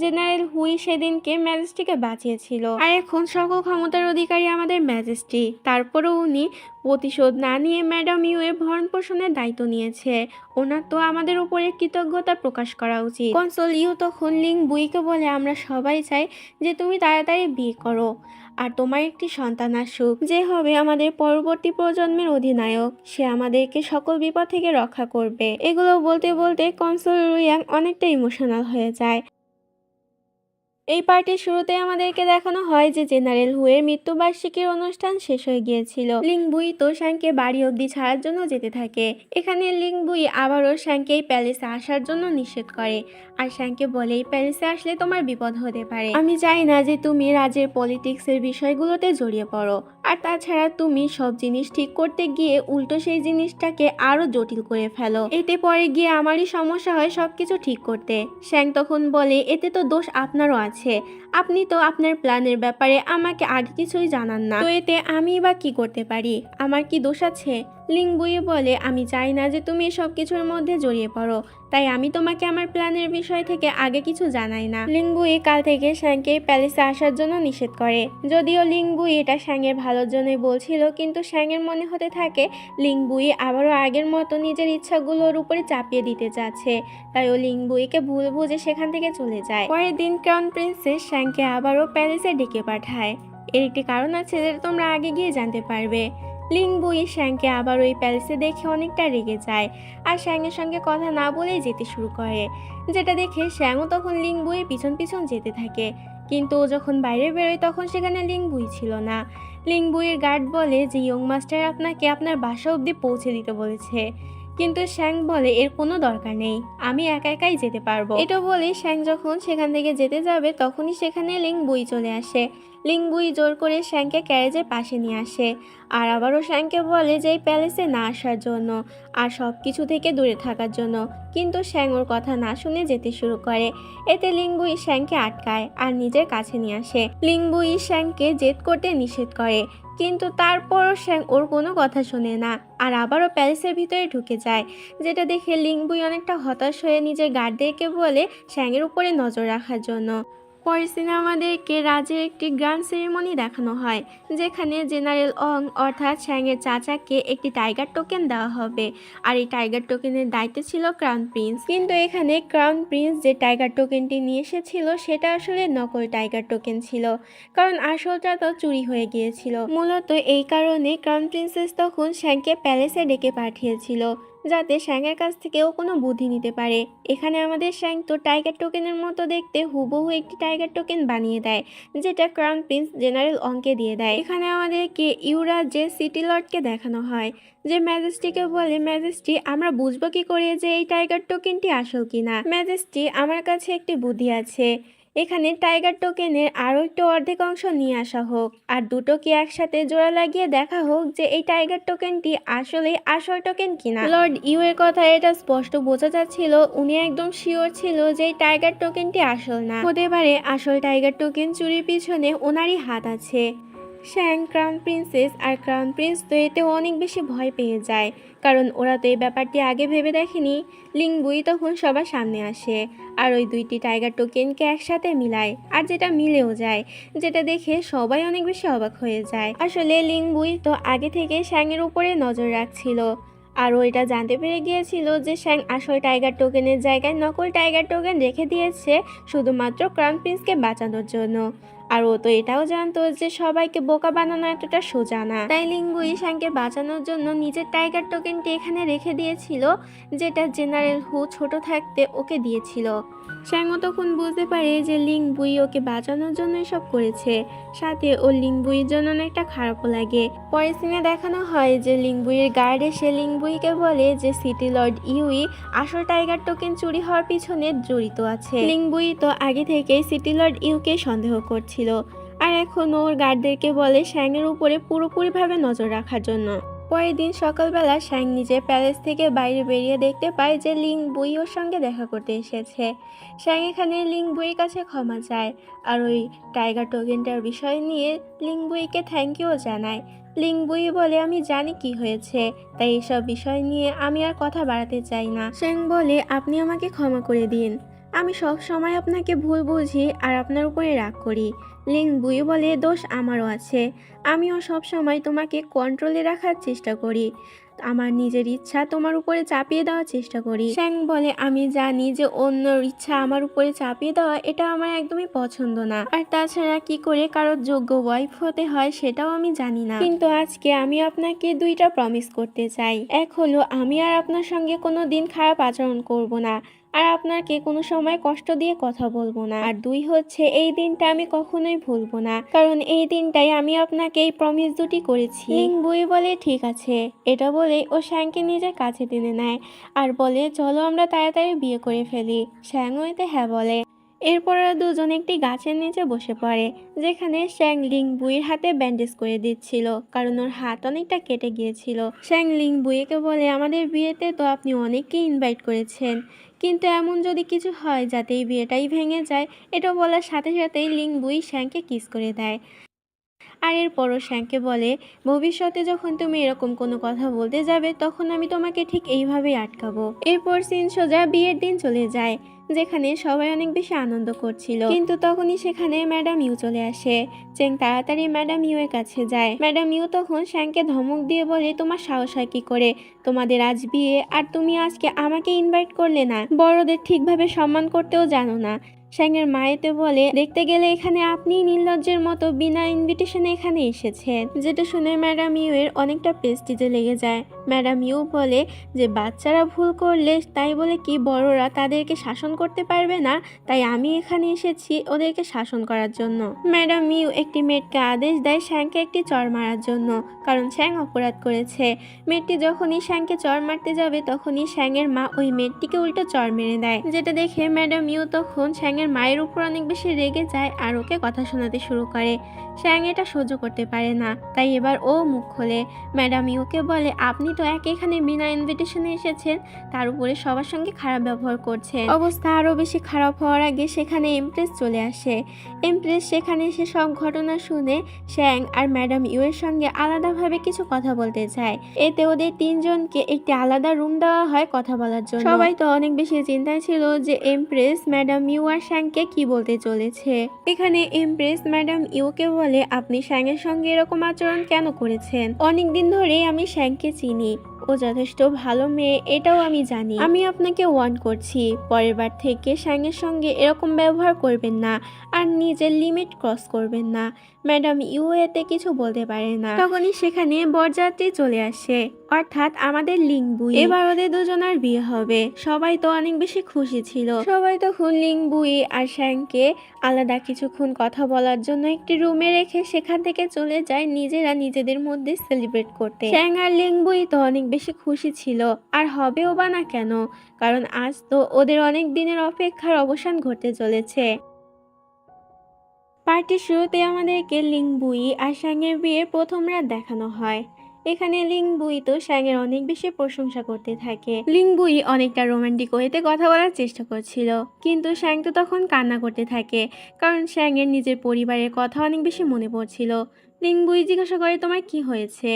জেনারেল হুই সেদিনকে ম্যাজেস্টিকে বাঁচিয়েছিল, আর এখন সকল ক্ষমতার অধিকারী আমাদের ম্যাজেস্টি, তারপরও উনি প্রতিশোধ না নিয়ে ম্যাডাম ইউ এর ভরণ পোষণের দায়িত্ব নিয়েছে, ওনার তো আমাদের উপরে কৃতজ্ঞতা প্রকাশ করা উচিত। কনসোল ইউ তখন লিংবুইকে বলে আমরা সবাই চাই যে তুমি তাড়াতাড়ি বিয়ে করো আর তোমার একটি সন্তান আসুক, যে হবে আমাদের পরবর্তী প্রজন্মের অধিনায়ক, সে আমাদেরকে সকল বিপদ থেকে রক্ষা করবে। এগুলো বলতে বলতে কনসোল রুইয়াং অনেকটা ইমোশনাল হয়ে যায়। এই পার্টির শুরুতে আমাদেরকে দেখানো হয় যে জেনারেল হুয়ের মৃত্যুবার্ষিকীর অনুষ্ঠান শেষ হয়ে গিয়েছিল। লিংবুই তো শ্যাংকে বাড়ি অবধি ছাড়ার জন্য যেতে থাকে। এখানে লিংবুই আবারও শ্যাংকে এই প্যালেসে আসার জন্য নিষেধ করে, আর শ্যাংকে বলে এই প্যালেসে আসলে তোমার বিপদ হতে পারে। আমি চাই না যে তুমি রাজ্যের পলিটিক্সের বিষয়গুলোতে জড়িয়ে পড়ো, আর তাছাড়া তুমি সব জিনিস ঠিক করতে গিয়ে উল্টো সেই জিনিসটাকে আরো জটিল করে ফেলো, এতে পরে গিয়ে আমারই সমস্যা হয় সবকিছু ঠিক করতে। শ্যাং তখন বলে এতে তো দোষ আপনারও আছে, আপনি তো আপনার প্ল্যানের ব্যাপারে আমাকে আগে কিছুই জানান না, তো এতে আমি বা কি করতে পারি, আমার কি দোষ আছে? লিংবুই বলে আমি চাই না যে তুমি সব কিছুর মধ্যে জড়িয়ে পড়ো, তাই আমি তোমাকে আমার প্ল্যানের বিষয় থেকে আগে কিছু জানাই না। লিংবুই কাল থেকে শ্যাংকে প্যালেসে আসার জন্য নিষেধ করে, যদিও লিংবুই এটা শ্যাংয়ের ভালোর জন্যই বলছিল, কিন্তু শ্যাংয়ের মনে হতে থাকে লিংবুই আবারও আগের মতো নিজের ইচ্ছাগুলোর উপরে চাপিয়ে দিতে চাচ্ছে, তাই ও লিংবুইকে ভুল বুঝে সেখান থেকে চলে যায়। পরের দিন ক্রাউন প্রিন্সেস শ্যাংকে আবারও প্যালেসে ডেকে পাঠায়। এর একটি কারণ আছে যেটা তোমরা আগে গিয়ে জানতে পারবে। লিংবুই শ্যাংকে আবার ওই প্যালেসে দেখে অনেকটা রেগে যায়, আর শ্যাংয়ের সঙ্গে কথা না বলেই যেতে শুরু করে, যেটা দেখে শ্যাংও তখন লিংবুইয়ের পিছন পিছন যেতে থাকে। কিন্তু ও যখন বাইরে বেরোয় তখন সেখানে লিংবুই ছিল না। লিংবুইয়ের গার্ড বলে যে ইয়ং মাস্টার আপনাকে আপনার বাসা অবধি পৌঁছে দিতে বলেছে, কিন্তু শ্যাং বলে এর কোনো দরকার নেই, আমি একা একাই যেতে পারবো। এটা বলে শ্যাং যখন সেখান থেকে যেতে যাবে তখনই সেখানে লিংবুই চলে আসে। লিংবুই জোর করে শ্যাংকে ক্যারেজের পাশে নিয়ে আসে, আর আবারও শ্যাংকে বলে যে এই প্যালেসে না আসার জন্য আর সব কিছু থেকে দূরে থাকার জন্য, কিন্তু শ্যাং ওর কথা না শুনে যেতে শুরু করে। এতে লিংবুই শ্যাংকে আটকায় আর নিজের কাছে নিয়ে আসে। লিংবুই শ্যাংকে জেদ করতে নিষেধ করে, কিন্তু তারপরও শ্যাং ওর কোনো কথা শোনে না আর আবারও প্যালেসের ভিতরে ঢুকে যায়, যেটা দেখে লিংবুই অনেকটা হতাশ হয়ে নিজের গার্ডদেরকে বলে শ্যাংয়ের উপরে নজর রাখার জন্য। পরের সিনে আমাদেরকে রাজের একটি গ্র্যান্ড সেরিমনি দেখানো হয়, যেখানে জেনারেল অং অর্থাৎ শ্যাংয়ের চাচাকে একটি টাইগার টোকেন দেওয়া হবে, আর এই টাইগার টোকেনের দায়িত্বে ছিল ক্রাউন প্রিন্স। কিন্তু এখানে ক্রাউন প্রিন্স যে টাইগার টোকেনটি নিয়ে এসেছিল সেটা আসলে নকল টাইগার টোকেন ছিল, কারণ আসলটা তো চুরি হয়ে গিয়েছিল। মূলত এই কারণে ক্রাউন প্রিন্সেস তখন শ্যাংকে প্যালেসে ডেকে পাঠিয়েছিল, যাতে শ্যাংয়ের কাছ থেকেও কোনো বুদ্ধি নিতে পারে। এখানে আমাদের শ্যাং তো টাইগার টোকেনের মতো দেখতে হুবহু একটি টাইগার টোকেন বানিয়ে দেয়, যেটা ক্রাউন প্রিন্স জেনারেল অংকে দিয়ে দেয়। এখানে আমাদেরকে ইউরাজ্যের সিটি লর্ডকে দেখানো হয়, যে ম্যাজেস্টিকে বলে ম্যাজেস্টি আমরা বুঝবো কি করে যে এই টাইগার টোকেনটি আসল কিনা। ম্যাজেস্টি আমার কাছে একটি বুদ্ধি আছে, এখানে টাইগার টোকেনের আরও একটু অর্ধেক অংশ নিয়ে আসা হোক, আর দুটোকে একসাথে জোড়া লাগিয়ে দেখা হোক যে এই টাইগার টোকেনটি আসলে আসল টোকেন কিনা। লর্ড ইউ এর কথা এটা স্পষ্ট বোঝা যাচ্ছিল, উনি একদম শিওর ছিল যে এই টাইগার টোকেনটি আসল না, হতে পারে আসল টাইগার টোকেন চুরির পিছনে ওনারই হাত আছে। শ্যাং, ক্রাউন প্রিন্সেস আর ক্রাউন প্রিন্স তো এতে অনেক বেশি ভয় পেয়ে যায়, কারণ ওরা তো এই ব্যাপারটি আগে ভেবে দেখেনি। লিংবুই তখন সবার সামনে আসে আর ওই দুইটি টাইগার টোকেনকে একসাথে মিলায়, আর যেটা মিলেও যায়, যেটা দেখে সবাই অনেক বেশি অবাক হয়ে যায়। আসলে লিংবুই তো আগে থেকে শ্যাংয়ের উপরে নজর রাখছিল, আর ও এটা জানতে পেরে গিয়েছিল যে শ্যাং আসল টাইগার টোকেনের জায়গায় নকল টাইগার টোকেন রেখে দিয়েছে শুধুমাত্র ক্রাউন প্রিন্সকে বাঁচানোর জন্য। আর ও তো এটাও জানতো যে সবাইকে বোকা বানানো এতটা সোজা না, তাই লিংবুই শ্যাংকে বাঁচানোর জন্য নিজের টাইগার টোকেনটি এখানে রেখে দিয়েছিল, যেটা জেনারেল হু ছোট থাকতে ওকে দিয়েছিল। শ্যাংও তখন বুঝতে পারে যে লিংবুই ওকে বাঁচানোর জন্য সব করেছে, সাথে ও লিংবুইয়ের জন্য অনেকটা খারাপও লাগে। পরের সিনে দেখানো হয় যে লিংবুইয়ের গার্ড এসে লিংবুইকে বলে যে সিটি লর্ড ইউই আসল টাইগার টোকেন চুরি হওয়ার পিছনে জড়িত আছে। লিংবুই তো আগে থেকেই সিটি লর্ড ইউকে সন্দেহ করছিল, আর এখন ওর গার্ডদেরকে বলে শ্যাংয়ের উপরে পুরোপুরিভাবে নজর রাখার জন্য। পরের দিন সকালবেলা শ্যাং নিজের প্যালেস থেকে বাইরে বেরিয়ে দেখতে পায় যে লিংবুই ওর সঙ্গে দেখা করতে এসেছে। শ্যাং এখানে লিংবুইয়ের কাছে ক্ষমা চায়, আর ওই টাইগার টোকেনটার বিষয় নিয়ে লিংবুইকে থ্যাংক ইউ জানায়। লিংবুই বলে আমি জানি কি হয়েছে, তাই এসব বিষয় নিয়ে আমি আর কথা বাড়াতে চাই না। শ্যাং বলে আপনি আমাকে ক্ষমা করে দিন, আমি সব সময় আপনাকে ভুল বুঝি আর আপনার উপরে রাগ করি। লিংবুই বলে দোষ আমারও আছে, আমিও সব সময় তোমাকে কন্ট্রোলে রাখার চেষ্টা করি, আমার নিজের ইচ্ছা তোমার উপরে চাপিয়ে দেওয়ার চেষ্টা করি। শ্যাং বলে আমি জানি যে অন্যর ইচ্ছা আমার উপরে চাপিয়ে দেওয়া এটা আমার একদমই পছন্দ না, আর তাছাড়া কি করে কারোর যোগ্য ওয়াইফ হতে হয় সেটাও আমি জানি না, কিন্তু আজকে আমি আপনাকে দুইটা প্রমিস করতে চাই। এক হলো আমি আর আপনার সঙ্গে কোনো দিন খারাপ আচরণ করব না, আর আপনাকে কোনো সময় কষ্ট দিয়ে কথা বলবো না। আর 2 হচ্ছে এই দিনটা আমি কখনোই ভুলবো না, কারণ এই দিনটাই আমি আপনাকে এই প্রমিস দুটি করেছি। লিংবুই বলে ঠিক আছে। এটা বলে ও শ্যাংকে নিজের কাছে টেনে নেয় আর বলে চলো আমরা তাড়াতাড়ি বিয়ে করে ফেলি। শ্যাংও এতে হ্যাঁ বলে। এরপর ওরা দুজন একটি গাছের নিচে বসে পড়ে, যেখানে শ্যাং লিংবুইয়ের হাতে ব্যান্ডেজ করে দিচ্ছিল, কারণ ওর হাত অনেকটা কেটে গিয়েছিল। শ্যাং লিংবুইকে বলে আমাদের বিয়েতে তো আপনি অনেককে ইনভাইট করেছেন, কিন্তু এমন যদি কিছু হয় যাতে এই বিয়েটাই ভেঙে যায়। এটা বলার সাথে সাথেই লিংবুই শ্যাংকে কিস করে দেয়। আর এরপরও শ্যাংকে বলে ভবিষ্যতে যখন তুমি এরকম কোনো কথা বলতে যাবে তখন আমি তোমাকে ঠিক এইভাবেই আটকাবো। এরপর সিন সোজা বিয়ের দিন চলে যায়, যেখানে সবাই অনেক বেশি আনন্দ করছিল। কিন্তু তখনই সেখানে ম্যাডাম ইউ চলে আসে। চেং তাড়াতাড়ি ম্যাডাম ইউ এর কাছে যায়। ম্যাডাম ইউ তখন শ্যাংকে ধমক দিয়ে বলে তোমার সাহস হয় কি করে, তোমাদের আজ বিয়ে আর তুমি আজকে আমাকে ইনভাইট করলে না, বড়দের ঠিকভাবে সম্মান করতেও জানো না। শ্যাংয়ের মায়েতে বলে দেখতে গেলে এখানে আপনি নির্লজ্জের মতো বিনা ইনভিটেশনে এখানে এসেছেন। যেটা শুনে ম্যাডাম ইউ এর অনেকটা প্রেস্টিজে লেগে যায়। ম্যাডাম ইউ বলে যে বাচ্চারা ভুল করলে তাই বলে কি বড়রা তাদেরকে শাসন করতে পারবে না, তাই আমি এখানে এসেছি ওদেরকে শাসন করার জন্য। ম্যাডাম ইউ একটি মেয়েটকে আদেশ দেয় শ্যাংকে একটি চড় মারার জন্য, কারণ শ্যাং অপরাধ করেছে। মেয়েটি যখনই শ্যাংকে চড় মারতে যাবে তখনই শ্যাংয়ের মা ওই মেয়েটিকে উল্টো চড় মেরে দেয়। যেটা দেখে ম্যাডাম ইউ তখন শ্যাংয়ের মায়ের উপর অনেক বেশি রেগে যায় আর ওকে কথা শোনাতে শুরু করে। শ্যাং এটা সহ্য করতে পারে না, তাই এবার ও মুখ খোলে। ম্যাডাম ইউকে বলে আপনি তো এখানে বিনা ইনভিটেশনে এসেছেন, তার উপরে সবার সঙ্গে খারাপ ব্যবহার করছেন। অবস্থা আরো বেশি খারাপ হওয়ার আগে সেখানে এমপ্রেস চলে আসে। এমপ্রেস সেখানে এসে সব ঘটনা শুনে শ্যাং আর ম্যাডাম ইউ এর সঙ্গে আলাদাভাবে কিছু কথা বলতে চায়। এতে ওদের তিনজনকে একটি আলাদা রুম দেওয়া হয় কথা বলার জন্য। সবাই তো অনেক বেশি চিন্তায় ছিল যে এমপ্রেস ম্যাডাম ইউ আর শ্যাংকে কি বলতে চলেছে। এখানে এমপ্রেস ম্যাডাম ইউকে বলে আপনি শ্যাংয়ের সঙ্গে এরকম আচরণ কেন করেছেন? অনেকদিন ধরেই আমি শ্যাংকে চিনি, ও যথেষ্ট ভালো মেয়ে এটাও আমি জানি। আমি আপনাকে ওয়ার্ন করছি, পরের বার থেকে শ্যাংয়ের সঙ্গে এরকম ব্যবহার করবেন না আর নিজের লিমিট ক্রস করবেন না। ম্যাডাম ইউ এতে কিছু বলতে পারে না। তখনই সেখানে বরযাত্রী চলে আসে, অর্থাৎ আমাদের লিংবুই। এবার ওদের দুজনের বিয়ে হবে। সবাই তো অনেক বেশি খুশি ছিল। সবাই তখন লিংবুই আর শ্যাংকে আলাদা কিছুক্ষণ কথা বলার জন্য একটি রুমে রেখে সেখান থেকে চলে যায় নিজেরা নিজেদের মধ্যে সেলিব্রেট করতে। শ্যাং আর লিংবুই তো অনেক বেশি খুশি ছিল, আর হবেও বা না কেন, কারণ আজ তো ওদের অনেক দিনের অপেক্ষার অবসান ঘটতে চলেছে। পার্টির শুরুতে আমাদেরকে লিংবুই আর শ্যাংয়ের বিয়ের প্রথম রাত দেখানো হয়। এখানে লিংবুই তো শ্যাংয়ের অনেক বেশি প্রশংসা করতে থাকে। লিংবুই অনেকটা রোমান্টিক ওয়েতে কথা বলার চেষ্টা করছিল, কিন্তু শ্যাং তো তখন কান্না করতে থাকে, কারণ শ্যাংয়ের নিজের পরিবারের কথা অনেক বেশি মনে পড়ছিল। লিংবুই জিজ্ঞাসা করে তোমার কি হয়েছে।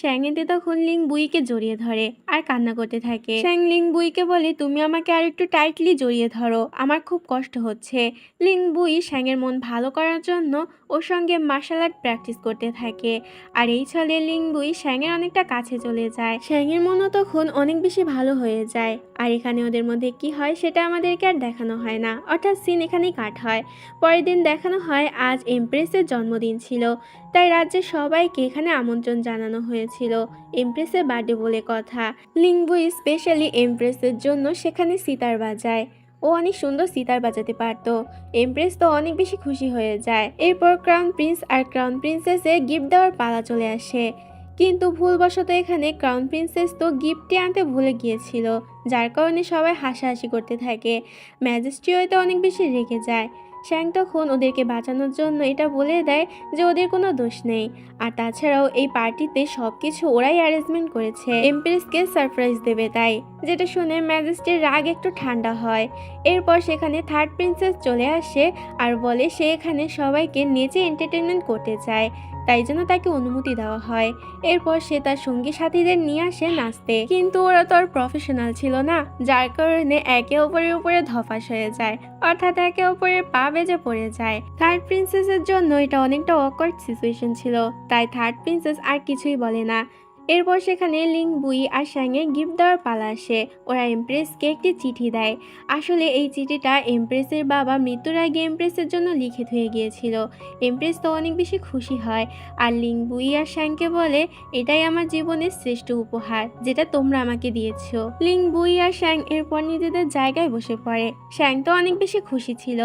শ্যাং এতে তখন লিংবুইকে জড়িয়ে ধরে আর কান্না করতে থাকে। শ্যাং লিংবুইকে বলে তুমি আমাকে আর একটু টাইটলি জড়িয়ে ধরো, আমার খুব কষ্ট হচ্ছে। লিংবুই শ্যাংয়ের মন ভালো করার জন্য ওর সঙ্গে মার্শাল আর্ট প্র্যাকটিস করতে থাকে, আর এই ছলে লিংবুই শ্যাংয়ের অনেকটা কাছে চলে যায়। শ্যাংয়ের মনও তখন অনেক বেশি ভালো হয়ে যায়। আর এখানে ওদের মধ্যে কি হয় সেটা আমাদেরকে আর দেখানো হয় না, অর্থাৎ সিন এখানেই কাট হয়। পরের দিন দেখানো হয় আজ এমপ্রেসের জন্মদিন ছিল, তাই রাজ্যের সবাইকে এখানে আমন্ত্রণ জানানো হয়েছিল। এমপ্রেসের বার্থডে বলে কথা। লিংবুই স্পেশালি এমপ্রেসের জন্য সেখানে সিতার বাজায়। ও অনেক সুন্দর সিতার বাজাতে পারতো। এমপ্রেস তো অনেক বেশি খুশি হয়ে যায়। এরপর ক্রাউন প্রিন্স আর ক্রাউন প্রিন্সেসে গিফট দেওয়ার পালা চলে আসে, কিন্তু ভুলবশত এখানে ক্রাউন প্রিন্সেস তো গিফটটি আনতে ভুলে গিয়েছিল, যার কারণে সবাই হাসাহাসি করতে থাকে। ম্যাজেস্ট্রিও এতে অনেক বেশি রেগে যায়। শ্যাং তখন ওদেরকে বাঁচানোর জন্য এটা বলে দেয় যে ওদের কোনো দোষ নেই, আর তাছাড়াও এই পার্টিতে সবকিছু ওরাই অ্যারেঞ্জমেন্ট করেছে, এমপ্রেসকে সারপ্রাইজ দেবে তাই। যেটা শুনে ম্যাজেস্টির রাগ একটু ঠান্ডা হয়। এরপর সেখানে থার্ড প্রিন্সেস চলে আসে আর বলে সে এখানে সবাইকে নেচে এন্টারটেনমেন্ট করতে চায়, তাই জন্য তাকে অনুমতি দেওয়া হয়। এরপর সে তার সঙ্গী সাথীদের নিয়ে আসে নাচতে, কিন্তু ওরা তো আর প্রফেশনাল ছিল না, যার কারণে একে অপরের উপরে ধপাস হয়ে যায়, অর্থাৎ একে অপরের পা বেজে পড়ে যায়। থার্ড প্রিন্সেসের জন্য এটা অনেকটা অকওয়ার্ড সিচুয়েশন ছিল, তাই থার্ড প্রিন্সেস আর কিছুই বলে না। এরপর সেখানে লিং বুই আর শ্যাংয়ের গিফট দেওয়ার পালা আসে। ওরা এমপ্রেসকে একটি চিঠি দেয়। আসলে এই চিঠিটা এমপ্রেসের বাবা মৃত্যুর আগে এমপ্রেসের জন্য লিখে থুয়ে গিয়েছিল। এমপ্রেস তো অনেক বেশি খুশি হয় আর লিং বুই আর শ্যাংকে বলে, এটাই আমার জীবনের শ্রেষ্ঠ উপহার যেটা তোমরা আমাকে দিয়েছো। লিং বুই আর শ্যাং এরপর নিজেদের জায়গায় বসে পড়ে। শ্যাং তো অনেক বেশি খুশি ছিল,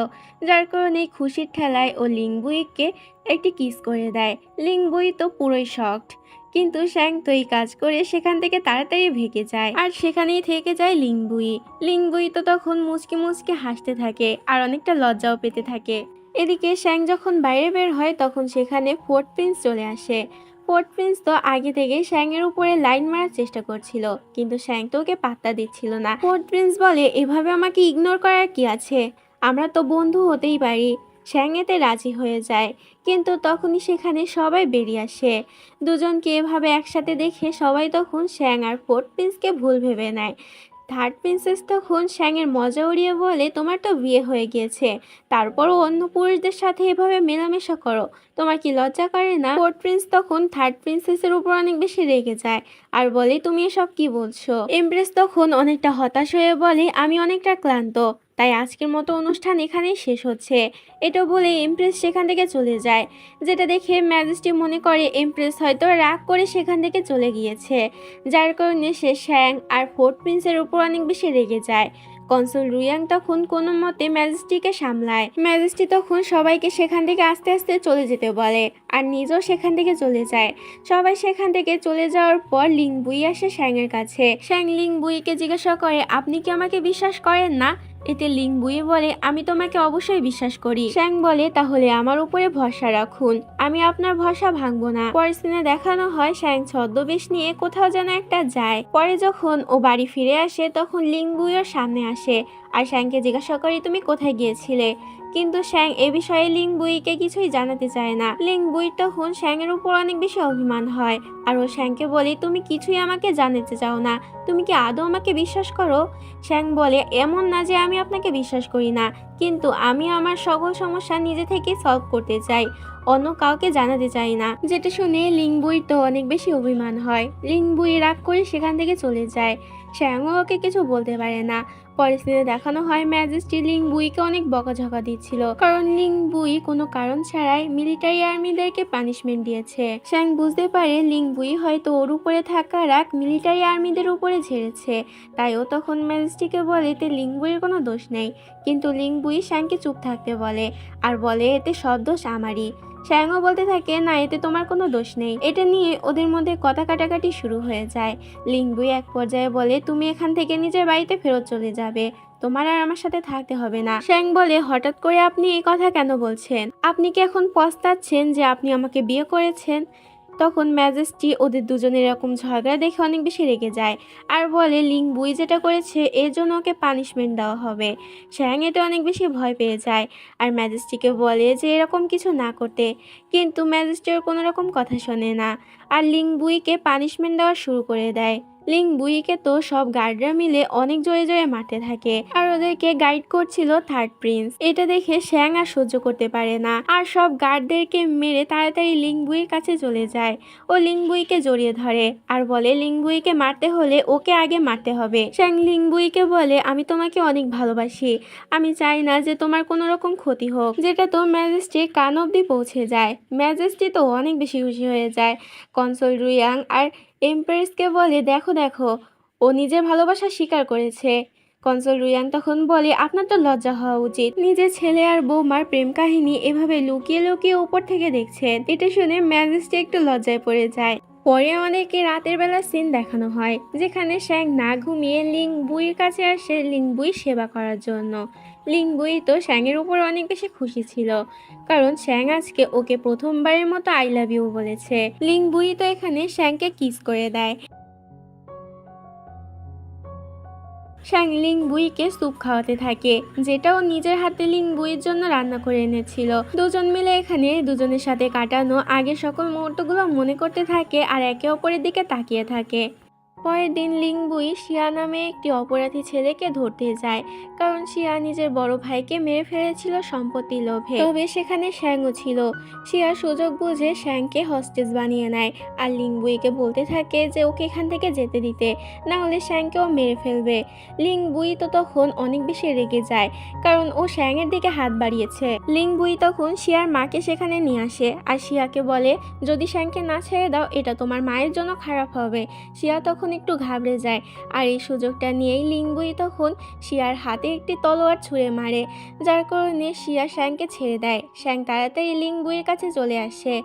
যার কারণে এই খুশির ঠেলায় ও লিং বুইকে একটি কিস করে দেয়। লিং বুই তো পুরোই শকড, কিন্তু শ্যাং তো এই কাজ করে সেখান থেকে তাড়াতাড়ি ভেগে যায় আর সেখানেই থেকে যায় লিং বুই। লিং বুই তো তখন মুচকি মুচকি হাসতে থাকে আর অনেকটা লজ্জাও পেতে থাকে। এদিকে শ্যাং যখন বাইরে বের হয় তখন সেখানে ফোর্ট প্রিন্স চলে আসে। ফোর্ট প্রিন্স তো আগে থেকেই শ্যাংয়ের উপরে লাইন মারার চেষ্টা করছিল, কিন্তু শ্যাং তো ওকে পাত্তা দিচ্ছিল না। ফোর্ট প্রিন্স বলে, এভাবে আমাকে ইগনোর করার কি আছে, আমরা তো বন্ধু হতেই পারি। শ্যাং এতে রাজি হয়ে যায়, কিন্তু তখনই সেখানে সবাই বেরিয়ে আসে। দুজনকে এভাবে একসাথে দেখে সবাই তখন শ্যাং আর ফোর্ট প্রিন্সকে ভুল ভেবে নেয়। থার্ড প্রিন্সেস তখন শ্যাংয়ের মজা উড়িয়ে বলে, তোমার তো বিয়ে হয়ে গিয়েছে, তারপরও অন্য পুরুষদের সাথে এভাবে মেলামেশা করো, তোমার কি লজ্জা করে না? ফোর্থ প্রিন্স তখন থার্ড প্রিন্সেসের উপর অনেক বেশি রেগে যায় আর বলে, তুমি এসব কি বলছো? এমপ্রেস তখন অনেকটা হতাশ হয়ে বলে, আমি অনেকটা ক্লান্ত, তাই আজকের মতো অনুষ্ঠান এখানেই শেষ হচ্ছে। এটা বলে এমপ্রেস সেখান থেকে চলে যায়, যেটা দেখে ম্যাজেস্টি মনে করে এমপ্রেস হয়তো রাগ করে সেখান থেকে চলে গিয়েছে, যার কারণে সে শ্যাং আর ফোর্থ প্রিন্সের উপর অনেক বেশি রেগে যায়। কনসুল রুইয়াং তখন কোনো মতে ম্যাজেস্টিকে সামলায়। ম্যাজেস্টি তখন সবাইকে সেখান থেকে আস্তে আস্তে চলে যেতে বলে আর নিজেও সেখান থেকে চলে যায়। সবাই সেখান থেকে চলে যাওয়ার পর লিং বুই আসে শ্যাংয়ের কাছে। শ্যাং লিং বুইকে জিজ্ঞাসা করে, আপনি কি আমাকে বিশ্বাস করেন না? এতে লিং বুই বলে, আমি তোমাকে অবশ্যই বিশ্বাস করি। শ্যাং বলে, তাহলে আমার উপরে ভরসা রাখুন, আমি আপনার ভরসা ভাঙবো না। পরের সিনে দেখানো হয় শ্যাং ছদ্মবেশ নিয়ে কোথাও যেন একটা যায়। পরে যখন ও বাড়ি ফিরে আসে তখন লিং বুই ওর সামনে আসে আর শ্যাংকে জিজ্ঞাসা করে, তুমি কোথায় গিয়েছিলে? কিন্তু শ্যাং এ বিষয়ে লিং বুইকে কিছুই জানাতে চায় না। লিং বুই তখন শ্যাংয়ের উপর অনেক বেশি অভিমান হয় আর ও শ্যাংকে বলে, তুমি কিছুই আমাকে জানাতে চাও না, তুমি কি আদৌ আমাকে বিশ্বাস করো? শ্যাং বলে, এমন না যে আমি আপনাকে বিশ্বাস করি না, কিন্তু আমি আমার সকল সমস্যা নিজে থেকে সলভ করতে চাই, অন্য কাউকে জানাতে চাই না। যেটা শুনে লিং বুই তো অনেক বেশি অভিমান হয়। লিং বুই রাগ করে সেখান থেকে চলে যায়। শ্যাংও ওকে কিছু বলতে পারে না। পরের সিনে দেখানো হয় ম্যাজেস্টি লিং বুইকে অনেক বকাঝকা দিচ্ছিল, কারণ লিং বুই কোনো কারণ ছাড়াই মিলিটারি আর্মিদেরকে পানিশমেন্ট দিয়েছে। শ্যাং বুঝতে পারে লিং বুই হয়তো ওর উপরে থাকা রাগ মিলিটারি আর্মিদের উপরে ঝেড়েছে, তাই ও তখন ম্যাজেস্টিকে বলে এতে লিং বুইয়ের কোনো দোষ নেই, কিন্তু লিং বুই শ্যাংকে চুপ থাকতে বলে আর বলে, এতে সব দোষ আমারই। শ্যাংও বলতে থাকে, না এতে তোমার কোনো দোষ নেই। এটা নিয়ে ওদের মধ্যে কথা কাটাকাটি শুরু হয়ে যায়। লিং বুই এক পর্যায়ে বলে, তুমি এখান থেকে নিজের বাড়িতে ফেরত চলে যাবে, তোমার আর আমার সাথে থাকতে হবে না। শ্যাং বলে, হঠাৎ করে আপনি এই কথা কেন বলছেন? আপনি কি এখন পস্তাচ্ছেন যে আপনি আমাকে বিয়ে করেছেন? তখন ম্যাজেস্টি ওদের দুজনের এরকম ঝগড়া দেখে অনেক বেশি রেগে যায় আর বলে, লিং বুই যেটা করেছে এর জন্য ওকে পানিশমেন্ট দেওয়া হবে। শ্যাং এতে অনেক বেশি ভয় পেয়ে যায় আর ম্যাজেস্টিকে বলে যে এরকম কিছু না করতে, কিন্তু ম্যাজেস্টির কোনো রকম কথা শোনে না আর লিং বুইকে পানিশমেন্ট দেওয়া শুরু করে দেয়। লিং বুইকে তো সব গার্ডরা মিলে অনেক জোরে জোরে মারতে থাকে আর ওদেরকে গাইড করছিল থার্ড প্রিন্স। এটা দেখে শ্যাং আর সহ্য করতে পারে না আর সব গার্ডদেরকে মেরে তাড়াতাড়ি লিং বুইয়ের কাছে চলে যায়। ও লিং বুইকে জড়িয়ে ধরে আর বলে, লিং বুইকে মারতে হলে ওকে আগে মারতে হবে। শ্যাং লিং বুইকে বলে, আমি তোমাকে অনেক ভালোবাসি, আমি চাই না যে তোমার কোনো রকম ক্ষতি হোক। যেটা তো ম্যাজেস্টি কান অব্দি পৌঁছে যায়। ম্যাজেস্টি তো অনেক বেশি খুশি হয়ে যায়। কনসোল রুইয়াং আর এমপ্রেসকে বলে, দেখো দেখো, ও নিজের ভালোবাসা স্বীকার করেছে। কনসোল রুইয়াং তখন বলে, আপনার তো লজ্জা হওয়া উচিত, নিজের ছেলে আর বৌমার প্রেম কাহিনী এভাবে লুকিয়ে লুকিয়ে উপর থেকে দেখছেন। এটা শুনে ম্যাজেস্টি একটু লজ্জায় পড়ে যায়। পরে অনেকে রাতের বেলা সিন দেখানো হয় যেখানে শ্যাং না ঘুমিয়ে লিং বুইয়ের কাছে আসে লিং বুই সেবা করার জন্য। লিং বুই তো শ্যাংয়ের উপর অনেক বেশি খুশি ছিল, কারণ শ্যাং আজকে ওকে প্রথমবারের মতো আই লাভ ইউ বলেছে। লিং বুই তো এখানে শ্যাংকে কিস করে দেয়। শ্যাং লিং বুইকে স্যুপ খাওয়াতে থাকে, যেটাও নিজের হাতে লিং বুইয়ের জন্য রান্না করে এনেছিল। দুজন মিলে এখানে দুজনের সাথে কাটানো আগের সকল মুহূর্তগুলো মনে করতে থাকে আর একে অপরের দিকে তাকিয়ে থাকে। পরের দিন লিংবুই শিয়া নামে একটি অপরাধী ছেলেকে ধরতে যায়, কারণ শিয়া নিজের বড় ভাইকে মেরে ফেলেছিল সম্পত্তির লোভে। তবে সেখানে শ্যাংও ছিল। শিয়া সুযোগ বুঝে শ্যাংকে হস্টেজ বানিয়ে নেয় আর লিংবুইকে বলতে থাকে যে ওকে এখান থেকে যেতে দিতে, না হলে শ্যাংকেও মেরে ফেলবে। লিংবুই তো তখন অনেক বেশি রেগে যায়, কারণ ও শ্যাংয়ের দিকে হাত বাড়িয়েছে। লিংবুই তখন শিয়ার মাকে সেখানে নিয়ে আসে আর শিয়াকে বলে, যদি শ্যাংকে না ছেড়ে দাও এটা তোমার মায়ের জন্য খারাপ হবে। শিয়া তখন একটু ঘাবড়ে যায়, আর এই সুযোগটা নিয়েই লিংবুই তখন শিয়ার হাতে একটি তলোয়ার ছুঁড়ে মারে, যার কারণে শিয়া শ্যাংকে ছেড়ে দেয়। শ্যাং তাড়াতাড়ি লিংবুইয়ের কাছে চলে আসে।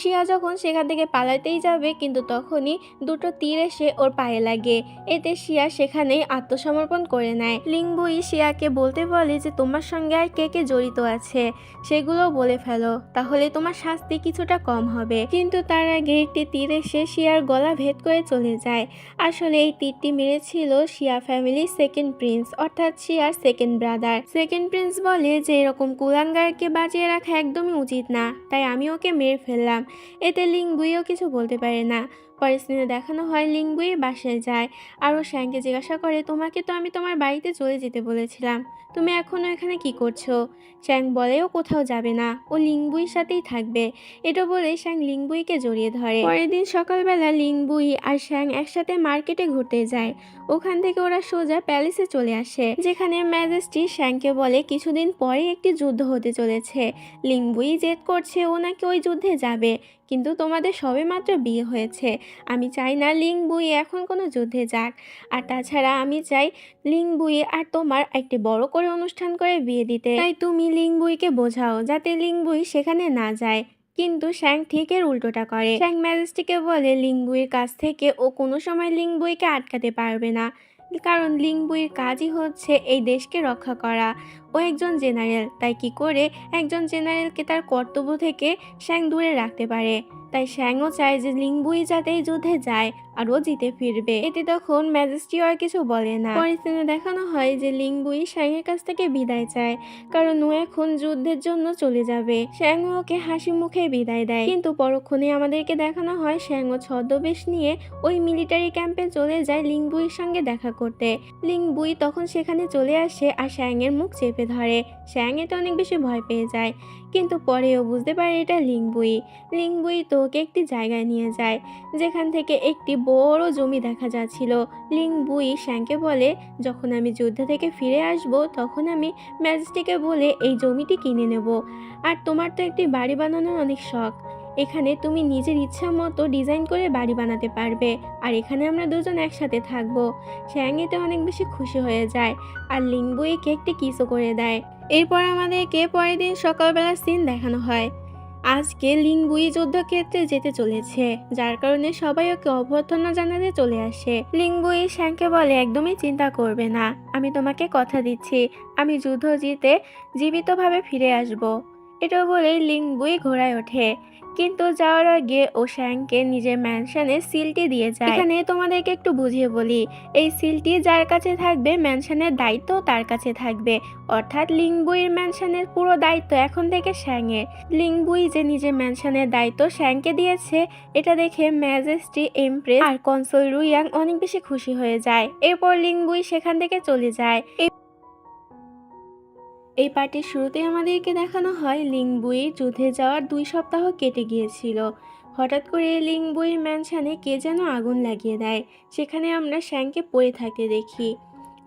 শিয়া যখন সেখান থেকে পালাতেই যাবে, কিন্তু তখনই দুটো তীর এসে ওর পায়ে লাগে। এতে শিয়া সেখানেই আত্মসমর্পণ করে নেয়। লিংবুই শিয়াকে বলতে বলে যে তোমার সঙ্গে আর কে কে জড়িত আছে সেগুলো বলে ফেলো, তাহলে তোমার শাস্তি কিছুটা কম হবে। কিন্তু তার আগে একটি তীর এসে শিয়ার গলা ভেদ করে চলে যায়। আসলে এই তীরটি মেরেছিল শিয়া ফ্যামিলির সেকেন্ড প্রিন্স, অর্থাৎ শিয়ার সেকেন্ড ব্রাদার। সেকেন্ড প্রিন্স বলে যে এরকম কুলাঙ্গারকে বাঁচিয়ে রাখা একদমই উচিত না, তাই আমি ওকে মেরে ফেললাম। এতে লিংবুইও কিছু বলতে পারে না। পরের সিনে দেখানো হয় লিংবুই বাসায় যায় আর ও শ্যাংকে জিজ্ঞাসা করে, তোমাকে তো আমি তোমার বাড়িতে চলে যেতে বলেছিলাম, তুমি এখনো এখানে কি করছো? শ্যাং বলে ও কোথাও যাবে না, ও লিংবুইর সাথেই থাকবে। এটা বলে শ্যাং লিংবুইকে জড়িয়ে ধরে। পরের দিন সকালবেলা লিংবুই আর শ্যাং একসাথে মার্কেটে ঘুরতে যায়। ওখান থেকে ওরা সোজা প্যালেসে চলে আসে, যেখানে ম্যাজেস্টি শ্যাংকে বলে কিছুদিন পরে একটি যুদ্ধ হতে চলেছে। লিংবুই জেদ করছে ও নাকি ওই যুদ্ধে যাবে, কিন্তু তোমাদের সবেমাত্র বিয়ে হয়েছে। আমি চাই না লিংবুই এখন কোনো যুদ্ধে যাক, আর তাছাড়া আমি চাই লিংবুই আর তোমার একটি বড় করে অনুষ্ঠান করে বিয়ে দিতে। তাই তুমি লিংবুইকে বোঝাও যাতে লিংবুই সেখানে না যায়। কিন্তু শ্যাং ঠিক এর উল্টোটা করে। শ্যাং ম্যাজেস্টিকে বলে লিংবুইয়ের কাছ থেকে ও কোনো সময় লিংবুইকে আটকাতে পারবে না, কারণ লিংবুইয়ের কাজই হচ্ছে এই দেশকে রক্ষা করা। ও একজন জেনারেল, তাই কি করে একজন জেনারেলকে তার কর্তব্য থেকে শ্যাং দূরে রাখতে পারে। তাই শ্যাংও চায় যে লিংবুই যাতে এই যুদ্ধে যায় আর ও জিতে ফিরবে। এতে তখন ম্যাজেস্টিও আর কিছু বলে না। পরের দিনে দেখানো হয় যে লিংবুই শ্যাংয়ের কাছ থেকে বিদায় চায়, কারণ ও এখন যুদ্ধের জন্য চলে যাবে। শ্যাং ওকে হাসি মুখে বিদায় দেয়, কিন্তু পরক্ষণে আমাদেরকে দেখানো হয় শ্যাংও ছদ্মবেশ নিয়ে ওই মিলিটারি ক্যাম্পে চলে যায় লিংবুইয়ের সঙ্গে দেখা করতে। লিংবুই তখন সেখানে চলে আসে আর শ্যাংয়ের মুখ চেপে ধরে। শ্যাং এটা অনেক বেশি ভয় পেয়ে যায়, কিন্তু পরেও বুঝতে পারে এটা লিংবুই। লিংবুই তো ওকে একটি জায়গায় নিয়ে যায়, যেখান থেকে একটি বড় জমি দেখা যাচ্ছিল। লিংবুই শ্যাংকে বলে, যখন আমি যুদ্ধ থেকে ফিরে আসব তখন আমি ম্যাজেস্টিকে বলে এই জমিটি কিনে নেব। আর তোমার তো একটি বাড়ি বানানোর অনেক শখ, এখানে তুমি নিজের ইচ্ছা মতো ডিজাইন করে বাড়ি বানাতে পারবে, আর এখানে আমরা দুজন একসাথে থাকবো। শ্যাং এতে অনেক বেশি খুশি হয়ে যায় আর লিংবুইকে একটি কিসও করে দেয়। এরপর আমাদেরকে পরের দিন সকালবেলা সিন দেখানো হয়। আজকে লিংবুই যুদ্ধক্ষেত্রে যেতে চলেছে, যার কারণে সবাই ওকে অভ্যর্থনা জানাতে চলে আসে। লিংবুই শ্যাংকে বলে, একদমই চিন্তা করবে না, আমি তোমাকে কথা দিচ্ছি আমি যুদ্ধ জিতে জীবিতভাবে ফিরে আসব। এটা বলেই লিংবুই ঘোড়ায় ওঠে, কিন্তু যাওয়ার আগে ও শ্যাংকে নিজের ম্যানশনে সিলটি দিয়ে যায়। এখানে তোমাদেরকে একটু বুঝিয়ে বলি, এই সিলটি যার কাছে থাকবে ম্যানশনের দায়িত্ব তার কাছে থাকবে, অর্থাৎ লিংবুইয়ের ম্যানশনের পুরো দায়িত্ব এখন থেকে শ্যাংয়ের। লিংবুই যে নিজের ম্যানশনের দায়িত্ব শ্যাংকে দিয়েছে এটা দেখে ম্যাজেস্টি, এমপ্রেস আর কনসোল রুইয়াং অনেক বেশি খুশি হয়ে যায়। এরপর লিংবুই সেখান থেকে চলে যায়। এই পার্টির শুরুতে আমাদেরকে দেখানো হয় লিংবুই যুদ্ধে যাওয়ার 2 সপ্তাহ কেটে গিয়েছিল। হঠাৎ করে লিংবুইয়ের ম্যানশনে কে যেন আগুন লাগিয়ে দেয়, সেখানে আমরা শ্যাংকে পড়ে থাকতে দেখি।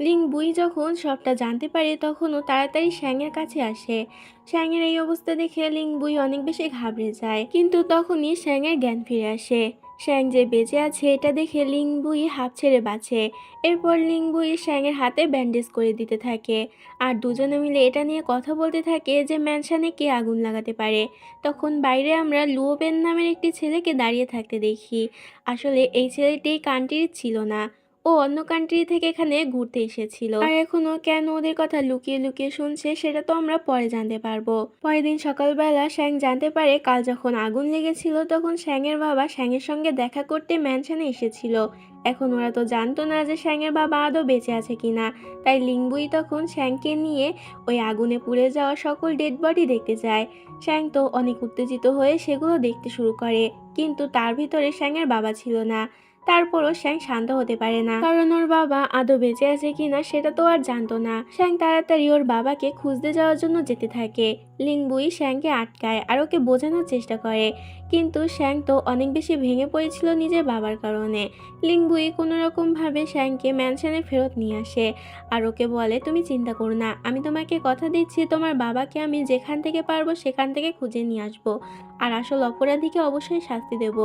লিংবুই যখন সবটা জানতে পারে তখন ও তাড়াতাড়ি শ্যাংয়ের কাছে আসে। শ্যাংয়ের এই অবস্থা দেখে লিংবুই অনেক বেশি ঘাবড়ে যায়, কিন্তু তখনই শ্যাংয়ের জ্ঞান ফিরে আসে। শ্যাং যে বেঁচে আছে এটা দেখে লিংবুই হাঁপ ছেড়ে বাঁচে। এরপর লিংবুই শ্যাংয়ের হাতে ব্যান্ডেজ করে দিতে থাকে, আর দুজনে মিলে এটা নিয়ে কথা বলতে থাকে যে ম্যানশনে কে আগুন লাগাতে পারে। তখন বাইরে আমরা লুওবেন নামের একটি ছেলেকে দাঁড়িয়ে থাকতে দেখি। আসলে এই ছেলেটি কান্ট্রির ছিল না, ও অন্য কান্ট্রি থেকে এখানে ঘুরতে এসেছিল, আর এখনো কেন ওদের কথা লুকিয়ে লুকিয়ে শুনছে সেটা তো আমরা পরে জানতে পারবো। পরের দিন সকালবেলা শ্যাং জানতে পারে কাল যখন আগুন লেগেছিল তখন শ্যাংয়ের বাবা শ্যাংয়ের সঙ্গে দেখা করতে ম্যানশনে এসেছিল। এখন ওরা তো জানতো না যে শ্যাংয়ের বাবা আদৌ বেঁচে আছে কিনা, তাই লিংবুই তখন শ্যাংকে নিয়ে ওই আগুনে পুড়ে যাওয়া সকল ডেড বডি দেখতে যায়। শ্যাং তো অনেক উত্তেজিত হয়ে সেগুলো দেখতে শুরু করে, কিন্তু তার ভিতরে শ্যাংয়ের বাবা ছিল না। তারপরও শ্যাং শান্ত হতে পারে না, কারণ ওর বাবা আদৌ বেঁচে আছে কিনা সেটা তো আর জানতো না। শ্যাং তাড়াতাড়ি ওর বাবাকে খুঁজতে যাওয়ার জন্য যেতে থাকে। লিংবুই শ্যাংকে আটকায় আর ওকে বোঝানোর চেষ্টা করে, কিন্তু শ্যাং তো অনেক বেশি ভেঙে পড়েছিল নিজের বাবার কারণে। লিংবুই কোনো রকম ভাবে শ্যাংকে ম্যানশনে ফেরত নিয়ে আসে আর ওকে বলে, তুমি চিন্তা করো না, আমি তোমাকে কথা দিচ্ছি তোমার বাবাকে আমি যেখান থেকে পারবো সেখান থেকে খুঁজে নিয়ে আসবো, আর আসল অপরাধীকে অবশ্যই শাস্তি দেব।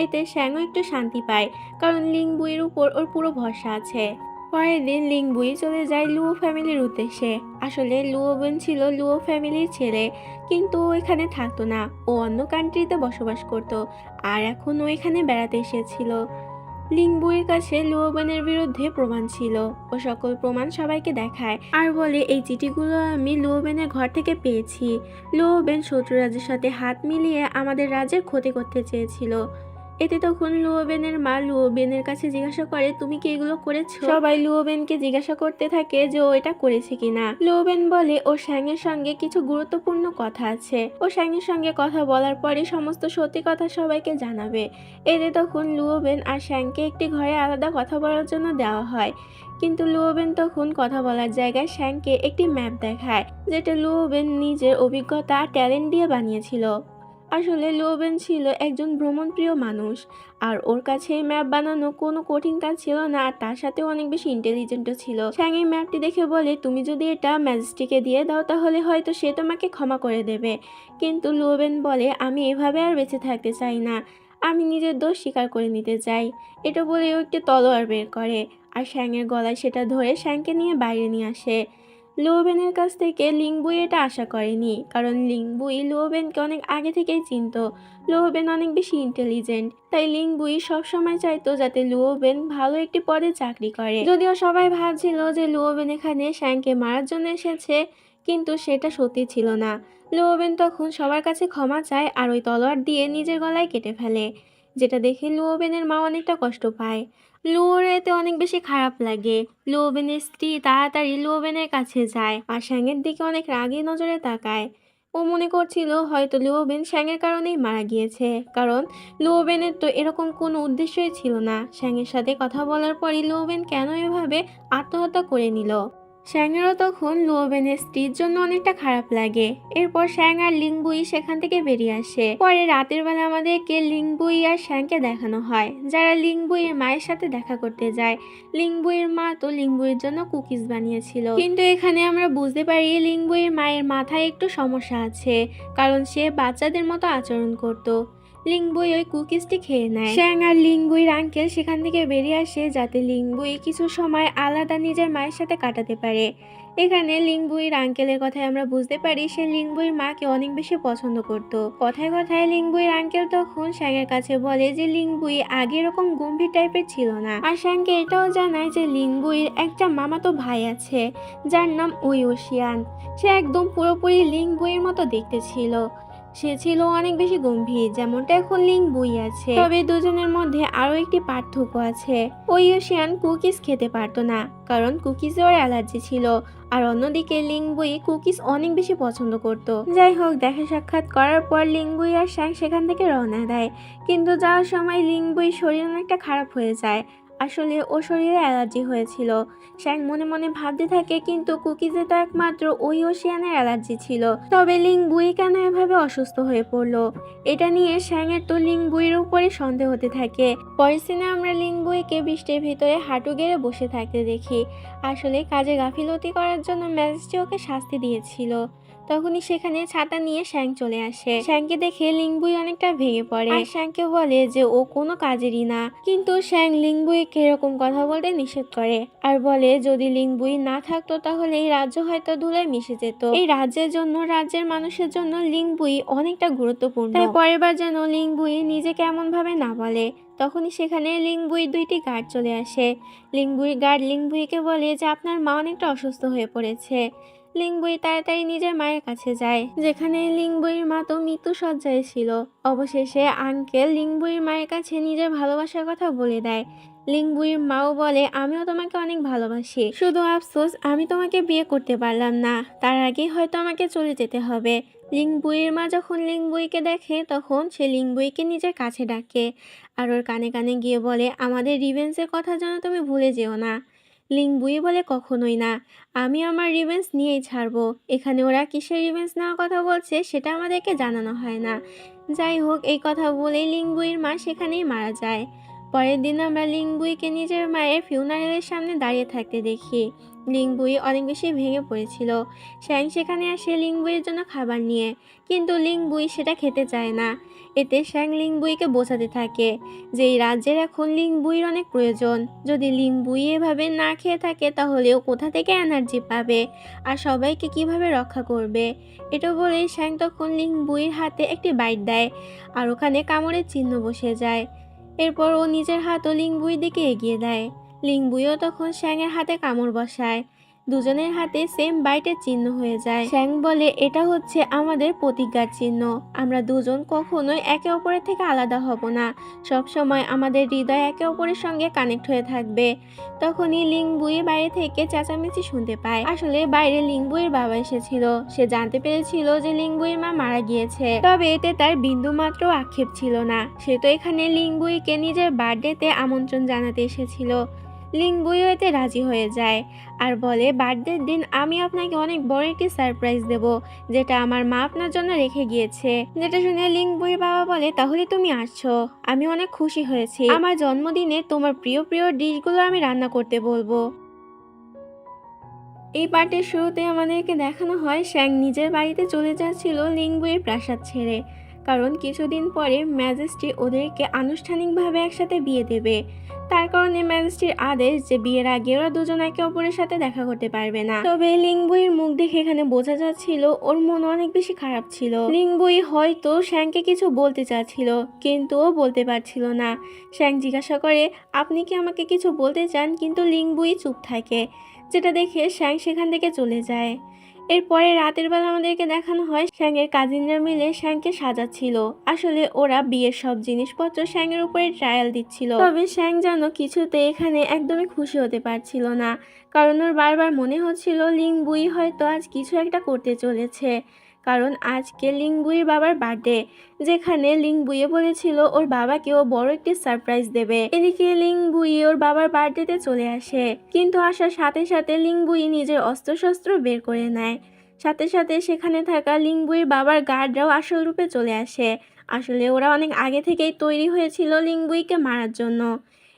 এতে শ্যাংও একটু শান্তি পায়, কারণ লিংবুইয়ের উপর ওর পুরো ভরসা আছে। পরের দিন লিংবুই চলে যায় লুও ফ্যামিলির উদ্দেশ্যে। আসলে লুওবেন ছিল লুও ফ্যামিলির ছেলে, কিন্তু ও এখানে থাকতো না, ও অন্য কান্ট্রিতে বসবাস করত, আর এখন ও এখানে বেড়াতে এসেছিল। লিংবুইয়ের কাছে লুওবেনের বিরুদ্ধে প্রমাণ ছিল। ও সকল প্রমাণ সবাইকে দেখায় আর বলে, এই চিঠিগুলো আমি লুওবেনের ঘর থেকে পেয়েছি। লুওবেন শত্রু রাজ্যের সাথে হাত মিলিয়ে আমাদের রাজ্যের ক্ষতি করতে চেয়েছিল। এতে তখন লুওবেনের মা লুওবেনের কাছে জিজ্ঞাসা করে, তুমি কি এগুলো করেছো? সবাই লুওবেনকে জিজ্ঞাসা করতে থাকে যে ও এটা করেছে কিনা। লুওবেন বলে ও শ্যাংয়ের সঙ্গে কিছু গুরুত্বপূর্ণ কথা আছে, ও শ্যাংয়ের সঙ্গে কথা বলার পরে সমস্ত সত্যি কথা সবাইকে জানাবে। এতে তখন লুওবেন আর শ্যাংকে একটি ঘরে আলাদা কথা বলার জন্য দেওয়া হয়, কিন্তু লুওবেন তখন কথা বলার জায়গায় শ্যাংকে একটি ম্যাপ দেখায়, যেটা লুওবেন নিজের অভিজ্ঞতা ট্যালেন্ট দিয়ে বানিয়েছিল। আসলে লুওবেন ছিল একজন ভ্রমণপ্রিয় মানুষ, আর ওর কাছে এই ম্যাপ বানানো কোনো কঠিন কাজ ছিল না, আর তার সাথে অনেক বেশি ইন্টেলিজেন্টও ছিল। শ্যাং এই ম্যাপটি দেখে বলে, তুমি যদি এটা ম্যাজিস্ট্রিকে দিয়ে দাও তাহলে হয়তো সে তোমাকে ক্ষমা করে দেবে, কিন্তু লুওবেন বলে, আমি এভাবে আর বেঁচে থাকতে চাই না, আমি নিজের দোষ স্বীকার করে নিতে চাই। এটা বলে ও একটি তলোয়ার বের করে আর শ্যাংয়ের গলায় সেটা ধরে শ্যাংকে নিয়ে বাইরে নিয়ে আসে। লুওবেনের কাছ থেকে লিংবুই এটা আশা করেনি, কারণ লিংবুই লুওবেনকে অনেক আগে থেকেই চিনত। লুওবেন অনেক বেশি ইন্টেলিজেন্ট, তাই লিংবুই সবসময় চাইতো যাতে লুওবেন ভালো একটি পদে চাকরি করে। যদিও সবাই ভাবছিল যে লুওবেন এখানে শ্যাংকে মারার জন্য এসেছে, কিন্তু সেটা সত্যি ছিল না। লুওবেন তখন সবার কাছে ক্ষমা চায় আর ওই তলোয়ার দিয়ে নিজের গলায় কেটে ফেলে, যেটা দেখে লুওবেনের মা অনেকটা কষ্ট পায়। লুওর এতে অনেক বেশি খারাপ লাগে। লুওবেনের স্ত্রী তাড়াতাড়ি লুওবেনের কাছে যায় আর শ্যাংয়ের দিকে অনেক রাগী নজরে তাকায়। ও মনে করছিল হয়তো লুওবেন শ্যাংয়ের কারণেই মারা গিয়েছে, কারণ লুওবেনের তো এরকম কোনো উদ্দেশ্যই ছিল না। শ্যাংয়ের সাথে কথা বলার পরই লুওবেন কেন এভাবে আত্মহত্যা করে নিল। শ্যাংয়েরও তখন লুওবেনের স্ত্রীর জন্য অনেকটা খারাপ লাগে। এরপর শ্যাং আর লিংবুই সেখান থেকে বেরিয়ে আসে। পরে রাতের বেলা আমাদেরকে লিংবুই আর শ্যাংকে দেখানো হয়, যারা লিংবুইয়ের মায়ের সাথে দেখা করতে যায়। লিংবুইয়ের মা তো লিংবুইয়ের জন্য কুকিজ বানিয়েছিল, কিন্তু এখানে আমরা বুঝতে পারি লিংবুইয়ের মায়ের মাথায় একটু সমস্যা আছে, কারণ সে বাচ্চাদের মতো আচরণ করত। লিংবুই ওই কুকিজটি খেয়ে নেয়। শ্যাং আর লিংবুইয়ের আঙ্কেল সেখান থেকে বেরিয়ে আসে, যাতে লিংবুই কিছু সময় আলাদা নিজের মায়ের সাথে কাটাতে পারে। এখানে লিংবুইয়ের আঙ্কেলের কথায় আমরা বুঝতে পারি সে লিংবুইয়ের মাকে অনেক বেশি পছন্দ করত। কথায় কথায় লিংবুইয়ের আঙ্কেল তখন শ্যাংয়ের কাছে বলে যে লিংবুই আগে এরকম গম্ভীর টাইপের ছিল না, আর শ্যাংকে এটাও জানায় যে লিংবুইয়ের একটা মামাতো ভাই আছে যার নাম ওইওশিয়ান। সে একদম পুরোপুরি লিংবুইয়ের মতো দেখতে ছিল। সে ছিল অনেক বেশি গম্ভীর, যেমনটা এখন লিংবুই আছে। তবে দুজনের মধ্যে আরো একটি পার্থক্য আছে। ওইওশিয়ান কুকিজ খেতে পারতো না, কারণ কুকিজে ওর অ্যালার্জি ছিল, আর অন্যদিকে লিংবুই কুকিজ অনেক বেশি পছন্দ করত। যাই হোক, দেখা সাক্ষাৎ করার পর লিংবুই আর শ্যাং সেখান থেকে রওনা দেয়, কিন্তু যাওয়ার সময় লিংবুই শরীর অনেকটা খারাপ হয়ে যায়। আসলে ও শরীরে অ্যালার্জি হয়েছিল। শ্যাং মনে মনে ভাবতে থাকে, কিন্তু কুকিজে তো একমাত্র ওইওশিয়ানের অ্যালার্জি ছিল, তবে লিংবুই কেন এভাবে অসুস্থ হয়ে পড়লো? এটা নিয়ে শ্যাংয়ের তো লিংবুইয়ের উপরে সন্দেহ হতে থাকে। পরের সিনে আমরা লিংবুইকে বৃষ্টির ভিতরে হাঁটু গেড়ে বসে থাকতে দেখি। আসলে কাজে গাফিলতি করার জন্য ম্যাজিস্ট্রি ওকে শাস্তি দিয়েছিল। তখনই সেখানে ছাতা নিয়ে শ্যাং চলে আসে। শ্যাংকে দেখে লিংবুই অনেকটা ভেঙে পড়ে আর শ্যাংকে বলে যে ও কোনো কাজেরই না, কিন্তু শ্যাং লিংবুইকে এরকম কথা বলতে নিষেধ করে আর বলে যদি লিংবুই না থাকতো তাহলে এই রাজ্য হয়তো ধুলায় মিশে যেত। এই রাজ্যের জন্য, রাজ্যের মানুষের জন্য লিংবুই অনেকটা গুরুত্বপূর্ণ, তাই পরের বার যেন লিংবুই নিজে কেমন ভাবে না বলে। তখনই সেখানে লিংবুই দুইটি গার্ড চলে আসে। লিংবুই গার্ড লিংবুইকে বলে যে আপনার মা অনেকটা অসুস্থ হয়ে পড়েছে। লিংবুই তাড়াতাড়ি নিজের মায়ের কাছে যায়, যেখানে লিংবুইয়ের মা তো মৃত্যু শয্যায় ছিল। অবশেষে আঙ্কেল লিংবুইয়ের মায়ের কাছে নিজের ভালোবাসার কথা বলে দেয়। লিংবুইয়ের মাও বলে আমিও তোমাকে অনেক ভালোবাসি, শুধু আফসোস আমি তোমাকে বিয়ে করতে পারলাম না, তার আগেই হয়তো আমাকে চলে যেতে হবে। লিংবুইয়ের মা যখন লিংবুইকে দেখে তখন সে লিংবুইকে নিজের কাছে ডাকে আর ওর কানে কানে গিয়ে বলে আমাদের রিভেন্সের কথা যেন তুমি ভুলে যেও না। লিংবুই বলে কখনোই না, আমি আমার রিভেন্স নিয়েই ছাড়বো। এখানে ওরা কিসের রিভেন্স নেওয়ার কথা বলছে সেটা আমাদেরকে জানানো হয় না। যাই হোক, এই কথা বলেই লিংবুইয়ের মা সেখানেই মারা যায়। পরের দিন আমরা লিংবুইকে নিজের মায়ের ফিউনারেলের সামনে দাঁড়িয়ে থাকতে দেখি। লিংবুই অনেক বেশি ভেঙে পড়েছিল। শ্যাং সেখানে আসে লিংবুইয়ের জন্য খাবার নিয়ে, কিন্তু লিংবুই সেটা খেতে চায় না। এতে শ্যাং লিংবুইকে বোঝাতে থাকে যে এই রাজ্যের এখন লিংবুইয়ের অনেক প্রয়োজন। যদি লিংবুই এভাবে না খেয়ে থাকে তাহলে ও কোথা থেকে এনার্জি পাবে আর সবাইকে কিভাবে রক্ষা করবে। এটা বলেই শ্যাং তখন লিংবুইয়ের হাতে একটি বাইট দেয় আর ওখানে কামড়ের চিহ্ন বসে যায়। এরপর ও নিজের হাতও লিংবুইয়ের দিকে এগিয়ে দেয়। লিংবুইও তখন শ্যাংয়ের হাতে কামড় বসায়। দুজনের হাতে সেম বাইটের চিহ্ন হয়ে যায়। শ্যাং বলে এটা হচ্ছে আমাদের প্রতিজ্ঞার চিহ্ন, আমরা দুজন কখনোই একে অপরের থেকে আলাদা হব না, সব সময় আমাদের হৃদয় একে অপরের সঙ্গে কানেক্ট হয়ে থাকবে। তখনই লিংবুই বাইরে থেকে চেঁচামেচি শুনতে পায়। আসলে বাইরে লিংবুইয়ের বাবা এসেছিল। সে জানতে পেরেছিল যে লিংবুইয়ের মা মারা গিয়েছে, তবে এতে তার বিন্দুমাত্র আক্ষেপ ছিল না। সে তো এখানে লিংবুইকে নিজের বার্থডেতে আমন্ত্রণ জানাতে এসেছিল। লিংবুইও এতে রাজি হয়ে যায় আর বলে বার্থডের দিন আমি আপনাকে অনেক বড় একটি সারপ্রাইজ দেব, যেটা আমার মা আপনার জন্য রেখে গিয়েছে। যেটা শুনে লিংবুইয়ের বাবা বলে তাহলে তুমি আসছো, আমি অনেক খুশি হয়েছি। আমার জন্মদিনে তোমার প্রিয় প্রিয় ডিশগুলো আমি রান্না করতে বলবো। এই পার্টের শুরুতে আমাদেরকে দেখানো হয় শ্যাং নিজের বাড়িতে চলে যাচ্ছিল লিংবুইয়ের প্রাসাদ ছেড়ে, কারণ কিছুদিন পরে ম্যাজেস্টি ওদেরকে আনুষ্ঠানিকভাবে একসাথে বিয়ে দেবে। তার কারণে ম্যাজেস্টির আদেশ যে বিয়ের আগে ওরা দুজন একে অপরের সাথে দেখা করতে পারবে না। তবে লিংবুইয়ের মুখ দেখে এখানে বোঝা যাচ্ছিল ওর মন অনেক বেশি খারাপ ছিল। লিংবুই হয়তো শ্যাংকে কিছু বলতে চাচ্ছিল কিন্তু ও বলতে পারছিল না। শ্যাং জিজ্ঞাসা করে আপনি কি আমাকে কিছু বলতে চান, কিন্তু লিংবুই চুপ থাকে, যেটা দেখে শ্যাং সেখান থেকে চলে যায়। এরপরে রাতের বেলা আমাদেরকে দেখানো হয় শ্যাংয়ের কাজিনরা মিলে শ্যাংকে সাজাচ্ছিল। আসলে ওরা বিয়ের সব জিনিসপত্র শ্যাংয়ের উপরে ট্রায়াল দিচ্ছিল। তবে শ্যাং যেন কিছুতে এখানে একদমই খুশি হতে পারছিল না, কারণ ওর বারবার মনে হচ্ছিল লিংবুই হয়তো আজ কিছু একটা করতে চলেছে। কারণ আজকে লিংবুইয়ের বাবার বার্থডে, যেখানে লিংবুইয়ে বলেছিল ওর বাবাকে ও বড় একটি সারপ্রাইজ দেবে। এদিকে লিংবুই ওর বাবার বার্থডেতে চলে আসে, কিন্তু আসার সাথে সাথে লিংবুই নিজের অস্ত্রশস্ত্র বের করে নেয়। সাথে সাথে সেখানে থাকা লিংবুইয়ের বাবার গার্ডরাও আসল রূপে চলে আসে। আসলে ওরা অনেক আগে থেকেই তৈরি হয়েছিল লিংবুইকে মারার জন্য।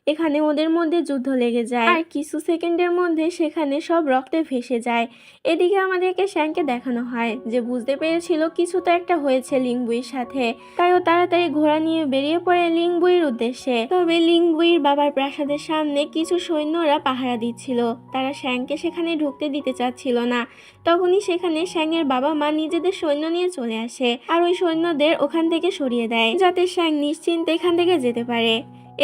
এখানে ওদের মধ্যে যুদ্ধ লেগে যায় আর কিছু সেকেন্ডের মধ্যে সেখানে সব রক্তে ভেসে যায়। এদিকে আমাদেরকে শ্যাংকে দেখানো হয় যে বুঝতে পেরেছিল কিছু তো একটা হয়েছে লিংবুইয়ের সাথে, তাই ও তাড়াতাড়ি ঘোড়া নিয়ে বেরিয়ে পড়ে লিংবুইয়ের উদ্দেশ্যে। তবে লিংবুইয়ের বাবার প্রাসাদের সামনে কিছু সৈন্যরা পাহারা দিচ্ছিল, তারা শ্যাংকে সেখানে ঢুকতে দিতে চাচ্ছিল না। তখনই সেখানে শ্যাংয়ের বাবা মা নিজেদের সৈন্য নিয়ে চলে আসে আর ওই সৈন্যদের ওখান থেকে সরিয়ে দেয়, যাতে শ্যাং নিশ্চিন্তে এখান থেকে যেতে পারে।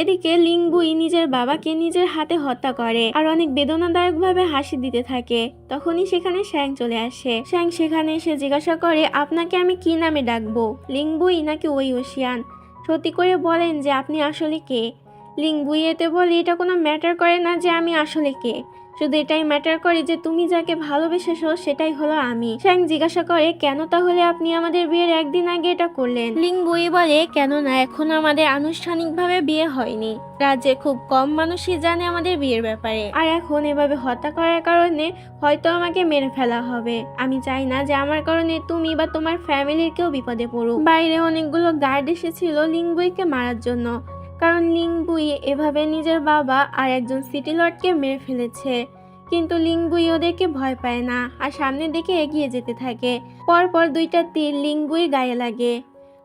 এদিকে লিংবুই নিজের বাবাকে নিজের হাতে হত্যা করে আর অনেক বেদনাদায়কভাবে হাসি দিতে থাকে। তখনই সেখানে শ্যাং চলে আসে। শ্যাং সেখানে এসে জিজ্ঞাসা করে আপনাকে আমি কি নামে ডাকবো, লিংবুই নাকি ওই ওশিয়ান? সত্যি করে বলেন যে আপনি আসলে কে। লিংবুই এতে বলে এটা কোনো ম্যাটার করে না যে আমি আসলে কে, শুধু এটাই ম্যাটার করে যে তুমি যাকে ভালোবেসেছো সেটাই হলো আমি। শ্যাং জিজ্ঞাসা করে কেন তাহলে আপনি আমাদের বিয়ের একদিন আগে এটা করলেন? লিংবুই বলে কেননা এখন আমাদের আনুষ্ঠানিকভাবে বিয়ে হয়নি, রাজ্যে খুব কম মানুষই জানে আমাদের বিয়ের ব্যাপারে, আর এখন এভাবে হত্যা করার কারণে হয়তো আমাকে মেরে ফেলা হবে। আমি চাই না যে আমার কারণে তুমি বা তোমার ফ্যামিলির কেউ বিপদে পড়ুক। বাইরে অনেকগুলো গার্ড এসেছিল লিংবুইকে মারার জন্য, কারণ লিংবুই এভাবে নিজের বাবা আর একজন সিটি লর্ডকে মেরে ফেলেছে। কিন্তু লিংবুই ওদেরকে ভয় পায় না আর সামনের দিকে এগিয়ে যেতে থাকে। পরপর দুইটা তীর লিংবুইর গায়ে লাগে।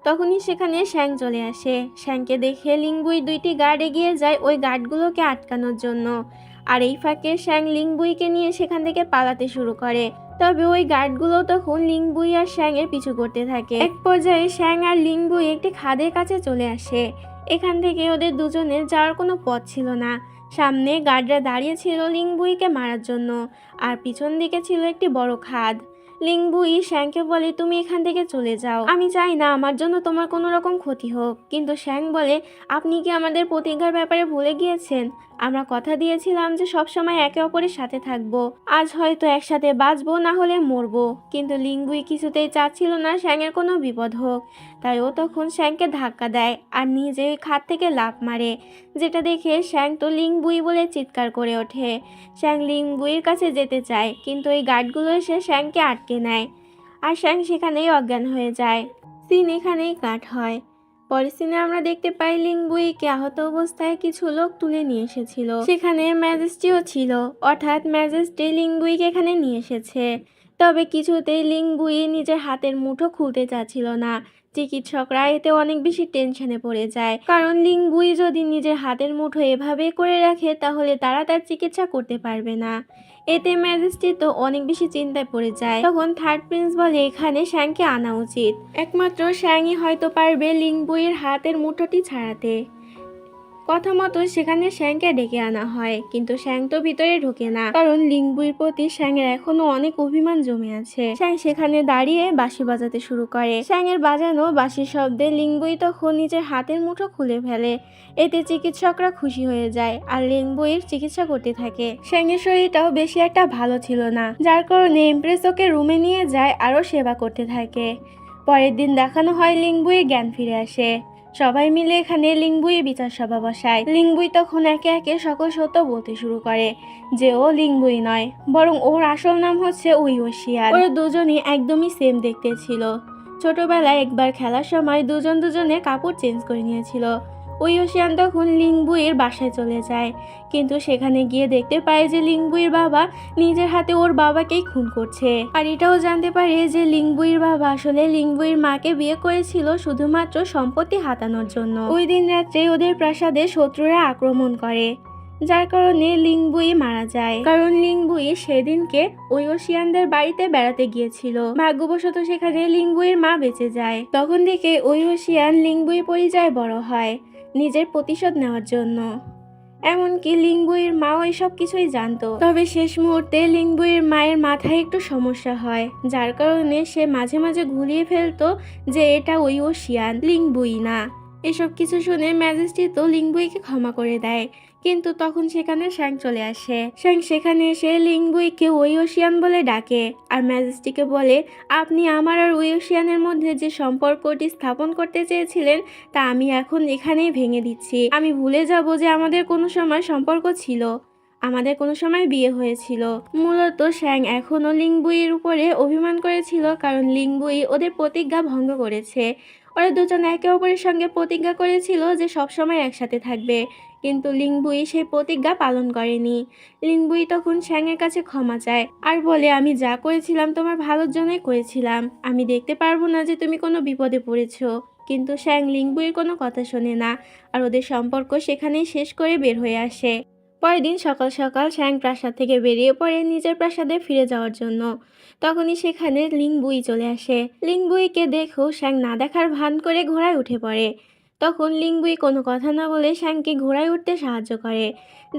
তখনই সেখানে শ্যাং চলে আসে। শ্যাংকে দেখে লিংবুই দুইটি গার্ড এগিয়ে যায় ওই গার্ডগুলোকে আটকানোর জন্য, আর এই ফাঁকে শ্যাং লিংবুইকে নিয়ে সেখান থেকে পালাতে শুরু করে। তবে ওই গার্ডগুলো তখন লিংবুই আর শ্যাংয়ের পিছু করতে থাকে। এক পর্যায়ে শ্যাং আর লিংবুই একটি খাদের কাছে চলে আসে। এখান থেকে ওদের দুজনের যাওয়ার কোনো পথ ছিল না। সামনে গার্ডরা দাঁড়িয়ে ছিল লিংবুইকে মারার জন্য, আর পিছন দিকে ছিল একটি বড় খাদ। লিংবুই শ্যাংকে বলে তুমি এখান থেকে চলে যাও, আমি চাই না আমার জন্য তোমার কোনো রকম ক্ষতি হোক। কিন্তু শ্যাং বলে আপনি কি আমাদের প্রতিজ্ঞার ব্যাপারে ভুলে গিয়েছেন? আমরা কথা দিয়েছিলাম যে সবসময় একে অপরের সাথে থাকবো। আজ হয়তো একসাথে বাঁচবো, না হলে মরবো। কিন্তু লিংগুই কিছুতেই চাচ্ছিল না শ্যাংয়ের কোনো বিপদ হোক। তাই ও তখন শ্যাংকে ধাক্কা দেয় আর নিজে ওই খাট থেকে লাফ মারে, যেটা দেখে শ্যাং তো লিংবুই বলে চিৎকার করে ওঠে। শ্যাং লিংবুইয়ের কাছে যেতে চায়, কিন্তু ওই গার্ডগুলো এসে শ্যাংকে আটকে নেয় আর শ্যাং সেখানেই অজ্ঞান হয়ে যায়। সিন এখানেই কাট হয়। পরের সিনে আমরা দেখতে পাই লিংবুইকে আহত অবস্থায় কিছু লোক তুলে নিয়ে এসেছিল। সেখানে ম্যাজেস্টিও ছিল, অর্থাৎ ম্যাজেস্টি লিংবুইকে এখানে নিয়ে এসেছে। তবে কিছুতেই লিংবুই নিজের হাতের মুঠো খুলতে চাচ্ছিল না। চিকিৎসকরা এতে অনেক বেশি টেনশনে পড়ে যায়, কারণ লিংবুই যদি নিজের হাতের মুঠো এভাবে করে রাখে তাহলে তারা তার চিকিৎসা করতে পারবে না। এতে ম্যাজেস্টি তো অনেক বেশি চিন্তায় পড়ে যায়। তখন থার্ড প্রিন্স বলে এখানে শ্যাংকে আনা উচিত, একমাত্র শ্যাংই হয়তো পারবে লিংবুইয়ের হাতের মুঠোটি ছাড়াতে। কথা মতো সেখানে শ্যাংকে ডেকে আনা হয়, কিন্তু শ্যাং তো ভিতরে ঢোকে না, কারণ লিংবুইর প্রতি শ্যাংয়ের এখনো অনেক অভিমান জমে আছে। শ্যাং সেখানে দাঁড়িয়ে বাঁশি বাজাতে শুরু করে। শ্যাংয়ের বাজানো বাঁশির শব্দে লিংবুই তখন নিজের হাতের মুঠো খুলে ফেলে। এতে চিকিৎসকরা খুশি হয়ে যায় আর লিংবুইয়ের চিকিৎসা করতে থাকে। শ্যাংয়ের শরীরটাও বেশি একটা ভালো ছিল না, যার কারণে এমপ্রেস ওকে রুমে নিয়ে যায় আরও সেবা করতে থাকে। পরের দিন দেখানো হয় লিংবুইয়ের জ্ঞান ফিরে আসে। সবাই মিলে এখানে লিংবুইয়ের বিচার সভা বসায়। লিংবুই তখন একে একে সকল সত্য বলতে শুরু করে যে ও লিংবুই নয়, বরং ওর আসল নাম হচ্ছে উইওশিয়ান। ওরা দুজনই একদমই সেম দেখতে ছিল। ছোটবেলায় একবার খেলার সময় দুজনের কাপড় চেঞ্জ করে নিয়েছিল। উইওশিয়ান তখন লিংবুইয়ের বাসায় চলে যায়, কিন্তু সেখানে গিয়ে দেখতে পায় যে লিংবুইয়ের বাবা নিজের হাতে ওর বাবাকেই খুন করছে। আর এটাও জানতে পারে যে লিংবুইয়ের বাবা আসলে লিংবুইয়ের মাকে বিয়ে করেছিল শুধুমাত্র সম্পত্তি হাতানোর জন্য। ওই দিন রাত্রে ওদের প্রাসাদে শত্রুরা আক্রমণ করে, যার কারণে লিংবুই মারা যায়। কারণ লিংবুই সেদিনকে উইওশিয়ানদের বাড়িতে বেড়াতে গিয়েছিল। ভাগ্যবশত সেখানে লিংবুইয়ের মা বেঁচে যায়। তখন থেকে উইওশিয়ান লিংবুই পরিচয় বড় হয় নিজের প্রতিশোধ নেওয়ার জন্য। এমনকি লিংবুইয়ের মাও এসব কিছুই জানতো। তবে শেষ মুহূর্তে লিংবুইয়ের মায়ের মাথায় একটু সমস্যা হয়, যার কারণে সে মাঝে মাঝে ঘুরিয়ে ফেলতো যে এটা উইওশিয়ান, লিংবুই না। এসব কিছু শুনে ম্যাজেস্টি তো লিংবুইকে ক্ষমা করে দেয়, কিন্তু তখন সেখানে শ্যাং চলে আসে। শ্যাং সেখানে এসে লিংবুইকে উইওশিয়ান বলে ডাকে আর ম্যাজেস্টিকে বলে, আপনি আমার আর উইওশিয়ানের মধ্যে যে সম্পর্কটি স্থাপন করতে চেয়েছিলেন তা আমি এখন এখানেই ভেঙে দিচ্ছি। আমি ভুলে যাব যে আমাদের কোনো সময় সম্পর্ক ছিল, আমাদের কোনো সময় বিয়ে হয়েছিল। মূলত শ্যাং এখনও লিংবুইয়ের উপরে অভিমান করেছিল, কারণ লিংবুই ওদের প্রতিজ্ঞা ভঙ্গ করেছে। ওরা দুজন একে অপরের সঙ্গে প্রতিজ্ঞা করেছিল যে সবসময় একসাথে থাকবে, কিন্তু লিংবুই সেই প্রতিজ্ঞা পালন করেনি। লিংবুই তখন শ্যাংয়ের কাছে ক্ষমা চায় আর বলে, আমি যা করেছিলাম তোমার ভালোর জন্যই করেছিলাম, আমি দেখতে পারবো না যে তুমি কোনো বিপদে পড়েছো। কিন্তু শ্যাং লিংবুইয়ের কোনো কথা শোনে না আর ওদের সম্পর্ক সেখানেই শেষ করে বের হয়ে আসে। পরের দিন সকাল সকাল শ্যাং প্রাসাদ থেকে বেরিয়ে পড়ে নিজের প্রাসাদে ফিরে যাওয়ার জন্য। তখনই সেখানে লিংবুই চলে আসে। লিংবুইকে দেখেও শ্যাং না দেখার ভান করে ঘোড়ায় উঠে পড়ে। তখন লিংবুই কোনো কথা না বলে শ্যাংকে ঘোড়ায় উঠতে সাহায্য করে,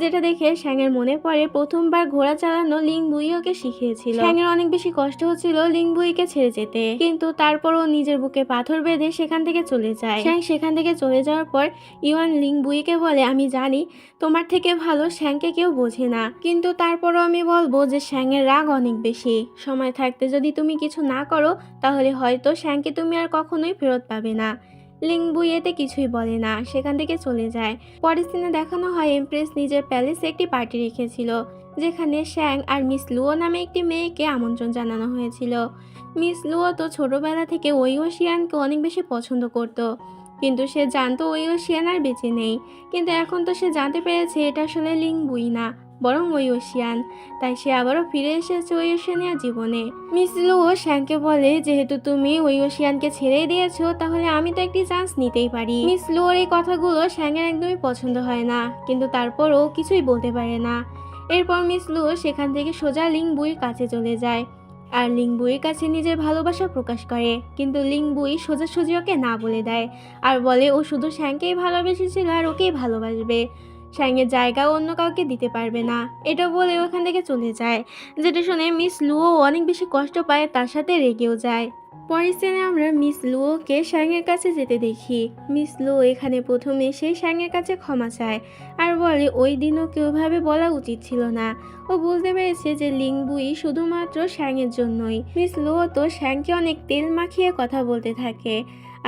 যেটা দেখে শ্যাংয়ের মনে পড়ে প্রথমবার ঘোড়া চালানো লিংবুই ওকে শিখিয়েছিল। শ্যাংয়ের অনেক বেশি কষ্ট হচ্ছিল লিংবুইকে ছেড়ে যেতে, কিন্তু তারপরও নিজের বুকে পাথর বেঁধে সেখান থেকে চলে যায়। শ্যাং সেখান থেকে চলে যাওয়ার পর ইওয়ান লিংবুইকে বলে, আমি জানি তোমার থেকে ভালো শ্যাংকে কেউ বোঝে না, কিন্তু তারপরও আমি বলবো যে শ্যাংয়ের রাগ অনেক বেশি। সময় থাকতে যদি তুমি কিছু না করো তাহলে হয়তো শ্যাংকে তুমি আর কখনোই ফেরত পাবে না। লিংবুই এতে কিছুই বলে না, সেখান থেকে চলে যায়। পরের দিনে দেখানো হয় এমপ্রেস নিজের প্যালেসে একটি পার্টি রেখেছিল, যেখানে শ্যাং আর মিস লুও নামে একটি মেয়েকে আমন্ত্রণ জানানো হয়েছিল। মিস লুও তো ছোটবেলা থেকে উইওশিয়ানকে অনেক বেশি পছন্দ করত, কিন্তু সে জানতো উইওশিয়ান আর বেঁচে নেই। কিন্তু এখন তো সে জানতে পেরেছে এটা আসলে লিংবুই না, বরং উইওশিয়ান। তাই সে আবারও ফিরে এসেছে উইওশিয়ানের জীবনে। মিস লুও শ্যাংকে বলে, যেহেতু তুমি উইওশিয়ানকে ছেড়েই দিয়েছো তাহলে আমি তো একটি চান্স নিতেই পারি। মিস লুওর এই কথাগুলো শ্যাংয়ের একদমই পছন্দ হয় না, কিন্তু তারপরও কিছুই বলতে পারে না। এরপর মিস লুও সেখান থেকে সোজা লিংবুইয়ের কাছে চলে যায় আর লিংবুইয়ের কাছে নিজের ভালোবাসা প্রকাশ করে, কিন্তু লিংবুই সোজাসুজি ওকে না বলে দেয় আর বলে ও শুধু শ্যাংকেই ভালোবেসেছিল আর ওকেই ভালোবাসবে, শ্যাংয়ের জায়গা অন্য কাউকে দিতে পারবে না। এটা বলে ওখান থেকে চলে যায়, যেটা শুনে মিস লুও অনেক বেশি কষ্ট পায়, তার সাথে রেগেও যায়। পরের সিনে আমরা মিস লুওকে শ্যাংয়ের কাছে যেতে দেখি। মিস লুও এখানে প্রথম এসে শ্যাংয়ের কাছে ক্ষমা চায় আর বলে ওই দিন ওকে ওভাবে বলা উচিত ছিল না। ও বুঝতে পেরেছে যে লিংবুই শুধুমাত্র শ্যাংয়ের জন্যই। মিস লুও তো শ্যাংকে অনেক তেল মাখিয়ে কথা বলতে থাকে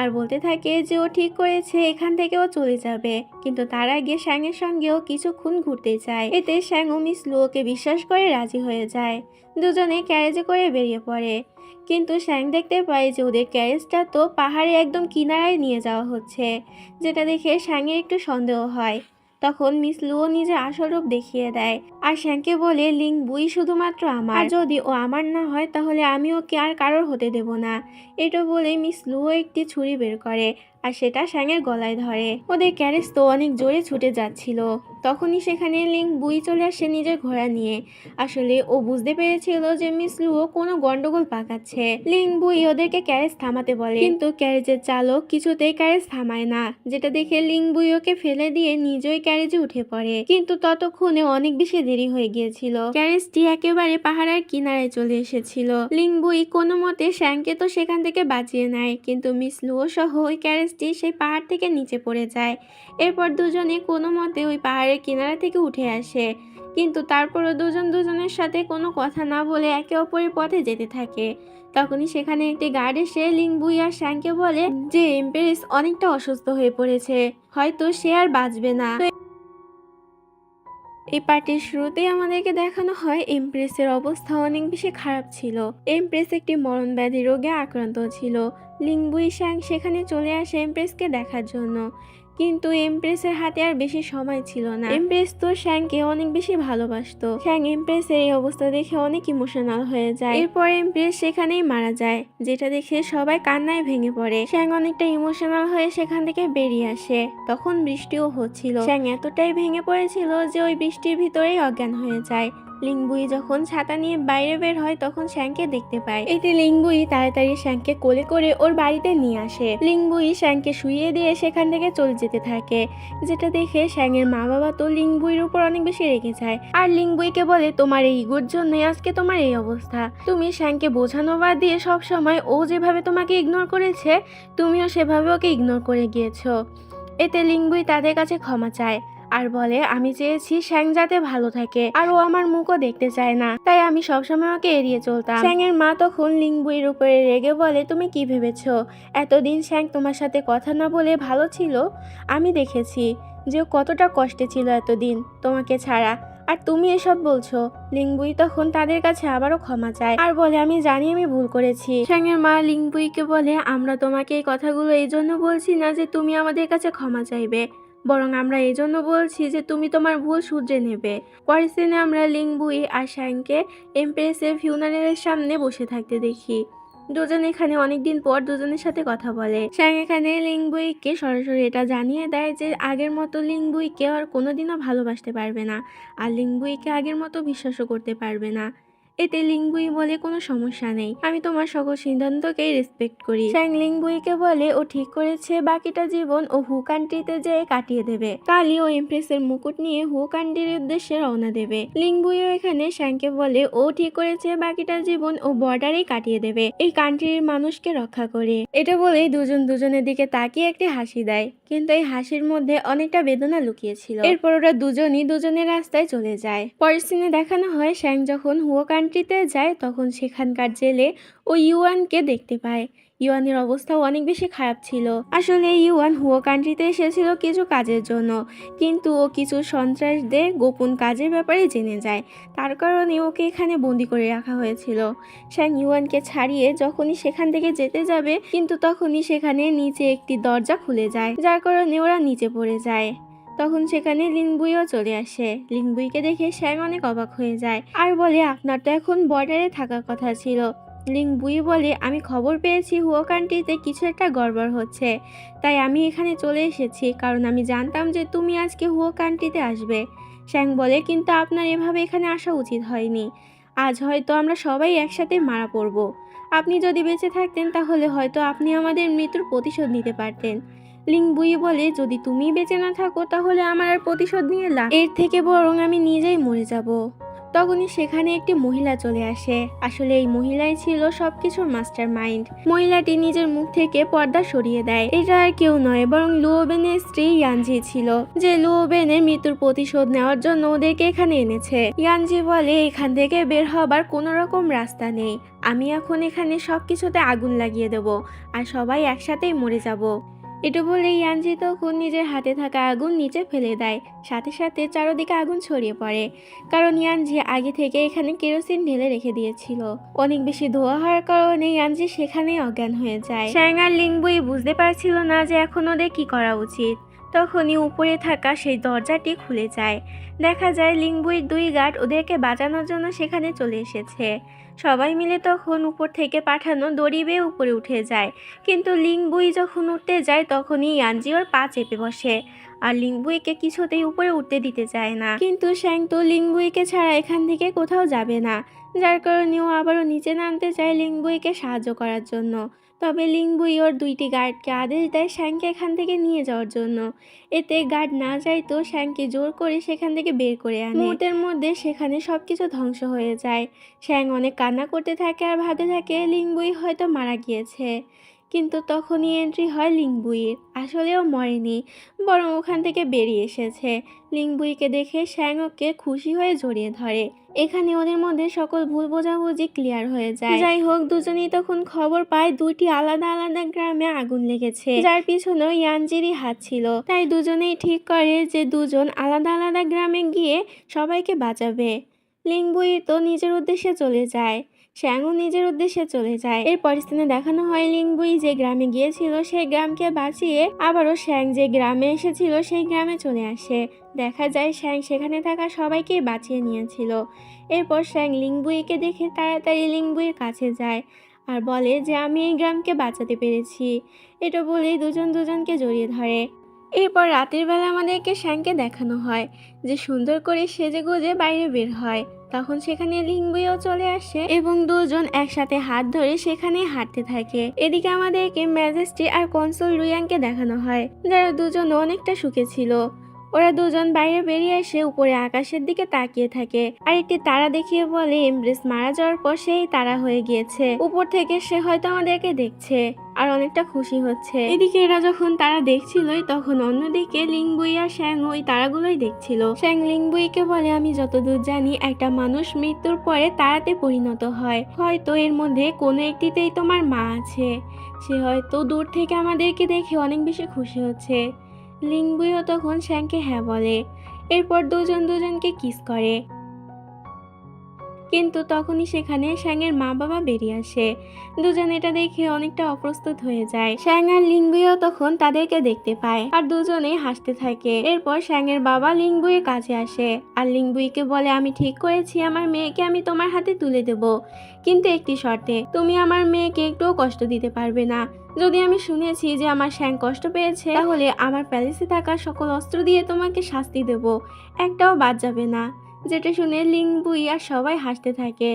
আর বলতে থাকে যে ও ঠিক করেছে এখান থেকে ও চলে যাবে, কিন্তু তার আগে শ্যাংয়ের সঙ্গেও কিছুক্ষণ ঘুরতে চায়। এতে শ্যাং ও মিস লুওকে বিশ্বাস করে রাজি হয়ে যায়। দুজনে ক্যারেজে করে বেরিয়ে পড়ে, কিন্তু শ্যাং দেখতে পায় যে ওদের ক্যারেজটা তো পাহাড়ে একদম কিনারায় নিয়ে যাওয়া হচ্ছে, যেটা দেখে শ্যাংয়ের একটু সন্দেহ হয়। তখন মিস লুও নিজের আসল রূপ দেখিয়ে দেয় আর শ্যাংকে বলে লিংবুই শুধুমাত্র আমার, আর যদি ও আমার না হয় তাহলে আমি ওকে আর কারোর হতে দেব না। এটা বলে মিস লুও একটি ছুরি বের করে আর সেটা শ্যাংয়ের গলায় ধরে। ওদের ক্যারেজ তো অনেক জোরে ছুটে যাচ্ছিল, তখনই সেখানে লিংবুই চলে আসে নিজের ঘোড়া নিয়ে। আসলে ও বুঝতে পেরেছিল যে মিস লুও কোনো গন্ডগোল পাকাচ্ছে। লিংবুই ওদেরকে ক্যারেজ থামাতে বলে, কিন্তু ক্যারেজের চালক কিছুতেই ক্যারেজ থামায় না, যেটা দেখে লিংবুই ওকে ফেলে দিয়ে নিজেই ক্যারেজে উঠে পড়ে। কিন্তু ততক্ষণে অনেক বেশি দেরি হয়ে গিয়েছিল, ক্যারেজটি একেবারে পাহাড়ের কিনারায় চলে এসেছিল। লিংবুই কোনো মতে শ্যাংকে তো সেখান থেকে বাঁচিয়ে নেয়, কিন্তু মিস লুও সহ ওই ক্যারেজটি সেই পাহাড় থেকে নিচে পড়ে যায়। এরপর দুজনে কোনো মতে ওই পাহাড়ের কিনারা থেকে উঠে আসে, কিন্তু তারপরও দুজন দুজনের সাথে কোনো কথা না বলে একে অপরের পথে যেতে থাকে। তখনই সেখানে একটি গার্ড এসে লিংবুই আর শ্যাংকে বলে যে এমপ্রেস অনেকটা অসুস্থ হয়ে পড়েছে, হয়তো সে আর বাঁচবে না। এই পার্টির শুরুতেই আমাদেরকে দেখানো হয় এমপ্রেসের অবস্থা অনেক বেশি খারাপ ছিল। এমপ্রেস একটি মরণব্যাধি রোগে আক্রান্ত ছিল। লিংবুই শ্যাং সেখানে চলে আসে এমপ্রেসকে দেখার জন্য, কিন্তু এমপ্রেসের হাতে আর বেশি সময় ছিল না। এমপ্রেস তো শ্যাংকে অনেক বেশি ভালোবাসতো। শ্যাং এমপ্রেসের এই অবস্থা দেখে অনেক ইমোশনাল হয়ে যায়। এরপর এমপ্রেস সেখানেই মারা যায়, যেটা দেখে সবাই কান্নায় ভেঙে পড়ে। শ্যাং অনেকটা ইমোশনাল হয়ে সেখান থেকে বেরিয়ে আসে। তখন বৃষ্টিও হচ্ছিল। শ্যাং এতটাই ভেঙে পড়েছিল যে ওই বৃষ্টির ভিতরেই অজ্ঞান হয়ে যায়। লিংবুই যখন ছাতা নিয়ে বাইরে বের হয় তখন শ্যাংকে দেখতে পায়। এতে লিংবুই তাড়াতাড়ি শ্যাংকে কোলে করে ওর বাড়িতে নিয়ে আসে। লিংবুই শ্যাংকে শুইয়ে দিয়ে সেখান থেকে চলে যেতে থাকে, যেটা দেখে শ্যাংয়ের মা বাবা তো লিংবুইর উপর অনেক বেশি রেগে যায় আর লিংবুইকে বলে তোমার এই ইগোর জন্যই আজকে তোমার এই অবস্থা। তুমি শ্যাংকে বোঝানো বাদ দিয়ে সবসময় ও যেভাবে তোমাকে ইগনোর করেছে তুমিও সেভাবে ওকে ইগনোর করে গিয়েছো। এতে লিংবুই তাদের কাছে ক্ষমা চায় আর বলে আমি চেয়েছি শ্যাং যাতে ভালো থাকে আর ও আমার মুখও দেখতে চায় না, তাই আমি সবসময় ওকে এড়িয়ে চলতাম। শ্যাংয়ের মা তখন লিংবুইর উপরে রেগে বলে তুমি কি ভেবেছো এতদিন শ্যাং তোমার সাথে কথা না বলে ভালো ছিল? আমি দেখেছি যে ও কতটা কষ্টে ছিল এতদিন তোমাকে ছাড়া, আর তুমি এসব বলছো। লিংবুই তখন তাদের কাছে আবারও ক্ষমা চায় আর বলে আমি জানি আমি ভুল করেছি। শ্যাংয়ের মা লিংবুইকে বলে আমরা তোমাকে এই কথাগুলো এই জন্য বলছি না যে তুমি আমাদের কাছে ক্ষমা চাইবে, বরং আমরা এই জন্য বলছি যে তুমি তোমার ভুল শুধরে নেবে। পরের দিনে আমরা লিংবুই আর শ্যাংকে এমপ্রেসের ফিউনারেলের সামনে বসে থাকতে দেখি। দুজন এখানে অনেকদিন পর দুজনের সাথে কথা বলে। শ্যাং এখানে লিংবুইকে সরাসরি এটা জানিয়ে দেয় যে আগের মতো লিংবুইকে আর কোনোদিনও ভালোবাসতে পারবে না আর লিংবুইকে আগের মতো বিশ্বাসও করতে পারবে না। এতে লিংবুই বলে কোনো সমস্যা নেই, আমি তোমার সকল সিদ্ধান্তকেই রেসপেক্ট করি। শ্যাং লিংবুইকে বলে ও ঠিক করেছে বাকিটা জীবন ও হু কান্ট্রিতে যেয়ে কাটিয়ে দেবে। কালই ও এমপ্রেসের মুকুট নিয়ে হু কান্ট্রির উদ্দেশ্যে রওনা দেবে। লিংবুইও এখানে শ্যাংকে বলে ও ঠিক করেছে বাকিটা জীবন ও বর্ডারেই কাটিয়ে দেবে এই কান্ট্রির মানুষকে রক্ষা করে। এটা বলেই দুজন দুজনের দিকে তাকিয়ে একটি হাসি দেয়, কিন্তু এই হাসির মধ্যে অনেকটা বেদনা লুকিয়েছিল। এরপর ওরা দুজনই দুজনের রাস্তায় চলে যায়। পরের সিনে দেখানো হয় শ্যাং যখন হুয়ো কান্ট্রিতে যায় তখন সেখানকার জেলে ও ইউয়ানকে দেখতে পায়। ইউয়ানের অবস্থাও অনেক বেশি খারাপ ছিল। আসলে ইউয়ান হুয়ো কান্ট্রিতে এসেছিল কিছু কাজের জন্য, কিন্তু ও কিছু সন্ত্রাসদের গোপন কাজের ব্যাপারে জেনে যায়, তার কারণে ওকে এখানে বন্দি করে রাখা হয়েছিল। শ্যাং ইউয়ানকে ছাড়িয়ে যখনই সেখান থেকে যেতে যাবে কিন্তু তখনই সেখানে নিচে একটি দরজা খুলে যায়, যার কারণে ওরা নিচে পড়ে যায়। তখন সেখানে লিংবুইও চলে আসে। লিংবুইকে দেখে শ্যাং অনেক অবাক হয়ে যায় আর বলে আপনার তো এখন বর্ডারে থাকার কথা ছিল। লিংবুই বলে আমি খবর পেয়েছি হুয়ো কান্ট্রিতে কিছু একটা গড়বড় হচ্ছে, তাই আমি এখানে চলে এসেছি, কারণ আমি জানতাম যে তুমি আজকে হুয়ো কান্ট্রিতে আসবে। শ্যাং বলে কিন্তু আপনার এভাবে এখানে আসা উচিত হয়নি, আজ হয়তো আমরা সবাই একসাথে মারা পড়ব। আপনি যদি বেঁচে থাকতেন তাহলে হয়তো আপনি আমাদের মৃত্যুর প্রতিশোধ নিতে পারতেন। লিংবুই বলে যদি তুমি বেঁচে না থাকো তাহলে আমার আর প্রতিশোধ নিয়ে লাভ, এর থেকে বরং আমি নিজেই মরে যাব। তখনই সেখানে একটি মহিলা চলে আসে। আসলে এই মহিলাই ছিল সবকিছুর মাস্টার মাইন্ড। মহিলাটি নিজের মুখ থেকে পর্দা সরিয়ে দেয়। এটা আর কেউ নয় বরং লুওবেনের স্ত্রী ইয়ানজি ছিল, যে লুওবেনের মৃত্যুর প্রতিশোধ নেওয়ার জন্য ওদেরকে এখানে এনেছে। ইয়ানজি বলে এখান থেকে বের হবার কোনো রকম রাস্তা নেই, আমি এখন এখানে সবকিছুতে আগুন লাগিয়ে দেব আর সবাই একসাথেই মরে যাব। এটা বলে ইয়ানজি তখন নিজের হাতে থাকা আগুন নিচে ফেলে দেয়। সাথে সাথে চারদিকে আগুন ছড়িয়ে পড়ে, কারণ ইয়ানজি আগে থেকে এখানে কেরোসিন ঢেলে রেখে দিয়েছিল। অনেক বেশি ধোঁয়া হওয়ার কারণে ইয়ানজি সেখানেই অজ্ঞান হয়ে যায়। শ্যাং আর লিংবুই বুঝতে পারছিল না যে এখন ওদের কি করা উচিত। তখনই উপরে থাকা সেই দরজাটি খুলে যায়। দেখা যায় লিংবুই 2 গার্ড ওদেরকে বাঁচানোর জন্য সেখানে চলে এসেছে। সবাই মিলে তখন উপর থেকে পাঠানো দড়ি বেয়ে উপরে উঠে যায়, কিন্তু লিংবুই যখন উঠতে যায় তখনই ইয়ানজি ওর পা চেপে বসে আর লিংবুইকে কিছুতেই উপরে উঠতে দিতে চায় না। কিন্তু শ্যাং তো লিংবুইকে ছাড়া এখান থেকে কোথাও যাবে না, যার কারণে ও আবারও নিচে নামতে চায় লিংবুইকে সাহায্য করার জন্য। তবে লিংবুই ওর 2টি গার্ডকে আদেশ দেয় শ্যাংকে এখান থেকে নিয়ে যাওয়ার জন্য। এতে গার্ড না যাইতো শ্যাংকে জোর করে সেখান থেকে বের করে আনে। মুহূর্তের মধ্যে সেখানে সবকিছু ধ্বংস হয়ে যায়। শ্যাং অনেক কান্না করতে থাকে আর ভাবতে থাকে লিংবুই হয়তো মারা গিয়েছে। কিন্তু তখনই এন্ট্রি হয় লিংবুইয়ের। আসলেও মরেনি, বরং ওখান থেকে বেরিয়ে এসেছে। লিংবুইকে দেখে শ্যাং ওকে খুশি হয়ে জড়িয়ে ধরে। এখানে ওদের মধ্যে সকল ভুল বোঝাবুঝি ক্লিয়ার হয়ে যায়। যাই হোক, দুজনেই তখন খবর পায় 2টি আলাদা আলাদা গ্রামে আগুন লেগেছে, যার পিছনেও ইয়ানজিরই হাত ছিল। তাই দুজনেই ঠিক করে যে দুজন আলাদা আলাদা গ্রামে গিয়ে সবাইকে বাঁচাবে। লিংবুই তো নিজের উদ্দেশ্যে চলে যায়, শ্যাংও নিজের উদ্দেশ্যে চলে যায়। এরপর স্থানে দেখানো হয় লিংবুই যে গ্রামে গিয়েছিল সেই গ্রামকে বাঁচিয়ে আবারও শ্যাং যে গ্রামে এসেছিল সেই গ্রামে চলে আসে। দেখা যায় শ্যাং সেখানে থাকা সবাইকেই বাঁচিয়ে নিয়েছিল। এরপর শ্যাং লিংবুইকে দেখে তাড়াতাড়ি লিংবুইয়ের কাছে যায় আর বলে যে আমি এই গ্রামকে বাঁচাতে পেরেছি। এটা বলেই দুজন দুজনকে জড়িয়ে ধরে। এরপর রাতের বেলা আমাদেরকে শ্যাংকে দেখানো হয় যে সুন্দর করে সেজে গুজে বাইরে বের হয়। তখন সেখানে লিংবুইও চলে আসে এবং দুজন একসাথে হাত ধরে সেখানে হাঁটতে থাকে। এদিকে আমাদেরকে ম্যাজেস্টি আর কনসোল রুয়াংকে দেখানো হয়, যারা দুজন অনেকটা সুখে ছিল। ওরা দুজন বাইরে বেরিয়ে এসে উপরে আকাশের দিকে তাকিয়ে থাকে আর একটি তারা দেখিয়ে বলে এমব্রেস মারা যাওয়ার পর সেই তারা হয়ে গিয়েছে। উপর থেকে সে হয়তো আমাদেরকে দেখছে আর অনেকটা খুশি হচ্ছে। এদিকে এরা যখন তারা দেখছিলই তখন অন্যদিকে লিংবুই আর শ্যাং ওই তারাগুলোই দেখছিল। শ্যাং লিংবুইকে বলে আমি যতদূর জানি একটা মানুষ মৃত্যুর পরে তারাতে পরিণত হয়, হয়তো এর মধ্যে কোনো একটিতেই তোমার মা আছে। সে হয়তো দূর থেকে আমাদেরকে দেখে অনেক বেশি খুশি হচ্ছে। লিংবুইও তখন শ্যাংকে হ্যাঁ বলে। এরপর দুজন দুজনকে কিস করে, কিন্তু তখনই সেখানে শ্যাংয়ের মা বাবা বেরিয়ে আসে। দুজন এটা দেখে অনেকটা অপ্রস্তুত হয়ে যায়। শ্যাং আর লিংবুইও তখন তাদেরকে দেখতে পায় আর দুজনেই হাসতে থাকে। এরপর শ্যাংয়ের বাবা লিংবুইয়ের কাছে আসে আর লিংবুইকে বলে আমি ঠিক করেছি আমার মেয়েকে আমি তোমার হাতে তুলে দেব, কিন্তু একটি শর্তে, তুমি আমার মেয়েকে একটুও কষ্ট দিতে পারবে না। যদি আমি শুনেছি যে আমার শ্যাং কষ্ট পেয়েছে তাহলে আমার প্যালেসে থাকা সকল অস্ত্র দিয়ে তোমাকে শাস্তি দেব, একটাও বাদ যাবে না। যেটা শুনে লিংবুই আর সবাই হাসতে থাকে।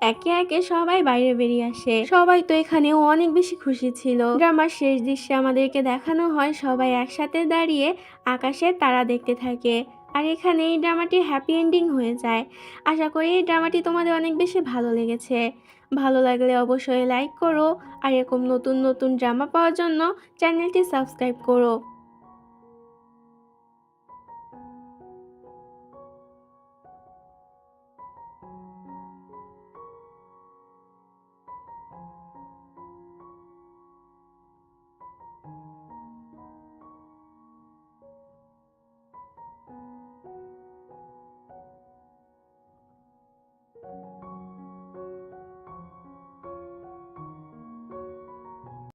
একে একে সবাই বাইরে বেরিয়ে আসে। সবাই তো এখানেও অনেক বেশি খুশি ছিল। ড্রামার শেষ দৃশ্যে আমাদেরকে দেখানো হয় সবাই একসাথে দাঁড়িয়ে আকাশে তারা দেখতে থাকে। আর এখানে এই ড্রামাটি হ্যাপি এন্ডিং হয়ে যায়। আশা করি এই ড্রামাটি তোমাদের অনেক বেশি ভালো লেগেছে। ভালো লাগলে অবশ্যই লাইক করো আর এরকম নতুন নতুন ড্রামা পাওয়ার জন্য চ্যানেলটি সাবস্ক্রাইব করো।